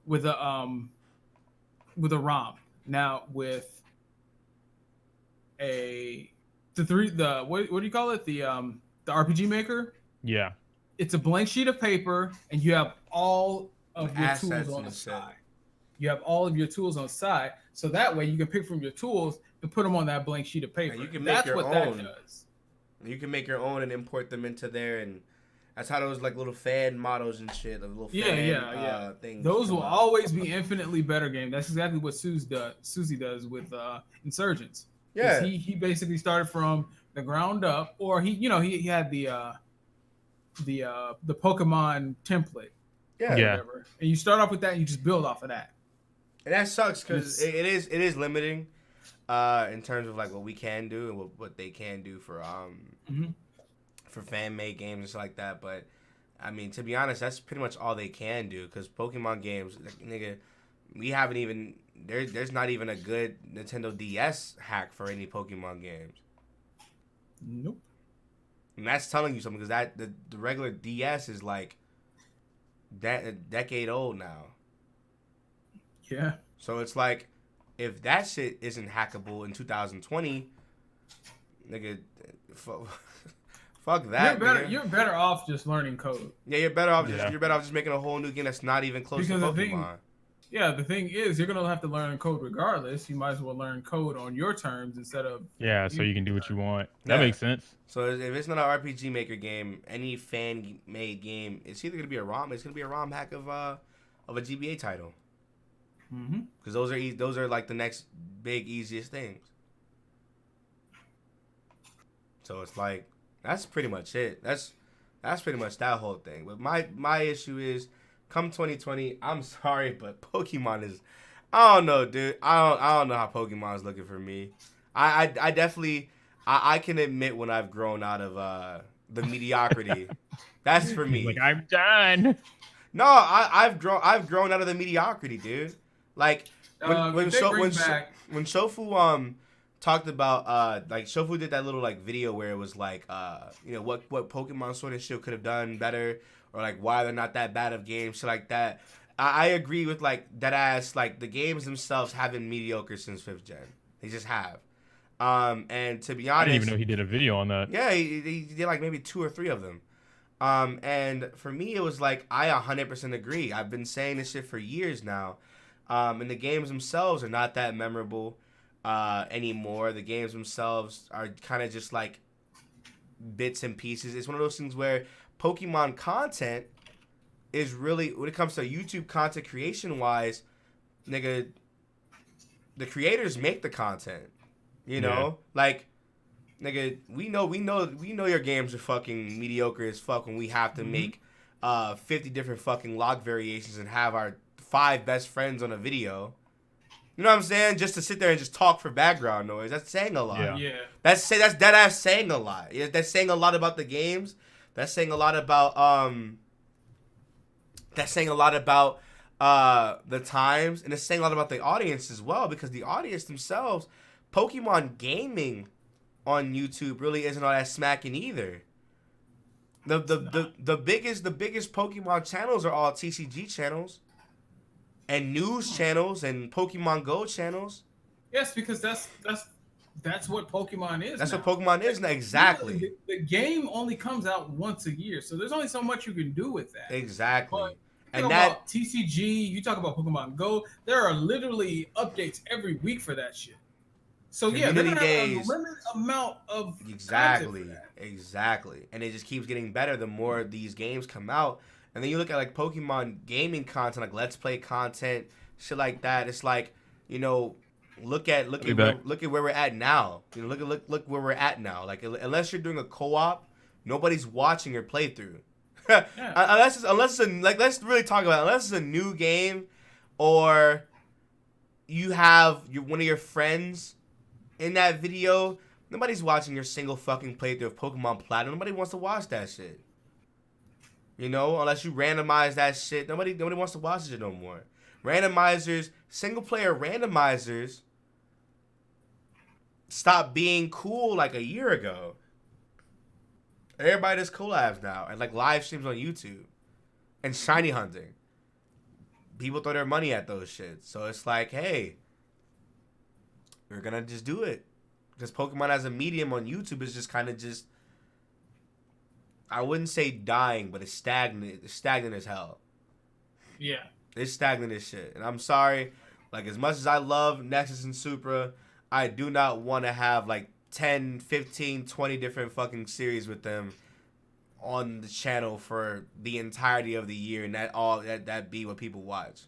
Speaker 3: With a ROM. Now with what do you call it? The RPG Maker.
Speaker 2: Yeah.
Speaker 3: It's a blank sheet of paper, and you have all
Speaker 1: of your tools
Speaker 2: assets
Speaker 1: on
Speaker 2: and
Speaker 1: the
Speaker 2: shit.
Speaker 1: side. You have all of your tools on the side, so that way you can pick from your tools and put them on that blank sheet of paper.
Speaker 2: you can make
Speaker 1: That's
Speaker 2: your
Speaker 1: what that
Speaker 2: own.
Speaker 1: does.
Speaker 2: You can make your own and import them into there, and that's how those like little fan models and shit, the little fan things.
Speaker 1: Those will
Speaker 2: out.
Speaker 1: always be infinitely better game. That's exactly what Susie does with Insurgents.
Speaker 2: Yeah.
Speaker 1: He basically started from the ground up, or he had the Pokemon template or
Speaker 2: Yeah.
Speaker 1: whatever, and you start off with that and you just build off of that.
Speaker 2: And that sucks because it is limiting in terms of like what we can do and what they can do for for fan made games and stuff like that. But I mean, to be honest, that's pretty much all they can do because Pokemon games, like, nigga, we haven't even there's not even a good Nintendo DS hack for any Pokemon games.
Speaker 1: Nope.
Speaker 2: And that's telling you something because that the regular DS is like a decade old now.
Speaker 1: Yeah.
Speaker 2: So it's like, if that shit isn't hackable in 2020, nigga, fuck that.
Speaker 1: You're better off just learning code.
Speaker 2: Yeah, you're better off just making a whole new game that's not even close to Pokemon.
Speaker 1: The thing is, you're gonna have to learn code regardless. You might as well learn code on your terms instead of
Speaker 3: so you can do what you want. That makes sense.
Speaker 2: So if it's not an RPG Maker game, any fan made game, it's either gonna be a ROM. It's gonna be a ROM hack of a GBA title. Because those are like the next big easiest things. So it's like that's pretty much it. That's pretty much that whole thing. But my issue is, come 2020, I'm sorry, but Pokemon is, I don't know, dude. I don't know how Pokemon is looking for me. I definitely I can admit when I've grown out of the mediocrity. That's for me.
Speaker 3: Like, I'm done.
Speaker 2: No, I've grown out of the mediocrity, dude. Like when Shofu talked about like Shofu did that little like video where it was like what Pokemon Sword and Shield could have done better, or like why they're not that bad of games, shit like that. I agree with like that ass, like the games themselves have been mediocre since 5th gen. They just have. And to be honest,
Speaker 3: I didn't even know he did a video on that.
Speaker 2: Yeah, he did like maybe 2 or 3 of them. And for me, it was like, I 100% agree. I've been saying this shit for years now. And the games themselves are not that memorable anymore. The games themselves are kind of just like bits and pieces. It's one of those things where Pokemon content is really, when it comes to YouTube content creation wise, nigga, the creators make the content. You know? Like, nigga, we know your games are fucking mediocre as fuck when we have to make 50 different fucking log variations and have our 5 best friends on a video. You know what I'm saying? Just to sit there and just talk for background noise. That's saying a lot.
Speaker 1: Yeah.
Speaker 2: That's dead ass saying a lot. That's saying a lot about the games. That's saying a lot about the times, and it's saying a lot about the audience as well, because the audience themselves, Pokemon gaming on YouTube really isn't all that smacking either. The biggest Pokemon channels are all TCG channels and news channels and Pokemon Go channels.
Speaker 1: Yes, because that's what Pokemon is.
Speaker 2: That's now. What Pokemon is now. Exactly.
Speaker 1: The game only comes out once a year, so there's only so much you can do with that.
Speaker 2: Exactly.
Speaker 1: And about TCG, you talk about Pokemon Go, there are literally updates every week for that shit. So they're gonna have a limited amount of
Speaker 2: exactly, and it just keeps getting better the more these games come out. And then you look at like Pokemon gaming content, like Let's Play content, shit like that. It's like, look at where we're at now. Look where we're at now. Like, unless you're doing a co-op, nobody's watching your playthrough. unless let's really talk about it. Unless it's a new game, or you have one of your friends in that video, nobody's watching your single fucking playthrough of Pokemon Platinum. Nobody wants to watch that shit. Unless you randomize that shit, nobody wants to watch it no more. Randomizers, single player randomizers, stopped being cool like a year ago. Everybody does collabs now, and like live streams on YouTube, and shiny hunting. People throw their money at those shits, so it's like, hey, we're gonna just do it, because Pokemon as a medium on YouTube is just kind of just, I wouldn't say dying, but it's stagnant as hell.
Speaker 1: Yeah.
Speaker 2: It's stagnant as shit. And I'm sorry. Like, as much as I love Nexus and Supra, I do not want to have, like, 10, 15, 20 different fucking series with them on the channel for the entirety of the year, and that be what people watch.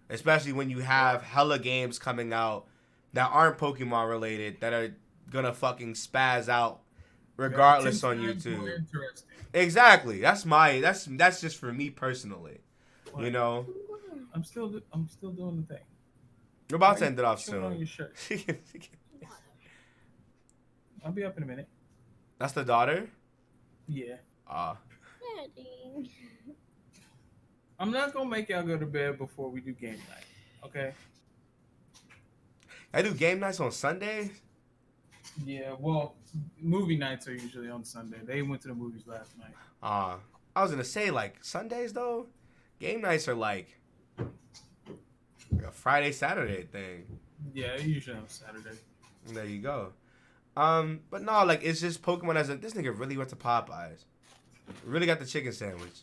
Speaker 2: Especially when you have hella games coming out that aren't Pokemon related that are gonna fucking spaz out regardless on YouTube. Exactly. That's just for me personally.
Speaker 1: What?
Speaker 2: You know.
Speaker 1: I'm still doing the thing.
Speaker 2: We're about to end it off soon.
Speaker 1: On your shirt? I'll be up in a minute.
Speaker 2: That's the daughter?
Speaker 1: Yeah.
Speaker 4: Daddy.
Speaker 1: I'm not gonna make y'all go to bed before we do game night. Okay.
Speaker 2: I do game nights on Sundays?
Speaker 1: Yeah, well, movie nights are usually on Sunday. They went to the movies last night.
Speaker 2: I was gonna say, like, Sundays though? Game nights are like a Friday, Saturday thing.
Speaker 1: Yeah, usually on Saturday.
Speaker 2: There you go. But no, like, it's just Pokemon this nigga really went to Popeyes. Really got the chicken sandwich.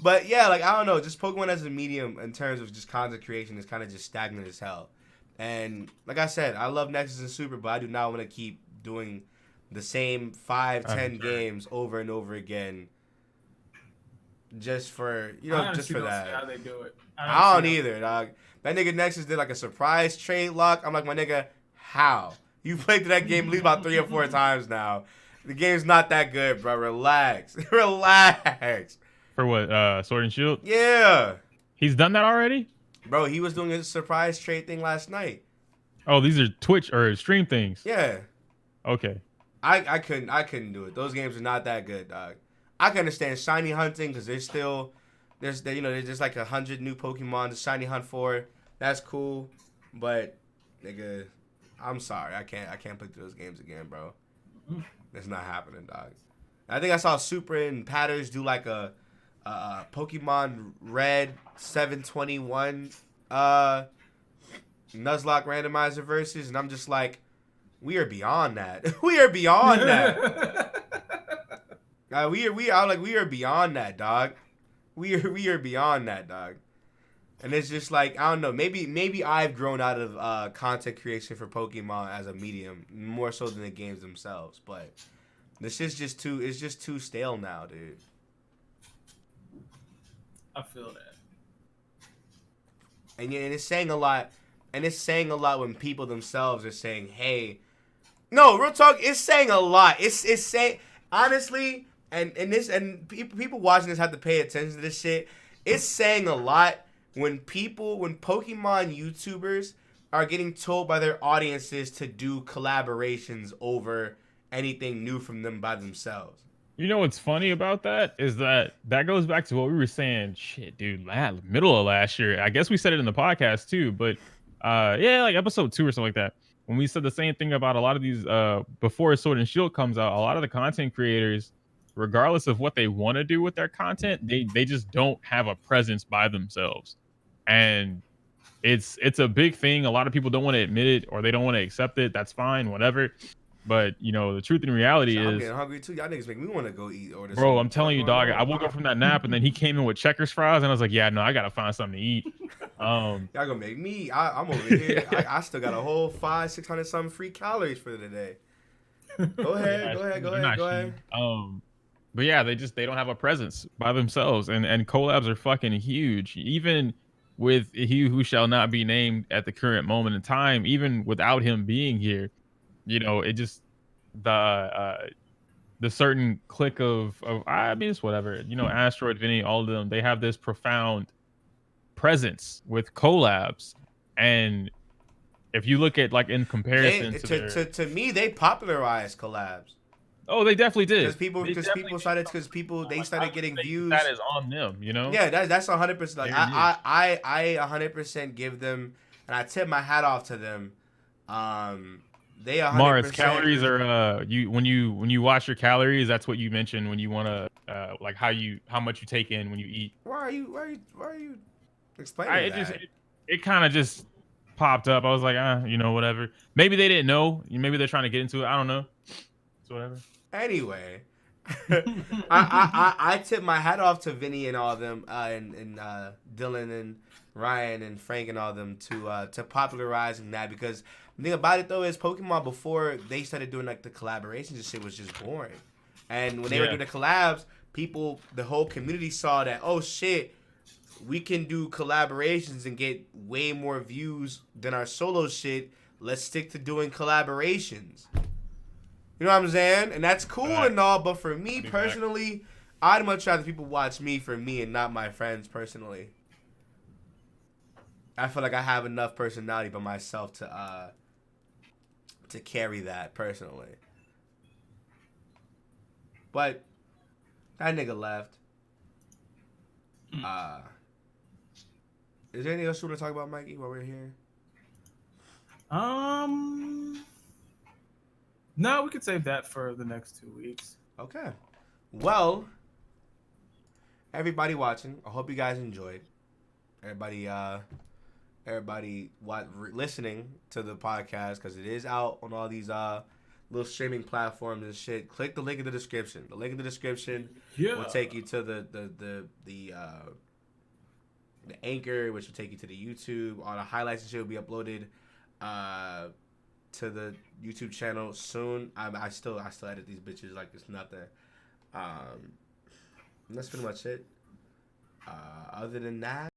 Speaker 2: But yeah, like, I don't know, just Pokemon as a medium in terms of just content creation is kind of just stagnant as hell. And like I said, I love Nexus and Super, but I do not want to keep doing the same 5-10 games over and over again. Just for just for that.
Speaker 1: See how they do it.
Speaker 2: I don't either, dog. That nigga Nexus did like a surprise trade lock. I'm like, my nigga, how? You played that game at least about 3 or 4 times now. The game's not that good, bro. Relax. Relax.
Speaker 3: For what? Sword and Shield?
Speaker 2: Yeah.
Speaker 3: He's done that already?
Speaker 2: Bro, he was doing a surprise trade thing last night.
Speaker 3: Oh, these are Twitch or stream things.
Speaker 2: Yeah.
Speaker 3: Okay.
Speaker 2: I couldn't do it. Those games are not that good, dog. I can understand shiny hunting because there's just like 100 new Pokemon to shiny hunt for. That's cool, but nigga, I'm sorry, I can't play through those games again, bro. It's not happening, dog. I think I saw Super and Patters do like a Pokemon Red 721 Nuzlocke randomizer versus, and I'm just like, we are beyond that. We are beyond that. We are beyond that, dog. We are beyond that, dog. And it's just like, I don't know, maybe I've grown out of content creation for Pokemon as a medium more so than the games themselves, but this is just too stale now, dude.
Speaker 1: I feel that.
Speaker 2: And it's saying a lot. And it's saying a lot when people themselves are saying, "Hey, no, real talk." It's saying a lot. It's saying, honestly, and people watching this have to pay attention to this shit. It's saying a lot when Pokemon YouTubers are getting told by their audiences to do collaborations over anything new from them by themselves.
Speaker 3: You know what's funny about that is that goes back to what we were saying. Shit, dude, middle of last year. I guess we said it in the podcast too, but yeah, like episode 2 or something like that. When we said the same thing about a lot of these before Sword and Shield comes out, a lot of the content creators, regardless of what they want to do with their content, they just don't have a presence by themselves. And it's a big thing. A lot of people don't want to admit it or they don't want to accept it. That's fine, whatever. But the truth and reality is,
Speaker 2: I'm getting hungry too. Y'all niggas make me want to go eat.
Speaker 3: Bro, I'm telling you, dog. I woke up from that nap and then he came in with Checkers fries and I was like, yeah, no, I gotta find something to eat.
Speaker 2: Y'all gonna make me. I'm over here. I still got a whole 500-600 something free calories for today. Go ahead. Go ahead.
Speaker 3: But yeah, they don't have a presence by themselves, and collabs are fucking huge. Even with he who shall not be named at the current moment in time, even without him being here. It just the certain clique of I mean, it's whatever. Asteroid, Vinny, all of them, they have this profound presence with collabs. And if you look at like in comparison
Speaker 2: to me, they popularized collabs.
Speaker 3: Oh, they definitely did.
Speaker 2: Because people started getting views.
Speaker 3: That is on them,
Speaker 2: Yeah, that's 100%. Like I 100% give them, and I tip my hat off to them. They 100%.
Speaker 3: Mars, calories are when you watch your calories, that's what you mention when you want to like how much you take in when you eat.
Speaker 2: Why are you explaining that?
Speaker 3: It kind of just popped up. I was like, whatever. Maybe they didn't know. Maybe they're trying to get into it. I don't know. It's whatever.
Speaker 2: Anyway, I tip my hat off to Vinny and all of them, and Dylan and Ryan and Frank and all of them to popularizing that, because the thing about it though is Pokemon, before they started doing like the collaborations and shit, was just boring. And when they were doing the collabs, people, the whole community saw that, oh shit, we can do collaborations and get way more views than our solo shit. Let's stick to doing collaborations. You know what I'm saying? And that's cool and all, but for me personally, I'd much rather people watch me for me and not my friends personally. I feel like I have enough personality by myself to carry that personally. But that nigga left. Is there anything else you want to talk about, Mikey, while we're here?
Speaker 1: No, we could save that for the next 2 weeks.
Speaker 2: Okay. Well, everybody watching, I hope you guys enjoyed. Everybody listening to the podcast, because it is out on all these little streaming platforms and shit. Click the link in the description. The link in the description will take you to the Anchor, which will take you to the YouTube. All the highlights and shit will be uploaded to the YouTube channel soon. I still edit these bitches like it's nothing. And that's pretty much it. Other than that.